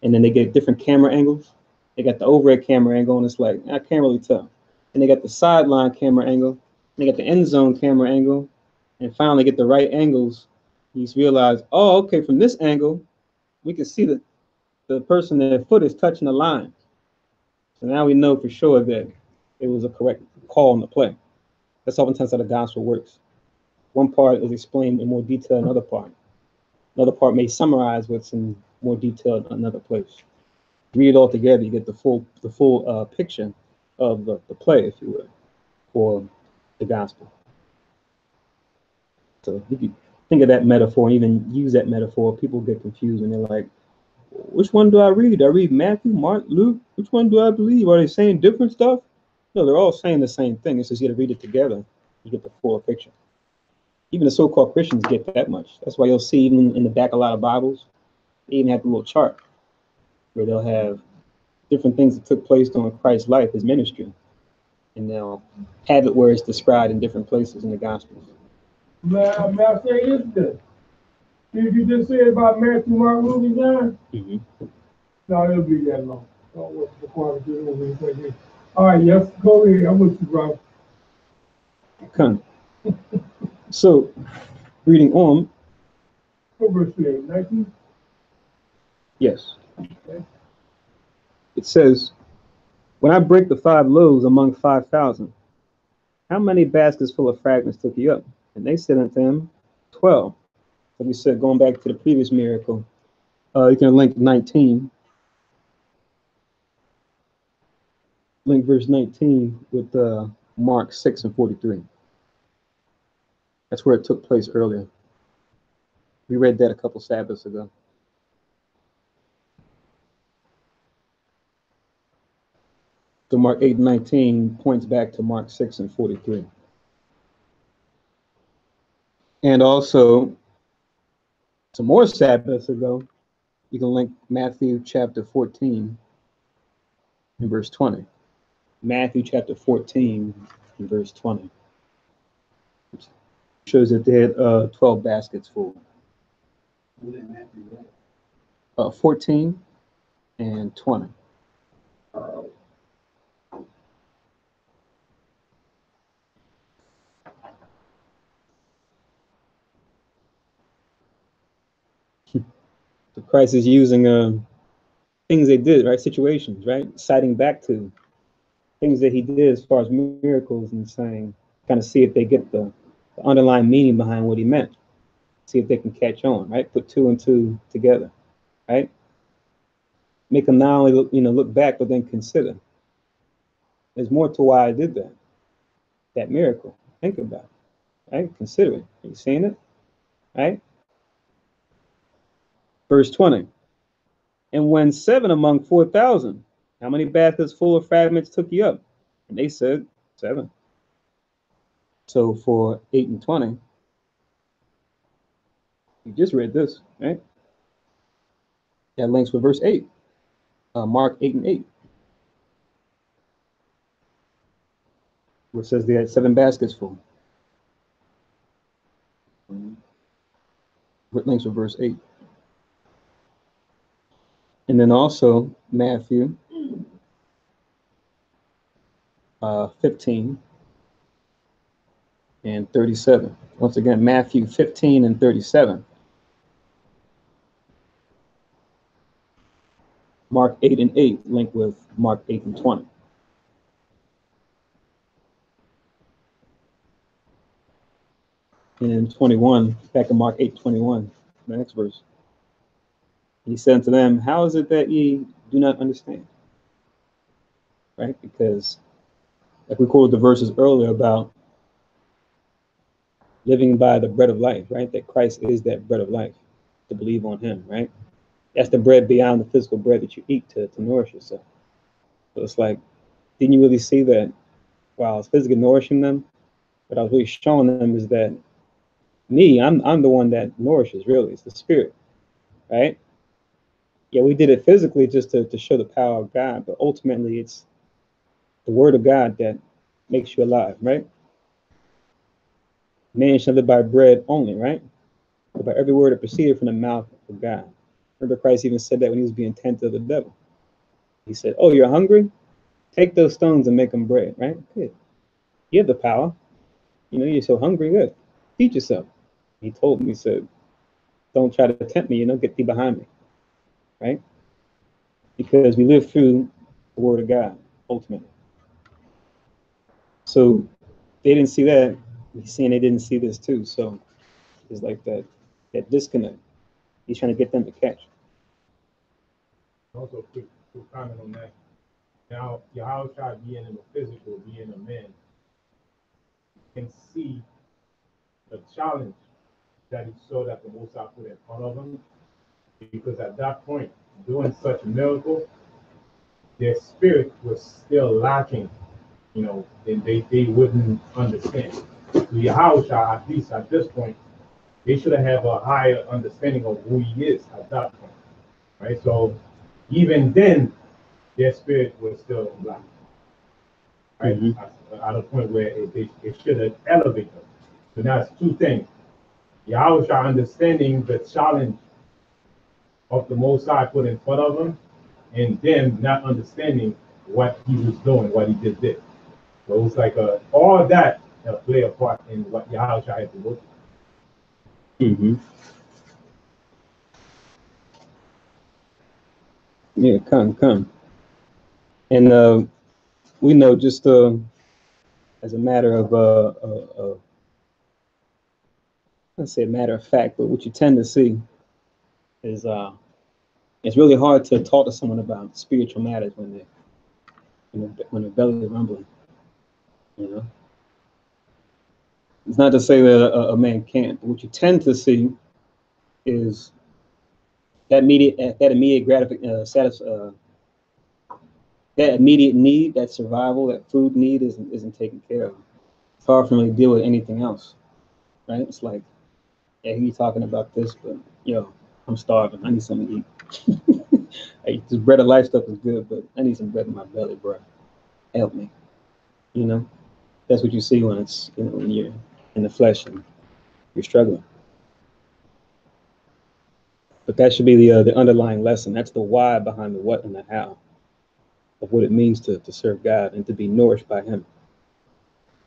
And then they get different camera angles. They got the overhead camera angle, and it's like, I can't really tell. And they got the sideline camera angle, and they got the end zone camera angle, and finally get the right angles. You just realize, oh, okay, from this angle, we can see that the person, their foot is touching the line. So now we know for sure that it was a correct call on the play. That's oftentimes how the gospel works. One part is explained in more detail in another part. Another part may summarize what's in more detail in another place. Read it all together, you get the full picture of the play, if you will, for the gospel. So if you think of that metaphor and even use that metaphor, people get confused and they're like, which one do I read? Do I read Matthew, Mark, Luke? Which one do I believe? Are they saying different stuff? No, they're all saying the same thing. It's just you got to read it together. You get the full picture. Even the so-called Christians get that much. That's why you'll see even in the back of a lot of Bibles, they even have a little chart where they'll have different things that took place during Christ's life, his ministry. And they'll have it where it's described in different places in the Gospels. May I say this then? Did you just say about Matthew, Mark, Luke, and John? Mm-hmm. No, it'll be that long. Before I do over. All right, yes, go ahead. I'm with you, bro. Okay. So, reading on. What verse 19? Yes. Okay. It says, when I break the 5 loaves among 5,000, how many baskets full of fragments took you up? And they said unto him, 12. So we said, going back to the previous miracle, you can link 19. Link verse 19 with Mark 6 and 43. That's where it took place earlier. We read that a couple Sabbaths ago. So Mark 8 and 19 points back to Mark 6 and 43. And also, some more Sabbaths ago, you can link Matthew chapter 14 and verse 20. Matthew chapter 14 and verse 20. Which shows that they had 12 baskets full. 14 and 20. So Christ is using things they did, right? Situations, right? Citing back to things that he did as far as miracles and saying, kind of see if they get the underlying meaning behind what he meant. See if they can catch on, right? Put 2 and 2 together, right? Make them not only look back, but then consider. There's more to why I did that miracle. Think about it, right? Consider it. Are you seeing it? Right? Verse 20. And when 7 among 4,000, how many baskets full of fragments took you up? And they said 7. So for 8 and 20, you just read this, right? That links with verse 8. Mark 8 and 8. Where it says they had 7 baskets full. What links with verse 8. And then also Matthew 15 and 37. Once again, Matthew 15 and 37. Mark 8 and 8 linked with Mark 8 and 20. And in 21, back to Mark 8:21, the next verse. He said to them, how is it that ye do not understand? Right? Because like we quoted the verses earlier about living by the bread of life, right? That Christ is that bread of life, to believe on him, right? That's the bread beyond the physical bread that you eat to nourish yourself. So it's like, didn't you really see that while I was physically nourishing them, what I was really showing them is that I'm the one that nourishes, really. It's the spirit, right? Yeah, we did it physically just to show the power of God, but ultimately it's the word of God that makes you alive, right? Man shall live by bread only, right? But by every word that proceeded from the mouth of God. Remember, Christ even said that when he was being tempted of the devil. He said, oh, you're hungry? Take those stones and make them bread, right? Good. You have the power. You're so hungry, good. Teach yourself. He told me, he said, don't try to tempt me, get thee behind me, right? Because we live through the word of God, ultimately. So they didn't see that. He's saying they didn't see this too. So it's like that disconnect. He's trying to get them to catch. Also, quick comment on that. Now, Yahushua being in the physical, being a man, can see the challenge that he saw that the Most High put in front of him. Because at that point, doing such a miracle, their spirit was still lacking, and they wouldn't understand. So Yahushua, at least at this point, they should have a higher understanding of who he is at that point, right? So even then, their spirit was still lacking, right? At a point where it should have elevated them. So that's 2 things. Yahushua understanding the challenge of the Most High put in front of him, and them not understanding what he was doing, what he just did. So it was like all that play a part in what Yahushua had to go through. Mm-hmm. Yeah, come. And we know just as a matter of let's say a matter of fact, but what you tend to see is it's really hard to talk to someone about spiritual matters when their belly is rumbling. You know, it's not to say that a man can't, but what you tend to see is that immediate gratification, that immediate need, that survival, that food need isn't taken care of. It's hard for me to deal with anything else, right? It's like, yeah, he's talking about this, but I'm starving. I need something to eat. Hey, this bread of life stuff is good, but I need some bread in my belly, bro. Help me. You know, that's what you see when it's when you're in the flesh and you're struggling. But that should be the underlying lesson. That's the why behind the what and the how of what it means to serve God and to be nourished by Him.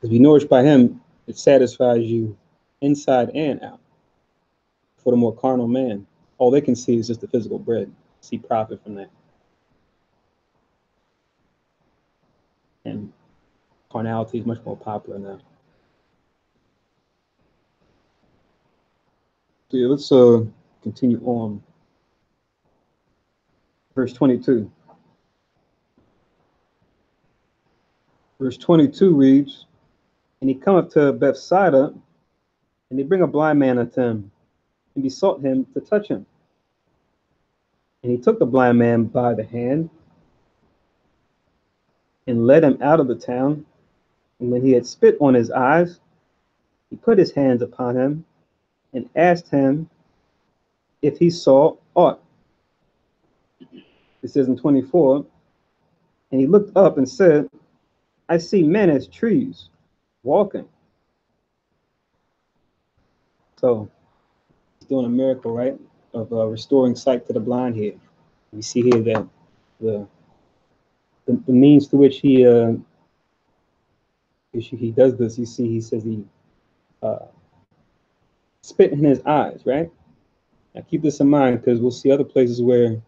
To be nourished by Him, it satisfies you inside and out. For the more carnal man, all they can see is just the physical bread, see profit from that. And carnality is much more popular now. So yeah, let's continue on. Verse 22. Verse 22 reads, "And he cometh to Bethsaida, and they bring a blind man unto him, and besought him to touch him. And he took the blind man by the hand, and led him out of the town. And when he had spit on his eyes, he put his hands upon him, and asked him if he saw aught." It says in 24, "And he looked up and said, I see men as trees, walking." So he's doing a miracle, right, of restoring sight to the blind here. We see here that the means to which he does this. You see, he says he spit in his eyes, right? Now keep this in mind, because we'll see other places where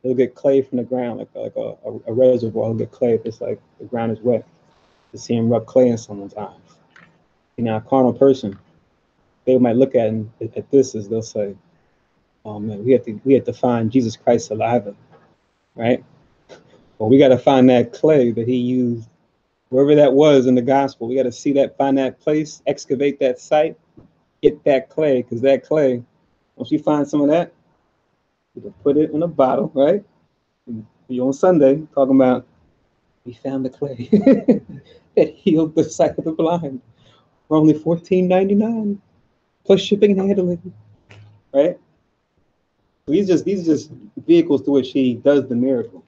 they'll get clay from the ground, like a reservoir. He'll get clay if it's like the ground is wet. To see him rub clay in someone's eyes. A carnal person, they might look at this as they'll say, "Oh man, we have to find Jesus Christ saliva, right? Well, we got to find that clay that he used, wherever that was in the gospel. We got to see that, find that place, excavate that site, get that clay, because that clay, once you find some of that, you can put it in a bottle, right? And you on Sunday talking about we found the clay that healed the sight of the blind for only $14.99 plus shipping and handling, right? So these are just vehicles through which he does the miracle.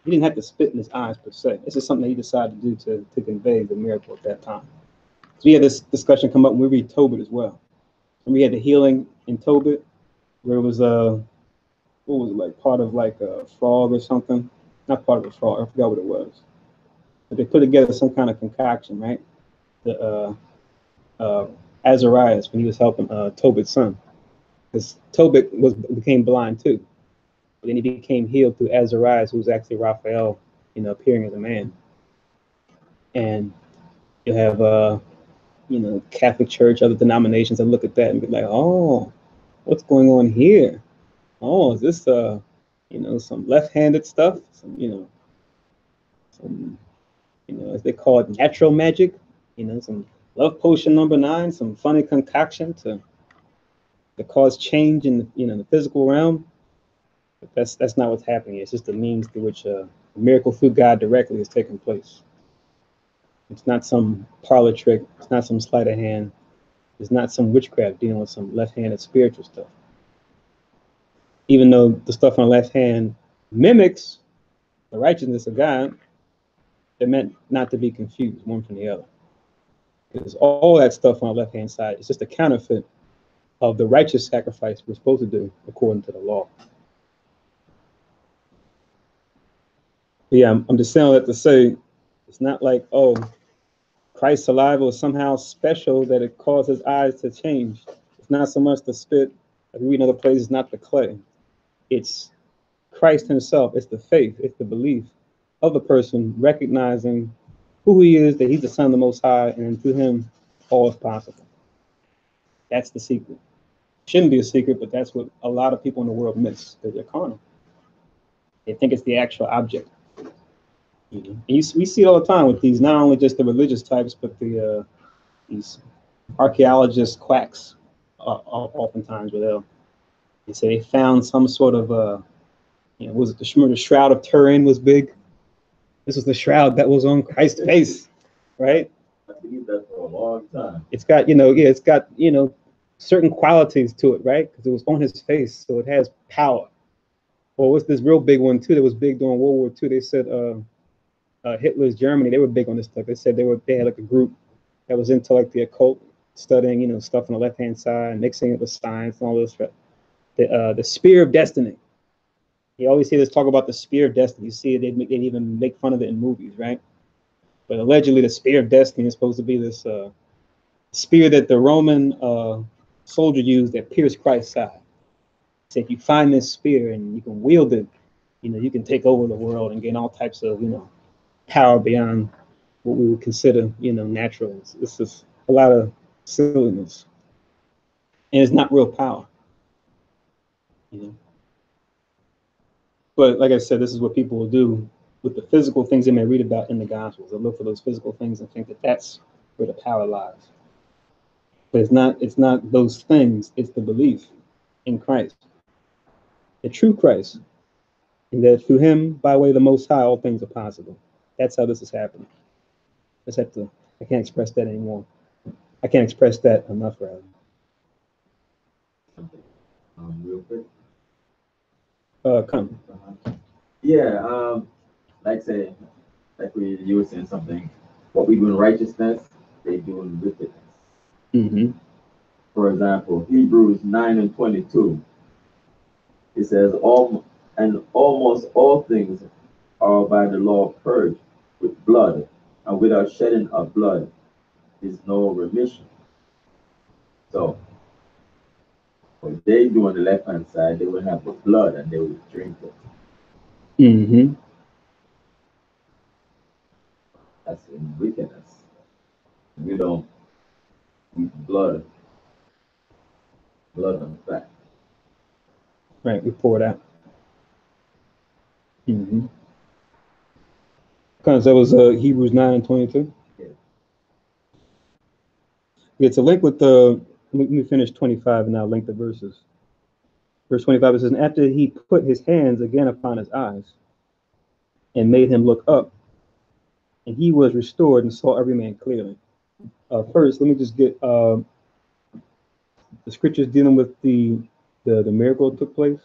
He didn't have to spit in his eyes per se. This is something that he decided to do to convey the miracle at that time. So we had this discussion come up when we read Tobit as well. And we had the healing in Tobit, where it was what was it, like part of like a frog or something? Not part of a frog, I forgot what it was. But they put together some kind of concoction, right? The Azarias, when he was helping Tobit's son. Because Tobit became blind too. But then he became healed through Azarias, who was actually Raphael, appearing as a man. And you have Catholic Church, other denominations that look at that and be like, oh, what's going on here? Oh, is this some left-handed stuff? Some as they call it, natural magic, some love potion number 9, some funny concoction to cause change in the physical realm. But that's not what's happening. It's just the means through which a miracle through God directly is taking place. It's not some parlor trick. It's not some sleight of hand. It's not some witchcraft dealing with some left-handed spiritual stuff. Even though the stuff on the left hand mimics the righteousness of God, they're meant not to be confused one from the other. Because all that stuff on the left-hand side is just a counterfeit of the righteous sacrifice we're supposed to do according to the law. Yeah, I'm just saying that to say it's not like, oh, Christ's saliva was somehow special that it caused his eyes to change. It's not so much the spit, like we read in other places, not the clay. It's Christ himself. It's the faith. It's the belief of the person recognizing who he is, that he's the Son of the Most High, and through him, all is possible. That's the secret. Shouldn't be a secret, but that's what a lot of people in the world miss, because they're carnal. They think it's the actual object. We see it all the time with these, not only just the religious types, but these archaeologists, quacks, oftentimes where they say they found some sort of, was it the Shroud of Turin was big? This was the shroud that was on Christ's face, right? I believe that for a long time. It's got, it's got, certain qualities to it, right? Because it was on his face, so it has power. Or what's this real big one too that was big during World War II? They said Hitler's Germany, they were big on this stuff. They said they had like a group that was into like the occult, studying, stuff on the left-hand side, mixing it with science and all this. The Spear of Destiny. You always hear this talk about the Spear of Destiny. You see it, they even make fun of it in movies, right? But allegedly, the Spear of Destiny is supposed to be this spear that the Roman soldier used that pierced Christ's side. So if you find this spear and you can wield it, you can take over the world and gain all types of, power beyond what we would consider, natural. It's just a lot of silliness, and it's not real power. But like I said, this is what people will do with the physical things they may read about in the Gospels. They'll look for those physical things and think that that's where the power lies. But it's not those things. It's the belief in Christ, the true Christ, and that through him, by way of the Most High, all things are possible. That's how this is happening. I can't express that anymore. I can't express that enough, rather. Real quick. Come. Yeah, like you were saying something. What we do in righteousness, they do in wickedness. Mm-hmm. For example, Hebrews 9:22. It says, almost all things are by the law purged with blood, and without shedding of blood is no remission. So, what they do on the left hand side, they would have the blood and they would drink it. Mm-hmm. That's in wickedness. We don't eat blood and fat. Right, we pour it out. Mm-hmm. Because that was Hebrews 9:22. Yeah. It's a link with the. Let me finish 25 and I'll link the verses. Verse 25, it says, and after he put his hands again upon his eyes and made him look up, and he was restored and saw every man clearly. First, let me just get the scriptures dealing with the miracle that took place.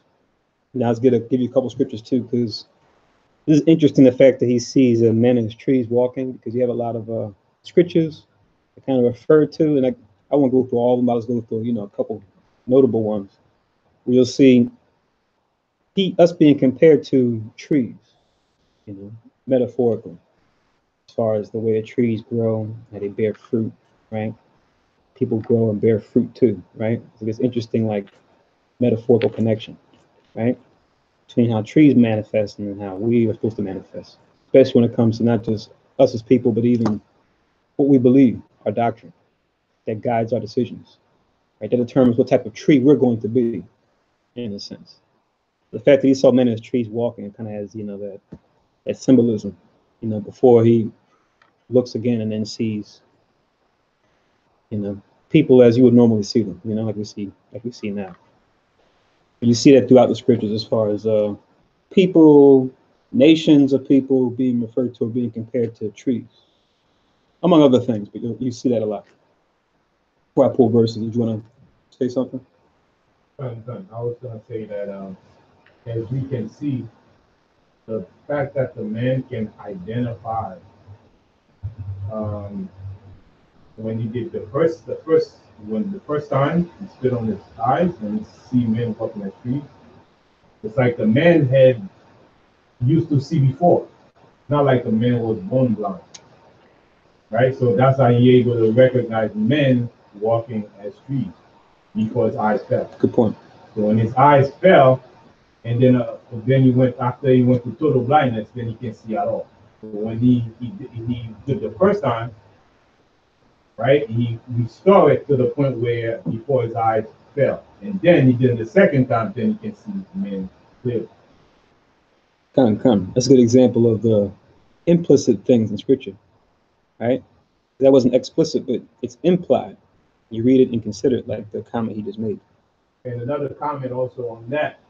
Now, let's give you a couple scriptures too, because this is interesting, the fact that he sees men in his trees walking, because you have a lot of scriptures that kind of refer to, and I won't go through all of them, I'll just go through, a couple notable ones. You'll see us being compared to trees, metaphorically, as far as the way the trees grow, how they bear fruit, right? People grow and bear fruit too, right? So it's interesting, like metaphorical connection, right? Between how trees manifest and how we are supposed to manifest, especially when it comes to not just us as people, but even what we believe, our doctrine, that guides our decisions, right? That determines what type of tree we're going to be, in a sense. The fact that he saw men as trees walking, it kind of has, that symbolism, before he looks again and then sees, people as you would normally see them, like we see now. And you see that throughout the scriptures, as far as people, nations of people being referred to or being compared to trees, among other things. But you see that a lot. Before I pull verses, did you want to say something? I was going to say that as we can see, the fact that the man can identify when he did the first time he spit on his eyes and he see men walking the street, it's like the man had used to see before. not like the man was born blind, right? So that's how he able to recognize men walking as trees before his eyes fell. Good point. So when his eyes fell, and then he went after he went to total blindness, then he can't see at all. So when he did the first time, right? He restored it to the point where before his eyes fell, and then he did it the second time, then he can see men clearly. Come. That's a good example of the implicit things in scripture, right? That wasn't explicit, but it's implied. You read it and consider it, like the comment he just made. And another comment also on that,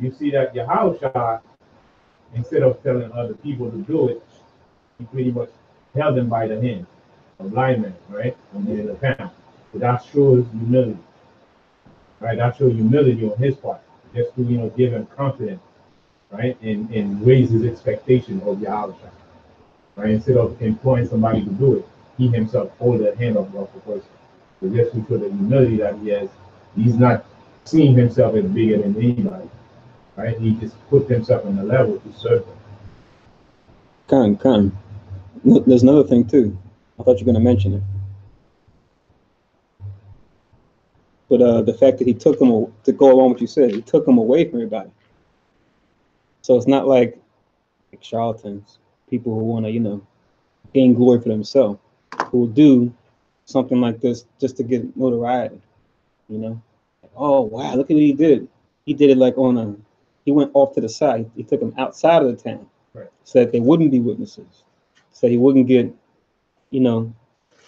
you see that Yahushua, instead of telling other people to do it, he pretty much held them by the hand, a blind man, right? And then the pound. So that shows humility, right? That shows humility on his part, just to give him confidence, right? And raise his expectation of Yahushua, right? Instead of employing somebody to do it, he himself hold the hand of the person. So just to show the humility that he has, he's not seeing himself as bigger than anybody, right? He just put himself on the level to serve them. Come. There's another thing too. I thought you were going to mention it. But the fact that he took them, to go along with what you said, he took them away from everybody. So it's not like charlatans, people who want to, gain glory for themselves, who will do something like this just to get notoriety, Like, oh, wow, look at what he did. He did it like he went off to the side. He took them outside of the town, right, so that they wouldn't be witnesses, so he wouldn't get,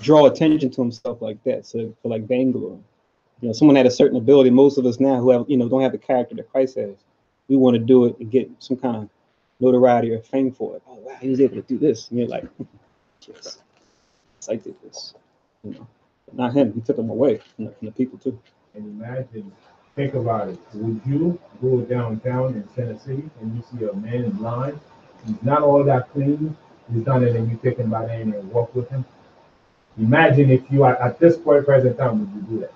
draw attention to himself like that, so for like vainglory. Someone had a certain ability. Most of us now who have, don't have the character that Christ has, we want to do it and get some kind of notoriety or fame for it. Oh wow, he was able to do this. And you're like, yes, I did this. But not him. He took them away from the people too. And imagine, think about it. Would you go downtown in Tennessee and you see a man blind? He's not all that clean. He's not, and then you take him by the hand and walk with him. Imagine if you are at this present time, would you do that?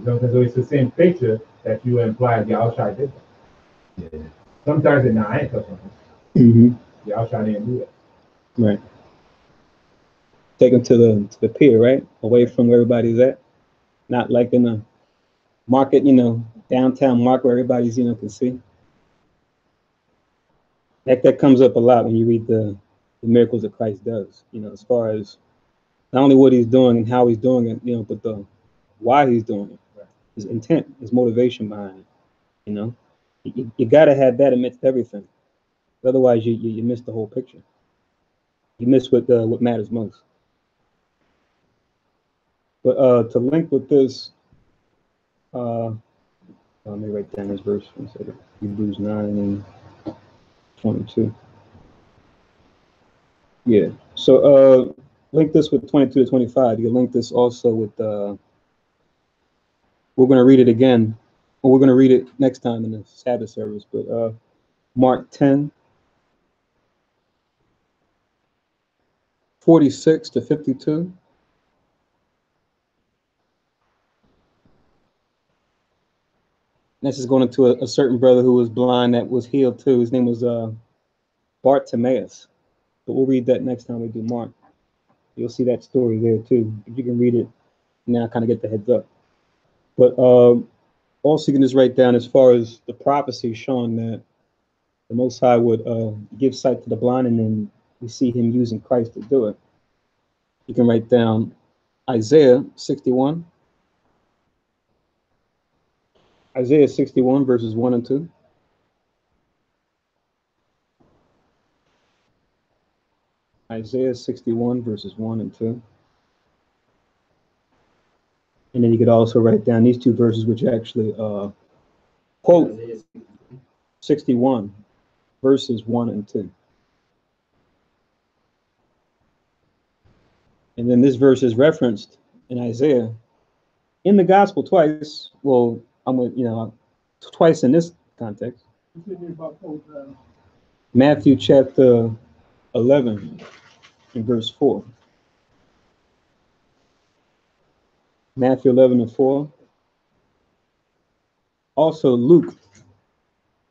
Because it's the same picture that you implied the outside did. Yeah. Sometimes in the I ain't touching him. Mm-hmm. The outside didn't do that. Right. Take them to the pier, right? Away from where everybody's at. Not like in the market, downtown market where everybody's, can see. That comes up a lot when you read the miracles that Christ does, as far as not only what he's doing and how he's doing it, but the why he's doing it, his intent, his motivation behind it. You got to have that amidst everything. Otherwise, you miss the whole picture. You miss what matters most. But to link with this, let me write down this verse. Hebrews 9 and 22. Yeah. So link this with 22 to 25. You can link this also with. We're going to read it again. Or we're going to read it next time in the Sabbath service. But Mark 10, 46 to 52. This is going into a certain brother who was blind that was healed too. His name was Bartimaeus. But we'll read that next time we do Mark. You'll see that story there too. If you can read it now, kind of get the heads up. But also you can just write down as far as the prophecy showing that the Most High would give sight to the blind, and then we see him using Christ to do it. You can write down Isaiah 61. Isaiah 61 verses 1 and 2. Isaiah 61 verses 1 and 2. And then you could also write down these two verses, which actually quote 61 verses 1 and 2. And then this verse is referenced in Isaiah in the gospel twice. Well, twice in this context. Matthew chapter 11 and verse 4. Matthew 11 and 4. Also Luke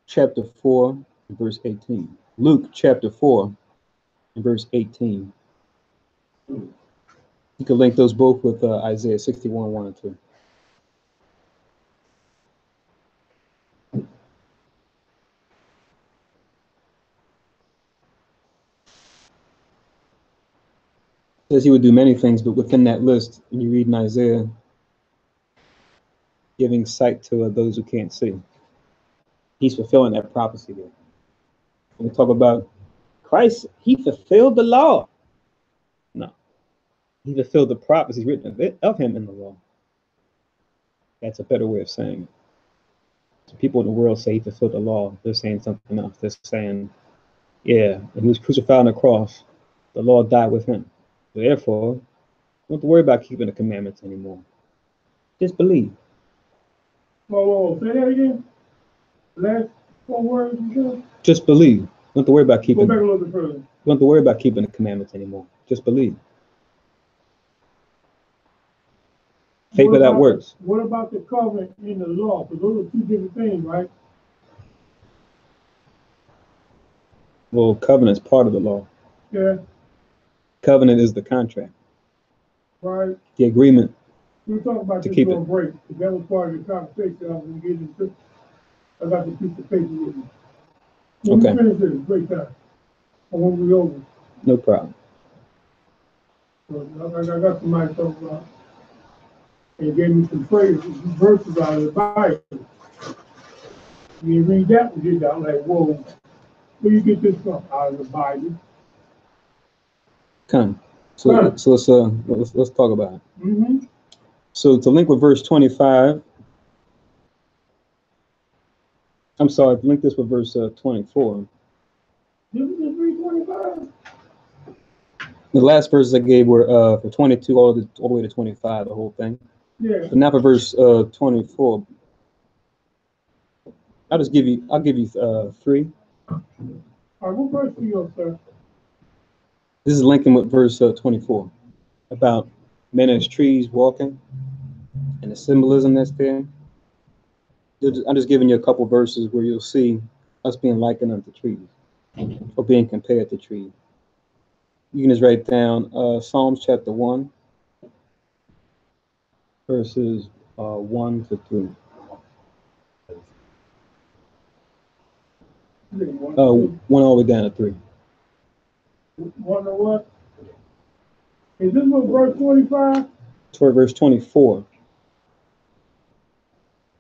chapter 4 and verse 18. Luke chapter 4 and verse 18. You can link those both with Isaiah 61, 1 and 2. Says he would do many things, but within that list, when you read in Isaiah, giving sight to those who can't see, he's fulfilling that prophecy there. When we talk about Christ, he fulfilled the law. No, he fulfilled the prophecies written of him in the law. That's a better way of saying it. So people in the world say he fulfilled the law. They're saying something else. They're saying, yeah, when he was crucified on the cross, the law died with him. Therefore, don't have to worry about keeping the commandments anymore. Just believe. Whoa, say that again. Last 4 words you said? Just believe. Don't have to worry about keeping. Go back a little bit further. Don't have to worry about keeping the commandments anymore. Just believe. Faith without works. What about the covenant and the law? Because those are 2 different things, right? Well, covenant is part of the law. Yeah. Covenant is the contract. Right. The agreement. We'll talk about To this keep during it. break. Because that was part of the conversation I was going to get into. I got to keep the paper with me. When Okay. we finish this, break time. I won't be over. No problem. So I got somebody to talk about. And gave me some phrases, verses out of the Bible. You read that one, I'm like, whoa, where you get this from? Out of the Bible. Come. So let's talk about it. Mm-hmm. So to link with verse 25, I'm sorry, link this with verse 24. This is 325. The last verses I gave were for 22 all the way to 25, the whole thing. Yeah. But now for verse 24, I'll give you 3. All right, what verse do you on, sir? This is linking with verse 24 about men as trees walking and the symbolism that's there. I'm just giving you a couple verses where you'll see us being likened unto trees or being compared to trees. You can just write down Psalms chapter 1, verses 1 to 3. 1 all the way down to 3. One or what? Is this what verse 25? Toward verse 24.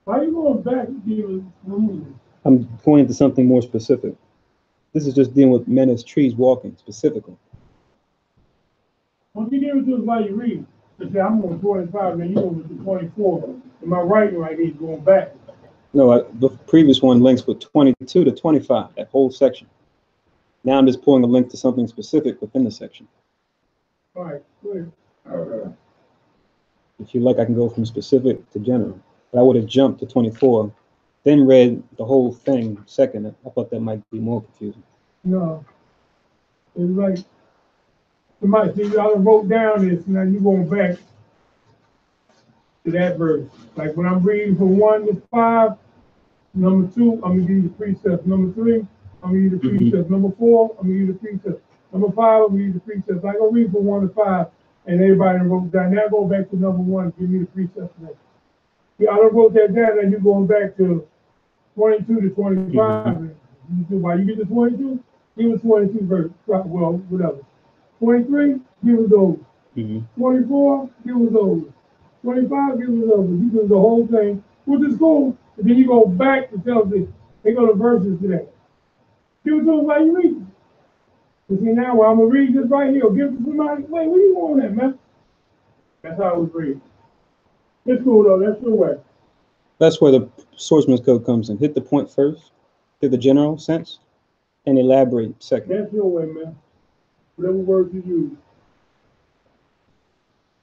Why are you going back and giving rules? I'm pointing to something more specific. This is just dealing with men as trees walking specifically. Once you give it to us while you read, you say, I'm on 25, and you over to 24. Am I right here going back? No, the previous one links with 22 to 25, that whole section. Now I'm just pulling a link to something specific within the section. All right, go ahead. If you like, I can go from specific to general. But I would have jumped to 24, then read the whole thing second. I thought that might be more confusing. No. It's like, somebody see, y'all wrote down this, now you going back to that verse. Like when I'm reading from 1 to 5, number 2, I'm going to give you the precepts. Number 3, I'm going to give you the precepts. Number 4, I'm going to give you the precepts. Number 5, I'm going to give you the precepts. I go read from 1 to 5, and everybody wrote down. Now go back to number 1 and give me the precepts. Yeah, I don't wrote that down, and you're going back to 22 to 25. Why you get to 22? Give us 22 verse. Well, whatever. 23, give us those. 24, give us those. 25, give us those. You do the whole thing, which is cool. And then you go back to tell them, they go to verses today. Give it to us while you read it. You see now, well, I'm going to read this right here. Give it to somebody. Wait, where you going at, man? That's how I was reading. It's cool, though. That's your way. That's where the swordsman's code comes in. Hit the point first, hit the general sense, and elaborate second. That's your way, man. Whatever words you use.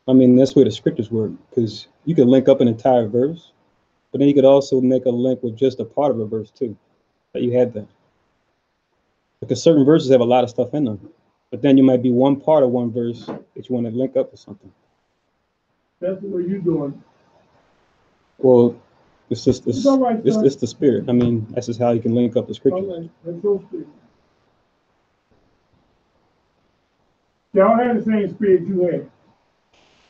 I mean, that's where the scriptures work, because you could link up an entire verse, but then you could also make a link with just a part of a verse too, that you had there. Because certain verses have a lot of stuff in them, but then you might be one part of one verse that you want to link up with something. That's what you're doing. Well, it's just It's all right, it's the spirit. I mean, that's just how you can link up the scriptures. All right. That's your spirit. They all have the same spirit you have.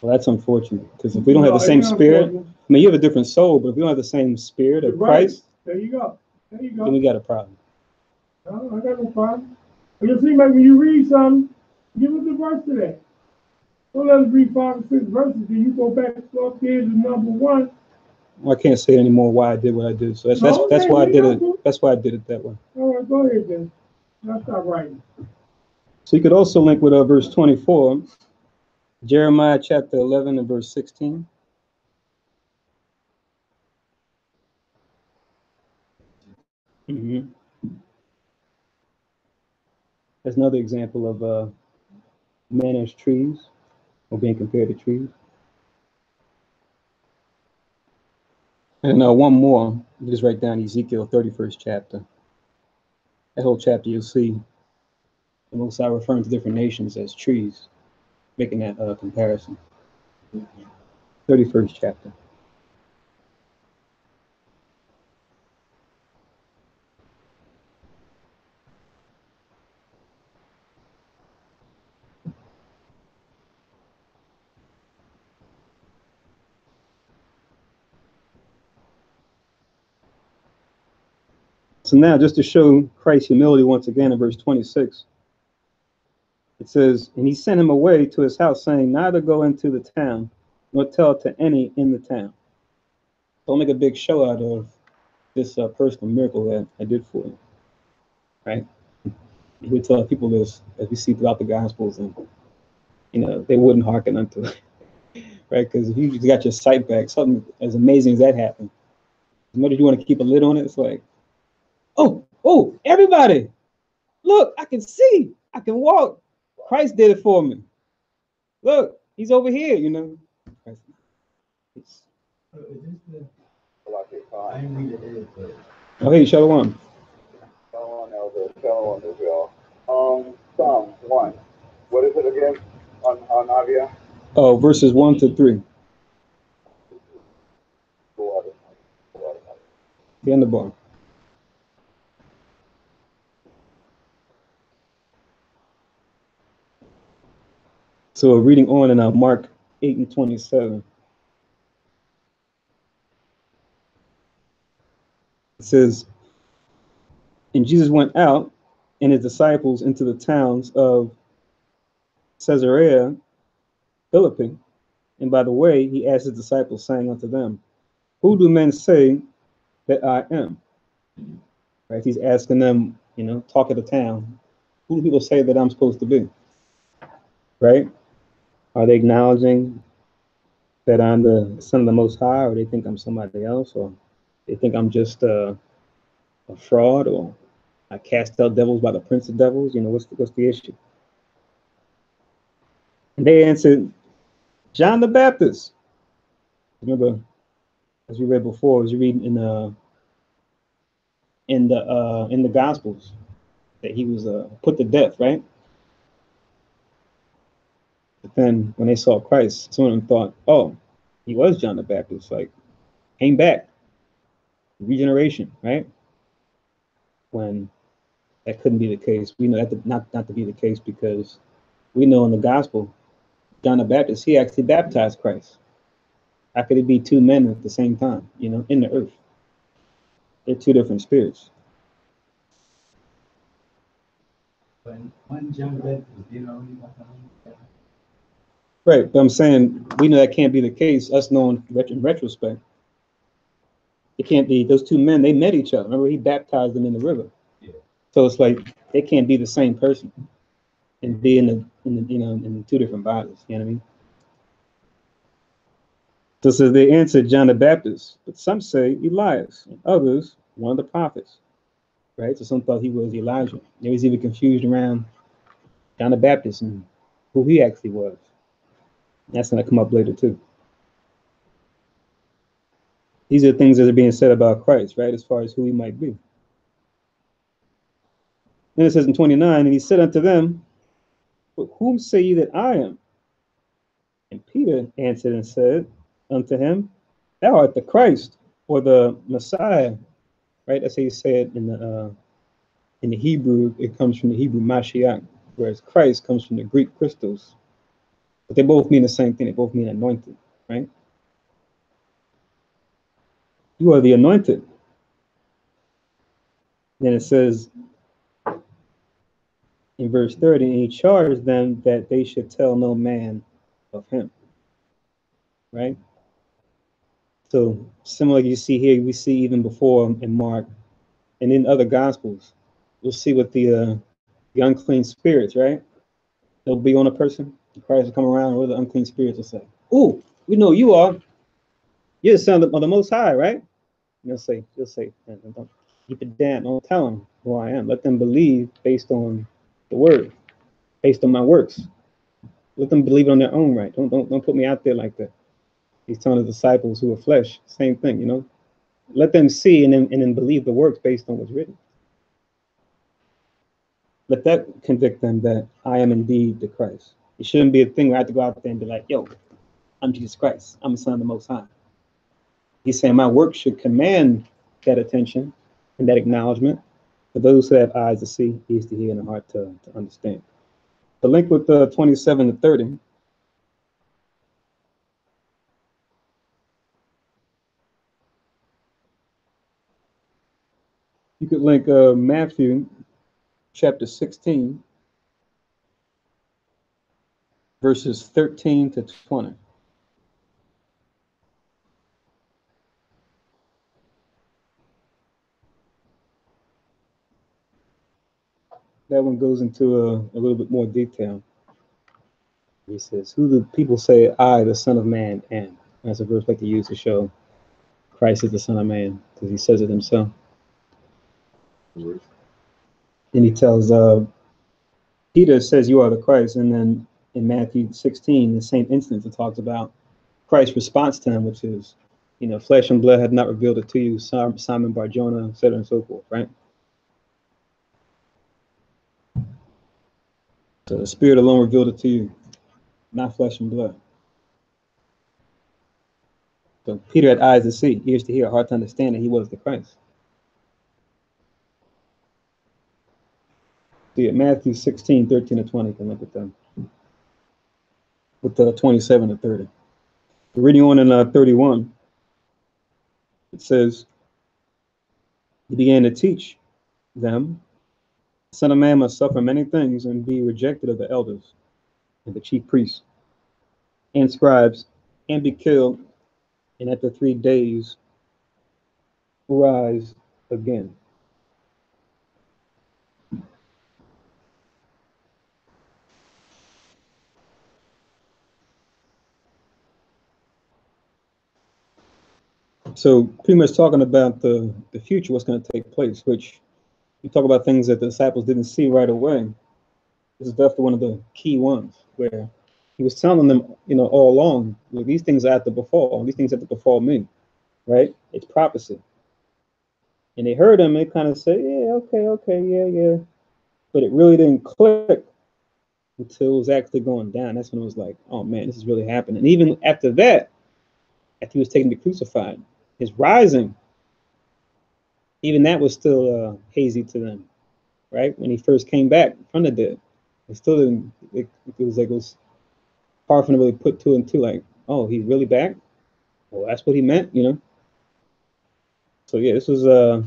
Well, that's unfortunate, because if we don't have the No, same it's spirit, I unfortunate. mean, you have a different soul, but if we don't have the same spirit of Right. Christ, There you go. There you then we go. got a problem. No, I got no problem. It just seems like when you read something, give us a verse to that. Don't let us read 5 or 6 verses, then you go back up there to number 1. Well, I can't say anymore why I did what I did. So that's No, that's okay, why I we did got it. to. That's why I did it that way. All right, go ahead then. I'll stop writing. So you could also link with verse 24, Jeremiah chapter 11 and verse 16. That's another example of men as trees, or being compared to trees. And one more, you just write down Ezekiel 31st chapter. That whole chapter, you'll see the Most High referring to different nations as trees, making that comparison. 31st chapter. So now, just to show Christ's humility once again in verse 26, it says, and he sent him away to his house, saying, neither go into the town, nor tell to any in the town. Don't make a big show out of this personal miracle that I did for you, right? He would tell people this, as we see throughout the Gospels, and they wouldn't hearken unto it, right? Because if you got your sight back, something as amazing as that happened, as much as you want to keep a lid on it, it's like, oh, everybody, look, I can see, I can walk. Christ did it for me. Look, he's over here, I didn't read it, but Oh, hey, Shalom. Shalom, Elder. Shalom, Israel. Psalm 1. What is it again on Avia? Oh, verses 1 to 3. The end of the bar. So reading on in Mark 8 and 27. It says, and Jesus went out and his disciples into the towns of Caesarea Philippi. And by the way, he asked his disciples, saying unto them, who do men say that I am? Right? He's asking them, talk of the town. Who do people say that I'm supposed to be? Right? Are they acknowledging that I'm the Son of the Most High, or they think I'm somebody else, or they think I'm just a fraud, or I cast out devils by the prince of devils? What's the issue? And they answered, John the Baptist. Remember, as we read before, as you read in the Gospels, that he was put to death, right? But then when they saw Christ, some of them thought, oh, he was John the Baptist, like came back, regeneration, right? When that couldn't be the case. We know that not to be the case, because we know in the gospel, John the Baptist, he actually baptized Christ. How could it be two men at the same time, in the earth? They're two different spirits. when one John read Right, but I'm saying we know that can't be the case. Us knowing in retrospect, it can't be. Those two men, they met each other. Remember, he baptized them in the river. Yeah. So it's like they can't be the same person and be in two different bodies. You know what I mean? So they answered John the Baptist, but some say Elias, and others one of the prophets. Right? So some thought he was Elijah. They was even confused around John the Baptist and who he actually was. That's going to come up later too. These are things that are being said about Christ, right? As far as who he might be. Then it says in 29, and he said unto them, but whom say ye that I am? And Peter answered and said unto him, thou art the Christ, or the Messiah. Right? That's how you say it in the Hebrew. It comes from the Hebrew Mashiach, whereas Christ comes from the Greek Christos. But they both mean the same thing. They both mean anointed, right? You are the anointed. Then it says in verse 30, and he charged them that they should tell no man of him, right? So similar you see here, we see even before in Mark and in other Gospels, we'll see with the unclean spirits, right? They'll be on a person. Christ will come around, where the unclean spirits will say, "Oh, we know you are. You're the son of the Most High, right?" And you'll say, "Don't keep it down. Don't tell them who I am. Let them believe based on the word, based on my works. Let them believe on their own right. Don't put me out there like that." He's telling the disciples who are flesh, same thing, you know. Let them see and then believe the works based on what's written. Let that convict them that I am indeed the Christ. It shouldn't be a thing where I have to go out there and be like, "Yo, I'm Jesus Christ. I'm the Son of the Most High." He's saying my work should command that attention and that acknowledgement for those who have eyes to see, ears to hear, and a heart to understand. The link with the 27 to 30. You could link Matthew chapter 16, verses 13 to 20. That one goes into a little bit more detail. He says, "Who do people say I, the Son of Man, am?" That's a verse like to use to show Christ is the Son of Man, because he says it himself. And he tells Peter says, "You are the Christ," and then in Matthew 16, the same instance, it talks about Christ's response to him, which is, flesh and blood had not revealed it to you, Simon Bar-Jonah, etc. and so forth, right? So the Spirit alone revealed it to you, not flesh and blood. So Peter had eyes to see, ears to hear, a heart to understand that he was the Christ. See at Matthew 16, 13 to 20, can look at them. With 27 to 30. Reading on in 31, it says, he began to teach them, the Son of Man must suffer many things and be rejected of the elders and the chief priests and scribes and be killed, and after 3 days rise again. So pretty much talking about the future, what's going to take place, which you talk about things that the disciples didn't see right away. This is definitely one of the key ones where he was telling them, all along, these things have to befall. These things have to befall me, right? It's prophecy. And they heard him, they kind of said, "Yeah, okay, yeah." But it really didn't click until it was actually going down. That's when it was like, oh man, this is really happening. And even after that, after he was taken to be crucified, his rising, even that was still hazy to them, right? When he first came back from the dead, it still didn't. It was hard for them to really put two and two. Like, oh, he's really back. Well, that's what he meant, So yeah, this was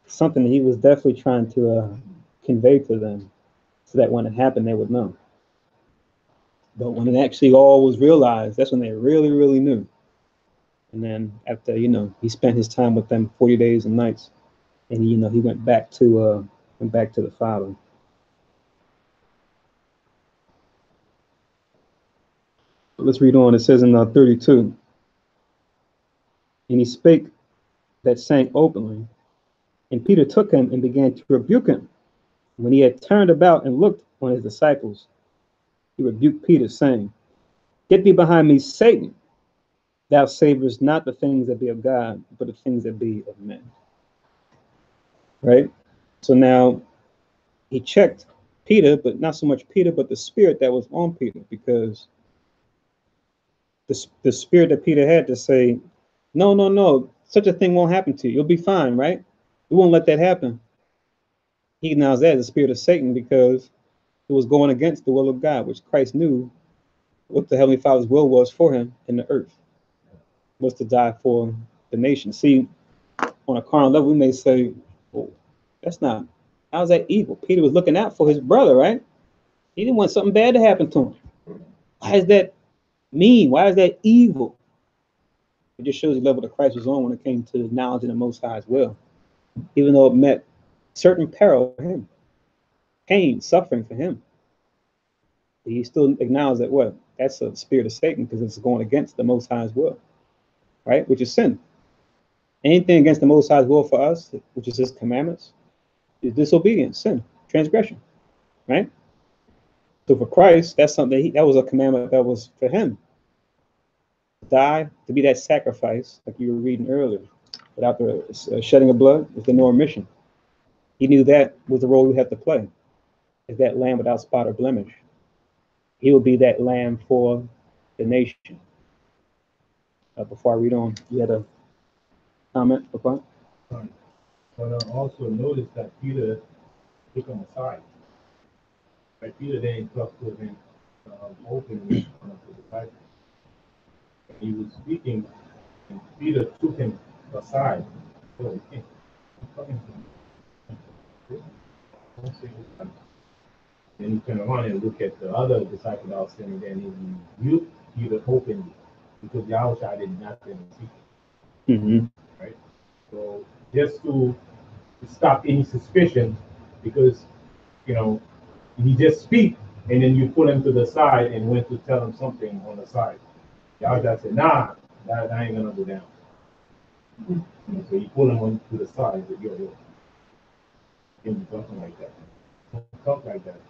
something that he was definitely trying to convey to them, so that when it happened, they would know. But when it actually all was realized, that's when they really, really knew. And then after, he spent his time with them 40 days and nights, and he went back to the Father. But let's read on. It says in 32, and he spake that saying openly, and Peter took him and began to rebuke him. When he had turned about and looked on his disciples, he rebuked Peter, saying, "Get thee behind me, Satan. Thou savorest not the things that be of God, but the things that be of men." Right? So now he checked Peter, but not so much Peter, but the spirit that was on Peter, because the spirit that Peter had to say, no, such a thing won't happen to you. You'll be fine, right? We won't let that happen. He acknowledged that as the spirit of Satan, because It was going against the will of God, which Christ knew what the Heavenly Father's will was for him in the earth, was to die for the nation. See, on a carnal level, we may say, well, that's not, how's that evil? Peter was looking out for his brother, right? He didn't want something bad to happen to him. Why is that mean? Why is that evil? It just shows the level that Christ was on when it came to the knowledge of the Most High as well. Even though it meant certain peril for him, pain, suffering for him, he still acknowledged that what? That's a spirit of Satan because it's going against the Most High's will, right? Which is sin. Anything against the Most High's will for us, which is his commandments, is disobedience, sin, transgression, right? So for Christ, that's something that was a commandment that was for him. Die, to be that sacrifice, like you were reading earlier. Without the shedding of blood, is there no remission. He knew that was the role we had to play, as that lamb without spot or blemish. He will be that lamb for the nation. Before I read on, you had a comment, Papa? But also notice that Peter took him aside. Like Peter didn't talk to him openly in front of the disciples. He was speaking, and Peter took him aside. Oh, you can't. Don't say this. Then he turned around and looked at the other disciple that was standing there, and he rebuked Peter openly because Yahushua did nothing in secret. Mm-hmm. Right? So just to stop any suspicion, because he just speak, and then you pull him to the side and went to tell him something on the side. Yahushua said, "Nah, that ain't gonna go down." So he pulled him on to the side and said, "Yo, can't be talking like that. Don't talk like that."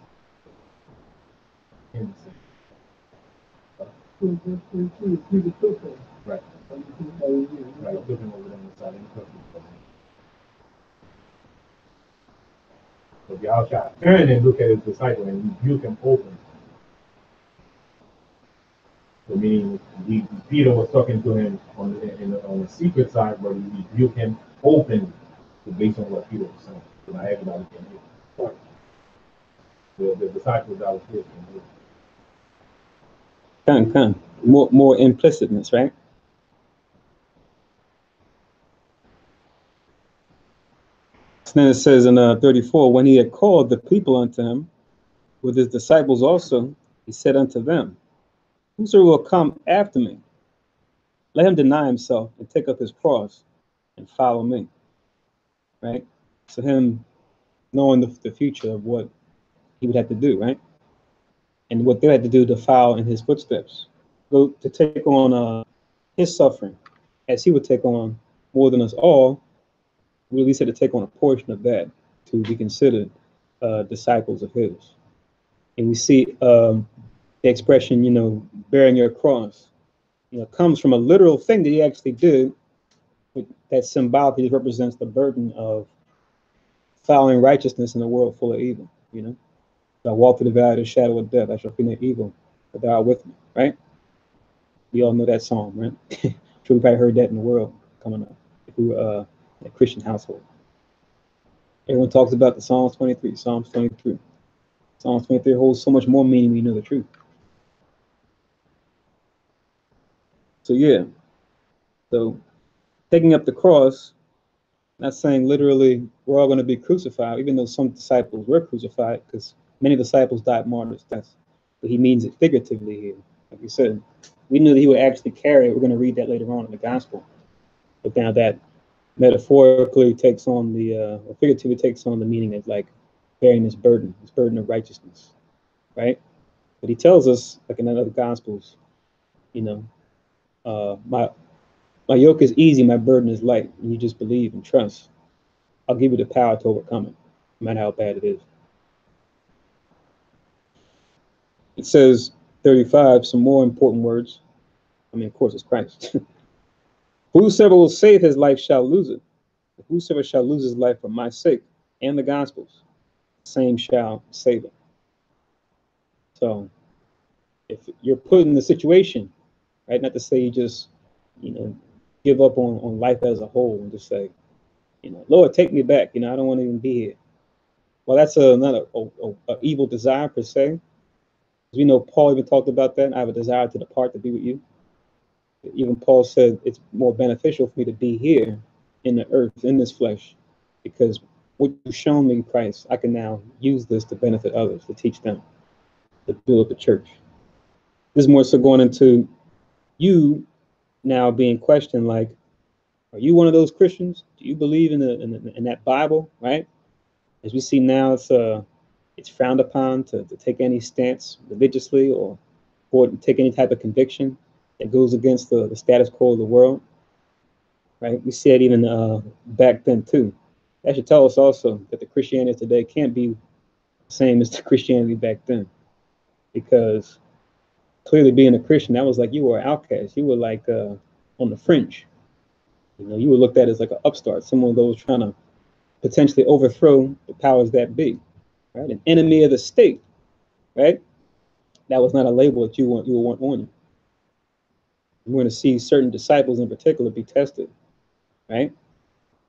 Right. Right. Took him over on the side and took him. So Yahushua turned and looked at his disciple and rebuked him openly. So meaning Peter was talking to him on the secret side, but he rebuked him openly, based on what Peter was saying. So now everybody can hear. The disciples that was here can hear. Come. More implicitness, right? And then it says in 34, when he had called the people unto him, with his disciples also, he said unto them, whosoever will come after me, let him deny himself and take up his cross and follow me. Right? So him knowing the future of what he would have to do, right? And what they had to do to follow in his footsteps. Go to take on his suffering, as he would take on more than us all. We at least had to take on a portion of that to be considered disciples of his. And we see the expression, bearing your cross, comes from a literal thing that he actually did. That symbolically represents the burden of following righteousness in a world full of evil. I walk through the valley of the shadow of death, I shall fear no evil, but thou art with me, right? We all know that song, right? Sure, we probably heard that in the world coming up if we were a Christian household. Everyone talks about the Psalms 23, Psalms 23. Psalms 23 holds so much more meaning when you know the truth. So yeah, so taking up the cross, not saying literally we're all going to be crucified, even though some disciples were crucified, because many disciples died martyrs' deaths. But he means it figuratively here. Like you said, we knew that he would actually carry it. We're going to read that later on in the gospel. But now that metaphorically takes on or figuratively takes on the meaning of like bearing this burden of righteousness, right? But he tells us, like in other gospels, my yoke is easy, my burden is light, and you just believe and trust. I'll give you the power to overcome it, no matter how bad it is. It says 35, some more important words. Of course, it's Christ. Whosoever will save his life shall lose it. But whosoever shall lose his life for my sake and the gospel's, the same shall save it. So if you're put in the situation, right, not to say you just, give up on life as a whole and just say, Lord, take me back. I don't want to even be here. Well, that's not a evil desire per se. As we know, Paul even talked about that. I have a desire to depart to be with you. Even Paul said it's more beneficial for me to be here in the earth, in this flesh, because what you've shown me, Christ, I can now use this to benefit others, to teach them, to build up the church. This is more so going into you now being questioned, like, are you one of those Christians? Do you believe in that Bible, right? As we see now, it's frowned upon to take any stance religiously or take any type of conviction that goes against the status quo of the world, right? We see it even back then too. That should tell us also that the Christianity today can't be the same as the Christianity back then, because clearly being a Christian, that was like you were an outcast. You were like on the fringe. You know, you were looked at as like an upstart, someone of those trying to potentially overthrow the powers that be, right? An enemy of the state, right? That was not a label that you would want on you. We're going to see certain disciples in particular be tested, right?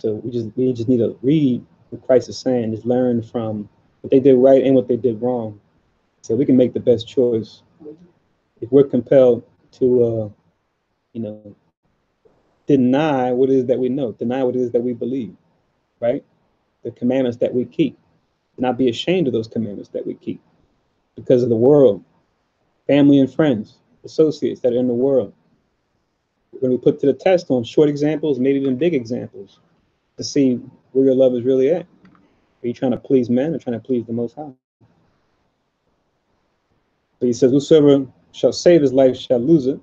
So we just need to read what Christ is saying, just learn from what they did right and what they did wrong, so we can make the best choice. If we're compelled to, deny what it is that we know, deny what it is that we believe, right? The commandments that we keep, not be ashamed of those commandments that we keep because of the world, family and friends, associates that are in the world. We're going to be put to the test on short examples, maybe even big examples, to see where your love is really at. Are you trying to please men or trying to please the Most High? So he says, whosoever shall save his life shall lose it.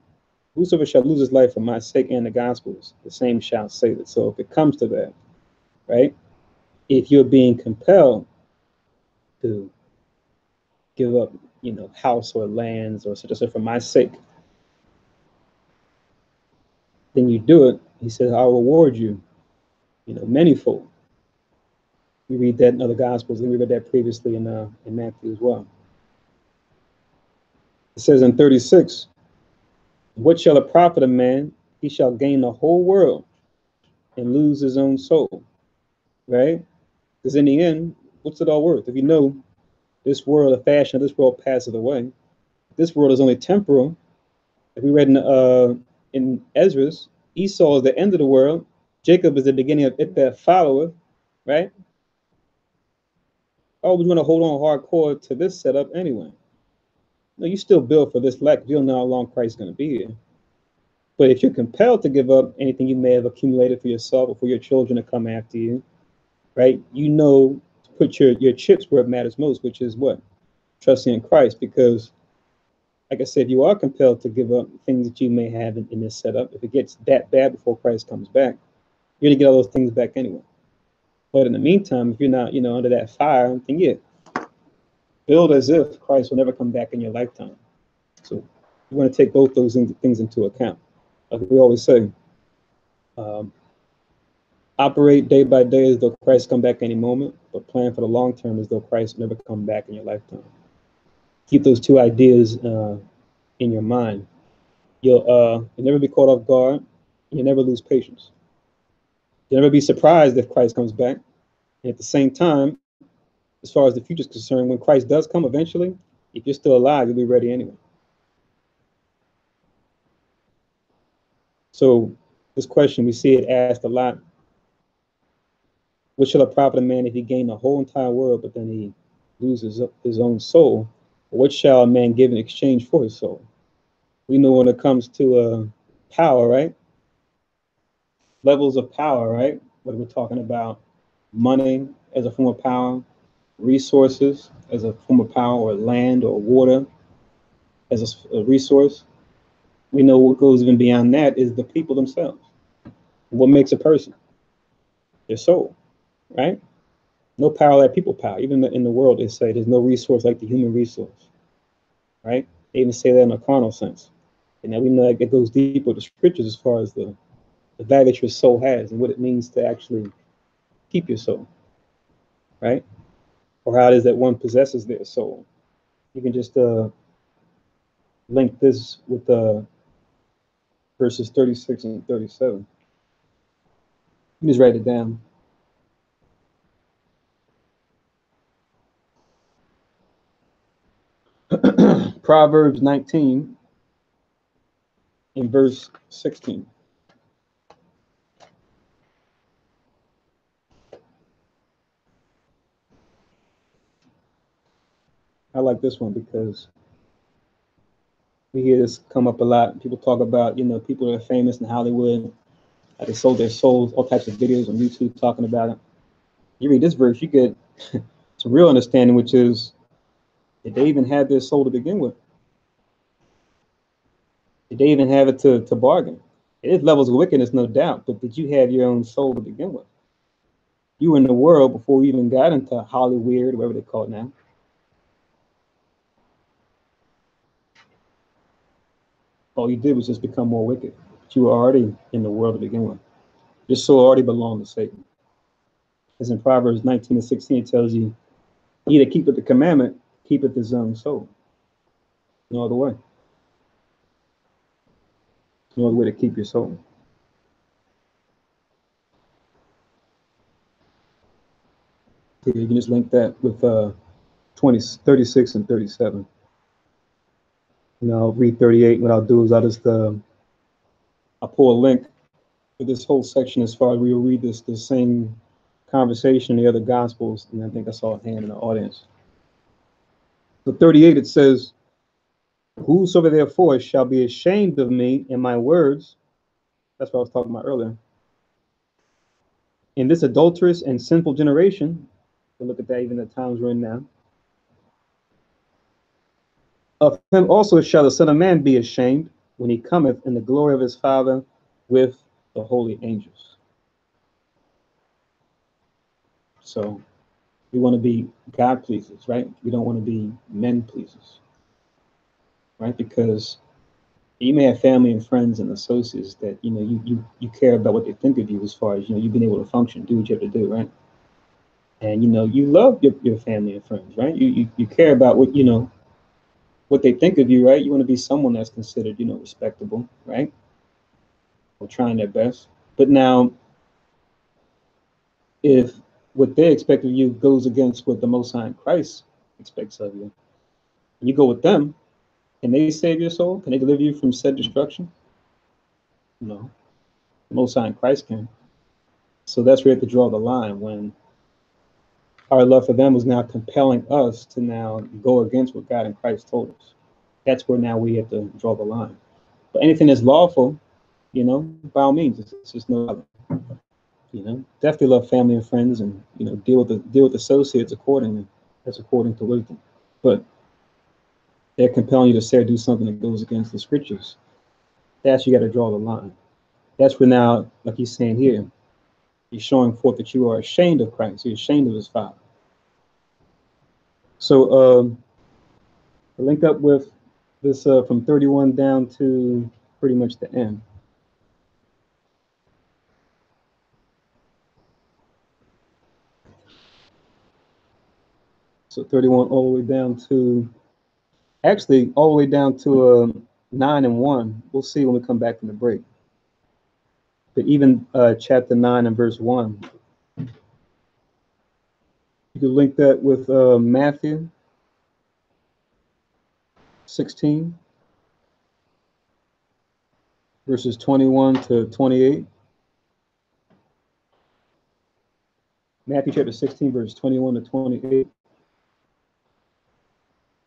Whosoever shall lose his life for my sake and the gospel's, the same shall save it. So if it comes to that, right? If you're being compelled to give up, house or lands or such and such for my sake, then you do it. He says, I'll reward you, manyfold. We read that in other gospels, and we read that previously in Matthew as well. It says in 36, what shall it profit a man? He shall gain the whole world and lose his own soul, right? Because in the end, what's it all worth? If you know this world, the fashion of this world passeth away, this world is only temporal. If we read in Ezra's, Esau is the end of the world, Jacob is the beginning of it that followeth, right? Oh, we're going to hold on hardcore to this setup anyway. No, you still build for this life. You don't know how long Christ's going to be here. But if you're compelled to give up anything you may have accumulated for yourself or for your children to come after you, right? To put your chips where it matters most, which is what? Trusting in Christ. Because, like I said, you are compelled to give up things that you may have in this setup. If it gets that bad before Christ comes back, you're going to get all those things back anyway. But in the meantime, if you're not, under that fire, then yeah, build as if Christ will never come back in your lifetime. So you want to take both those things into account. Like we always say, operate day by day as though Christ come back any moment, but plan for the long term as though Christ will never come back in your lifetime. Keep those two ideas in your mind. You'll never be caught off guard. And you'll never lose patience. You'll never be surprised if Christ comes back. And at the same time, as far as the future is concerned, when Christ does come eventually, if you're still alive, you'll be ready anyway. So this question, we see it asked a lot. What shall it profit a man if he gain the whole entire world, but then he loses his own soul? What shall a man give in exchange for his soul? We know when it comes to power, right? Levels of power, right? What we're talking about, money as a form of power, resources as a form of power, or land or water as a resource. We know what goes even beyond that is the people themselves. What makes a person? Their soul, right? No power like people power. Even in the world, they say there's no resource like the human resource, right? They even say that in a carnal sense. And now we know that it goes deeper with the scriptures as far as the value that your soul has and what it means to actually keep your soul, right? Or how it is that one possesses their soul. You can just link this with verses 36 and 37. You just write it down. Proverbs 19 in verse 16. I like this one because we hear this come up a lot. People talk about, people that are famous in Hollywood, how they sold their souls, all types of videos on YouTube talking about it. You read this verse, you get some real understanding, which is, did they even have their soul to begin with? Did they even have it to bargain? It is levels of wickedness, no doubt, but did you have your own soul to begin with? You were in the world before we even got into Hollywood, whatever they call it now. All you did was just become more wicked. But you were already in the world to begin with. Your soul already belonged to Satan. As in Proverbs 19 and 16, it tells you, he that keepeth the commandment, keepeth his own soul. No other way. No other way to keep your soul. Here, you can just link that with 36 and 37. I'll read 38. What I'll do is I'll pull a link for this whole section as far as we will read the same conversation in the other gospels, and I think I saw a hand in the audience. So 38, it says, whosoever therefore shall be ashamed of me and my words, that's what I was talking about earlier, in this adulterous and sinful generation, so look at that, even the times we're in now, of him also shall the Son of Man be ashamed when he cometh in the glory of his Father with the holy angels. So we want to be God pleasers, right? We don't want to be men pleasers, right? Because you may have family and friends and associates that, you care about what they think of you as far as, you've been able to function, do what you have to do, right? And, you love your family and friends, right? You care about what they think of you, right? You want to be someone that's considered, respectable, right? Or trying their best. But now, if what they expect of you goes against what the Most High in Christ expects of you, and you go with them, can they save your soul? Can they deliver you from said destruction? No. The Most High in Christ can. So that's where you have to draw the line, when our love for them was now compelling us to now go against what God in Christ told us. That's where now we have to draw the line. But anything that's lawful, by all means, it's just no problem. Definitely love family and friends, and deal with associates accordingly. That's according to wisdom. But they're compelling you to say or do something that goes against the scriptures. That's, you got to draw the line. That's where now, like he's saying here, he's showing forth that you are ashamed of Christ. You're ashamed of his Father. So link up with this from 31 down to pretty much the end. So 31 all the way down to, actually all the way down to 9 and 1. We'll see when we come back from the break. But even chapter 9 and verse 1. You can link that with Matthew 16, verses 21 to 28. Matthew chapter 16, verse 21 to 28.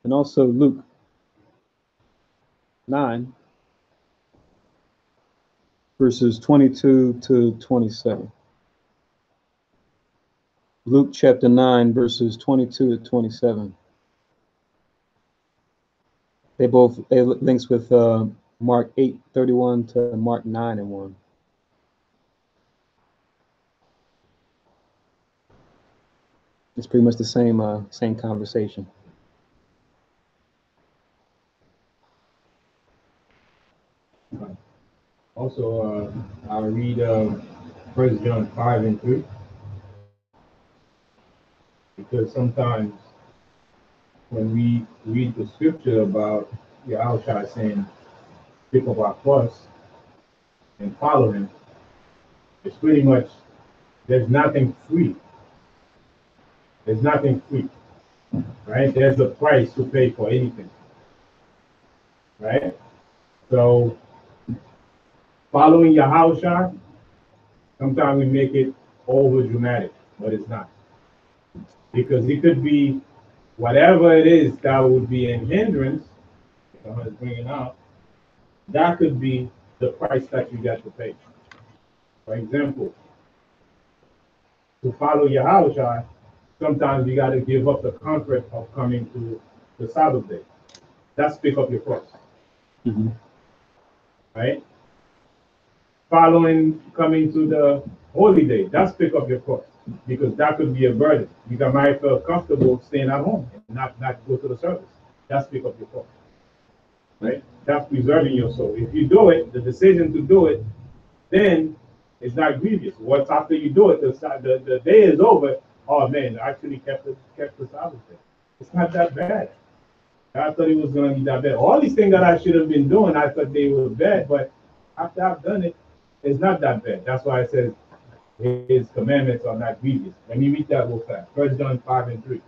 And also Luke 9, verses 22 to 27. Luke chapter 9, verses 22 to 27. They links with Mark 8, 31 to Mark 9 and 1. It's pretty much the same conversation. Also, I'll read 1 John 5 and 3. Because sometimes when we read the scripture about Yahushua saying, pick up our cross and follow him, it's pretty much, there's nothing free. There's nothing free, right? There's a price to pay for anything. right? So following Yahushua, sometimes we make it over dramatic, but it's not. Because it could be whatever it is that would be a hindrance, someone is bringing up, that could be the price that you got to pay. For example, to follow Yahushua, sometimes you got to give up the comfort of coming to the Sabbath day. That's pick up your cross. Mm-hmm. Right? Following coming to the holy day, that's pick up your cross. Because that could be a burden. You might feel comfortable staying at home and not go to the service. That's pick up your cross. Right? That's preserving your soul. If you do it, the decision to do it, then it's not grievous. Once after you do it, the day is over. Oh man, I actually kept the Sabbath day. It's not that bad. I thought it was gonna be that bad. All these things that I should have been doing, I thought they were bad, but after I've done it, it's not that bad. That's why it says his commandments are not grievous. Let me read that real fast. 1 John 5:3.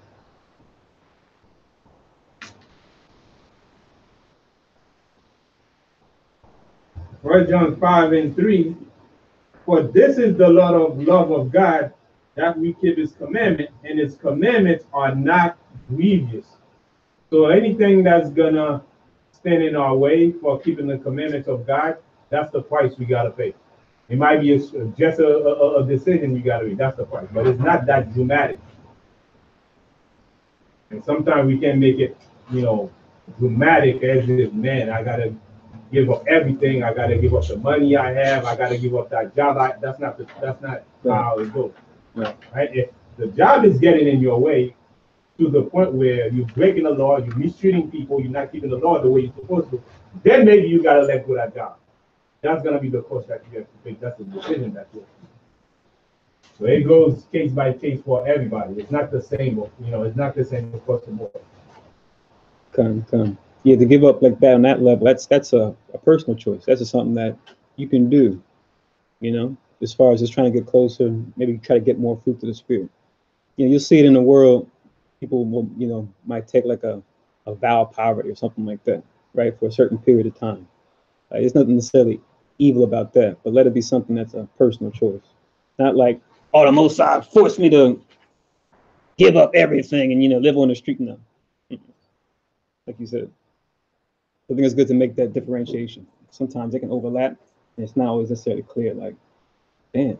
First John 5:3. For this is the love of God, that we keep his commandment, and his commandments are not grievous. So anything that's gonna stand in our way for keeping the commandments of God, that's the price we gotta pay. It might be just a decision you gotta make. That's the price, but it's not that dramatic. And sometimes we can make it, dramatic as if, man, I gotta give up everything. I gotta give up the money I have. I gotta give up that job. That's not how it goes. Right. Right? If the job is getting in your way to the point where you're breaking the law, you're mistreating people, you're not keeping the law the way you're supposed to, then maybe you gotta let go of that job. That's gonna be the cost that you have to take. That's the decision that you have to make. So it goes case by case for everybody. It's not the same, it's not the same across the board. Come. Yeah, to give up like that on that level, that's a personal choice. That's just something that you can do, as far as just trying to get closer, maybe try to get more fruit to the spirit. You'll see it in the world. People will, might take like a vow of poverty or something like that, right, for a certain period of time. There's nothing necessarily evil about that, but let it be something that's a personal choice. Not like, oh, the Most High forced me to give up everything and, live on the street. No. Like you said, I think it's good to make that differentiation. Sometimes they can overlap, and it's not always necessarily clear. Like, damn,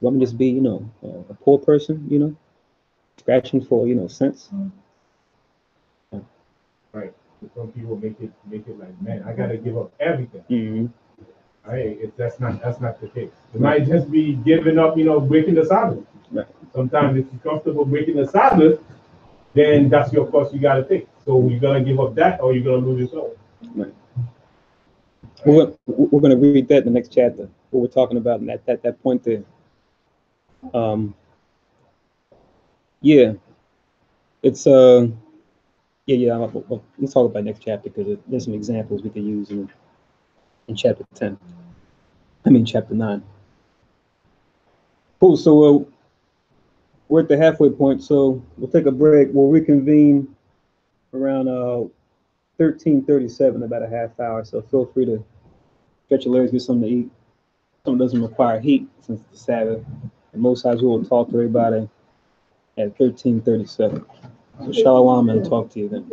let me just be, a poor person, scratching for, cents. Yeah. Right. Some people make it like, man, I gotta give up everything. Mm-hmm. Right. That's not the case. It might just be giving up, breaking the Sabbath. Right. Sometimes if you're comfortable breaking the Sabbath, then that's your cost you gotta take. So you're gonna give up that, or you're gonna lose your soul. Right. We're going to read that in the next chapter. What we're talking about at that point there. Yeah, it's yeah. Well, let's talk about next chapter because there's some examples we could use in chapter 10. Chapter 9. Cool. So we're at the halfway point. So we'll take a break. We'll reconvene around 13:37, about a half hour. So feel free to stretch your legs, get something to eat. Something doesn't require heat since it's the Sabbath. And most times we will talk to everybody at 13:37. So shalom and talk to you then.